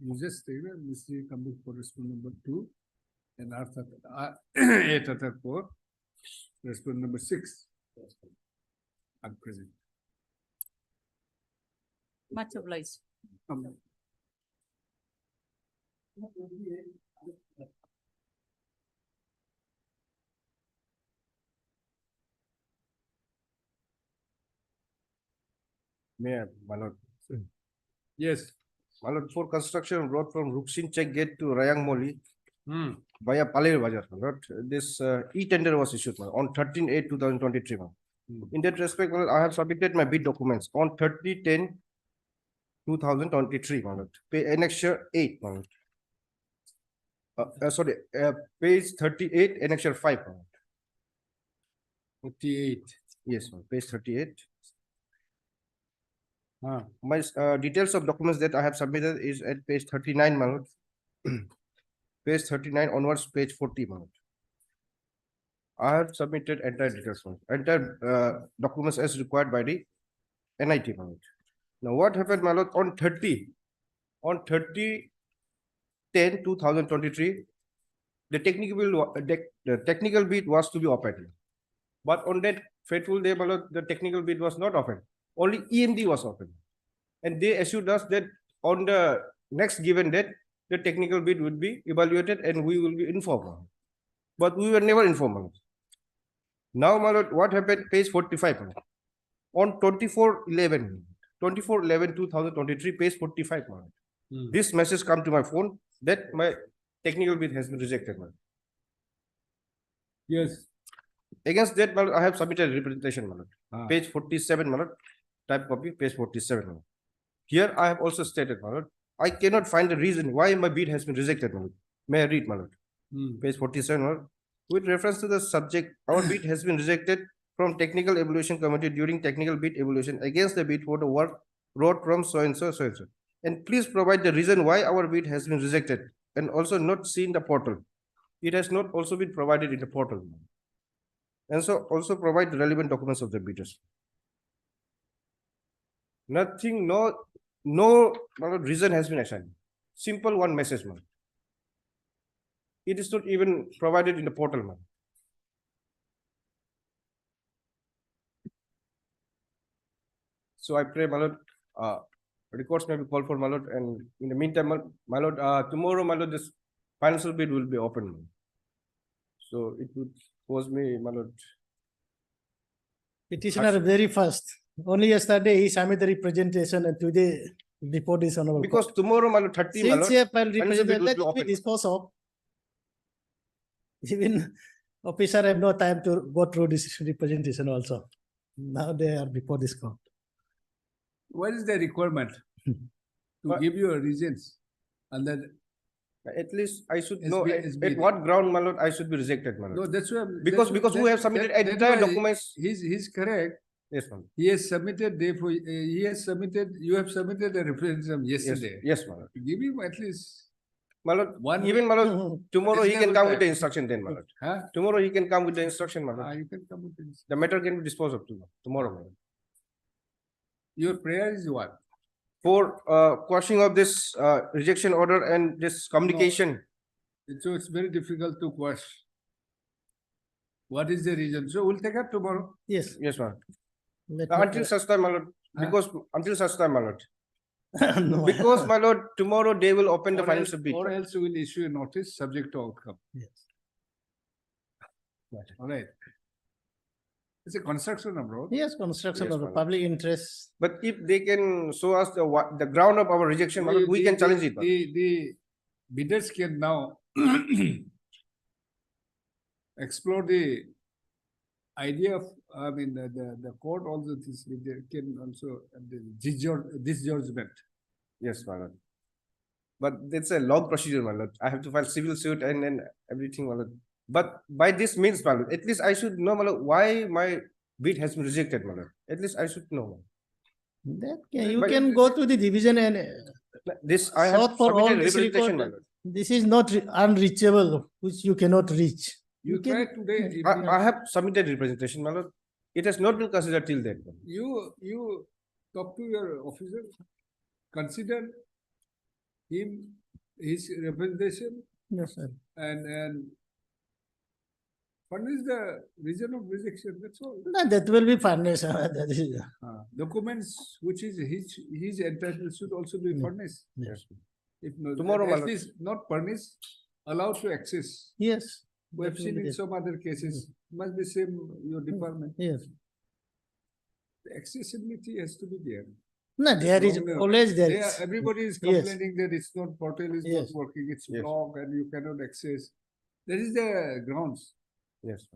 You just say that Mr. Kamduk for respondent number 2 and R Tata for respondent number 6 are present. Much obliged. May I, my lord? Yes. My lord, for construction road from Ruksin Check Gate to Rayang Moli Hmm. via Palir Bajar, my lord, this e-tender was issued on 13/8/2023. In that respect, my lord, I have submitted my bid documents on 30/10/2023, my lord. Annexure 8, my lord. Sorry, page 38, annexure 5, my lord. 58. Yes, ma'am. Page 38. My details of documents that I have submitted is at page 39, my lord. Page 39 onwards, page 40, my lord. I have submitted entire details, my lord. Entire documents as required by the NIT, my lord. Now, what happened, my lord, on 30/10/2023, the technical bid was to be opened. But on that fateful day, my lord, the technical bid was not opened. Only EMD was opened. And they assured us that on the next given date, the technical bid would be evaluated and we will be informed. But we were never informed, my lord. Now, my lord, what happened? Page 45, my lord. On 24/11/2023, page 45, my lord. This message come to my phone that my technical bid has been rejected, my lord. Yes. Against that, my lord, I have submitted a representation, my lord. Page 47, my lord. Type copy, page 47, my lord. Here I have also stated, my lord, I cannot find the reason why my bid has been rejected, my lord. May I read, my lord? Page 47, my lord. With reference to the subject, our bid has been rejected from technical evaluation committee during technical bid evaluation against the bid for the work road from so and so, so and so. And please provide the reason why our bid has been rejected and also not seen the portal. It has not also been provided in the portal. And so also provide the relevant documents of the bidders. Nothing, no reason has been assigned. Simple one message, man. It is not even provided in the portal, man. So I pray, my lord, records may be called for, my lord, and in the meantime, my lord, tomorrow, my lord, this financial bid will be open. So it would cause me, my lord. Petitioner very fast. Only yesterday he submitted the representation and today report is on our. Because tomorrow, my lord, 30, my lord, Since he have filed financial bid representation, will be let it be open. disposed of. Even officer have no time to go through this representation also. Now they are before this court. What is the requirement to give you a reasons? And then at least I should know SB. at what ground, my lord, I should be rejected, my lord. No, that's why. Because we have submitted entire documents. He's correct. Yes, ma'am. He has submitted, therefore, he has submitted, you have submitted a referendum yesterday. Yes, my lord. Give him at least. My lord, one even my lord, tomorrow he can come with the instruction then, my lord. Huh? Tomorrow he can come with the instruction, my lord. You can come with the instruction. The matter can be disposed of tomorrow, my lord. Your prayer is what? For quashing of this rejection order and this communication. No. So it's very difficult to quash. What is the reason? So we'll take up tomorrow. Yes. Yes, ma'am. Until such time, my lord. Because until such time, my lord. No. Because, my lord, tomorrow they will open the financial bid. Or else we will issue a notice subject to outcome. Yes. All right. It's a construction of road. Yes, construction Yes, of the my lord. public interest. But if they can show us the ground of our rejection, my lord, we can challenge it. The bidders can now explore the idea of, I mean, the court also this, they can also, the disbursement. Yes, my lord. But it's a long procedure, my lord. I have to file civil suit and then everything, my lord. But by this means, my lord, at least I should know, my lord, why my bid has been rejected, my lord. At least I should know. That you But can go to the division and This I have sought for all submitted this representation, my report. lord. This is not unreachable, which you cannot reach. You can- try today. I have submitted representation, my lord. It has not been considered till then. You talk to your officer, consider him, his representation, Yes, sir. and furnish the reason of rejection, that's all. No, that will be furnished. That is, Documents which is his entitled should also be furnished. yes. If not, Tomorrow, my at lord. least not furnished, allowed to access. Yes. We have that will seen be in there. some other cases, must be same your department. Yes. The accessibility has to be there. No, there is Wrong, always there. They everybody is Yes. complaining that it's not, portal is not Yes. working, it's Yes. blocked and you cannot access. That is the grounds. Yes.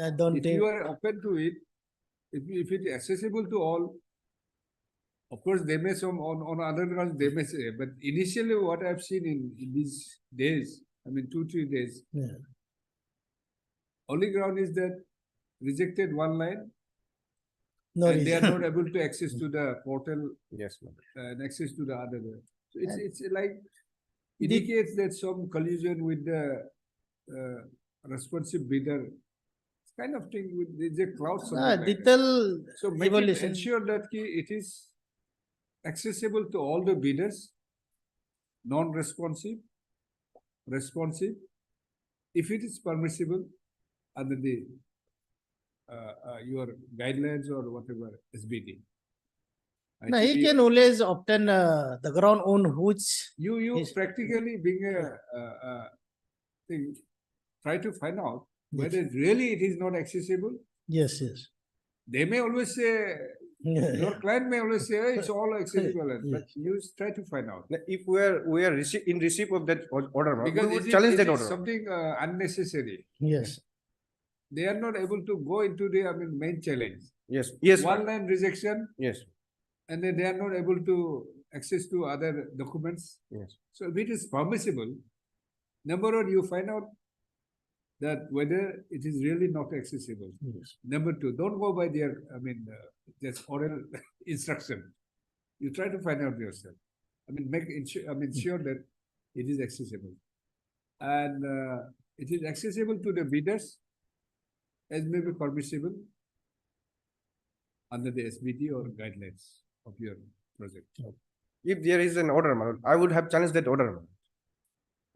I don't If think. you are open to it, if it is accessible to all, of course, they may some on other grounds they may say, but initially what I've seen in these days, I mean 2-3 days, Yeah. only ground is that rejected one line No and they are reason. not able to access to the portal Yes, my lord. and access to the other. So it's like The- indicates that some collusion with the responsive bidder. It's kind of thing with the cloud. something like that. Detail So make it evaluation. ensure that it is accessible to all the bidders, non-responsive, responsive, if it is permissible under the your guidelines or whatever SBT. No, he can always obtain the ground on which. You is- practically being a thing, try to find out whether really it is not accessible. Yes, yes. They may always say, your client may always say, "Oh, it's all accessible," but you try to find out. If we are in receipt of that order, my lord, Because we would it is- challenge it that is order. something Yes. unnecessary. They are not able to go into the main challenge. Yes, yes, my One lord. line rejection, Yes, and then they are not able to access to other documents. yes. So if it is permissible, number one, you find out that whether it is really not accessible. Yes. Number two, don't go by their, just oral instruction. You try to find out yourself. Sure that it is accessible. And it is accessible to the bidders as may be permissible under the SBT or guidelines of your project. If there is an order, my lord, I would have challenged that order, my lord.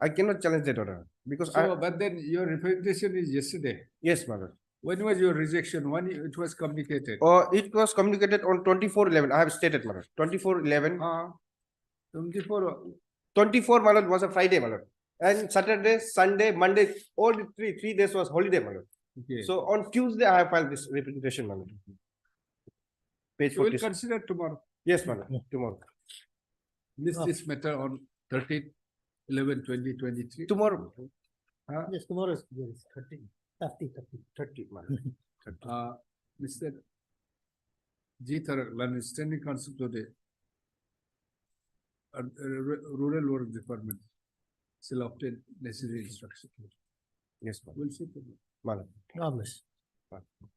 I cannot challenge that order because So, but then your representation is yesterday. yes, my lord. When was your rejection? When it was communicated? It was communicated on 24/11. I have stated, my lord. 24/11. 24, my lord, was a Friday, my lord. And Saturday, Sunday, Monday, all the three days was holiday, my lord. Okay. So on Tuesday, I have filed this representation, my lord. Page So we'll 46. consider tomorrow. Yes, my lord. Tomorrow. List this matter on 13/11/2023. Tomorrow. Yes, tomorrow is yes, 30, my lord. Mr. G. Tharan, standing counsel to the Rural Work Department shall obtain necessary instruction. Yes, my lord. We'll see tomorrow. My lord. Promise. My lord.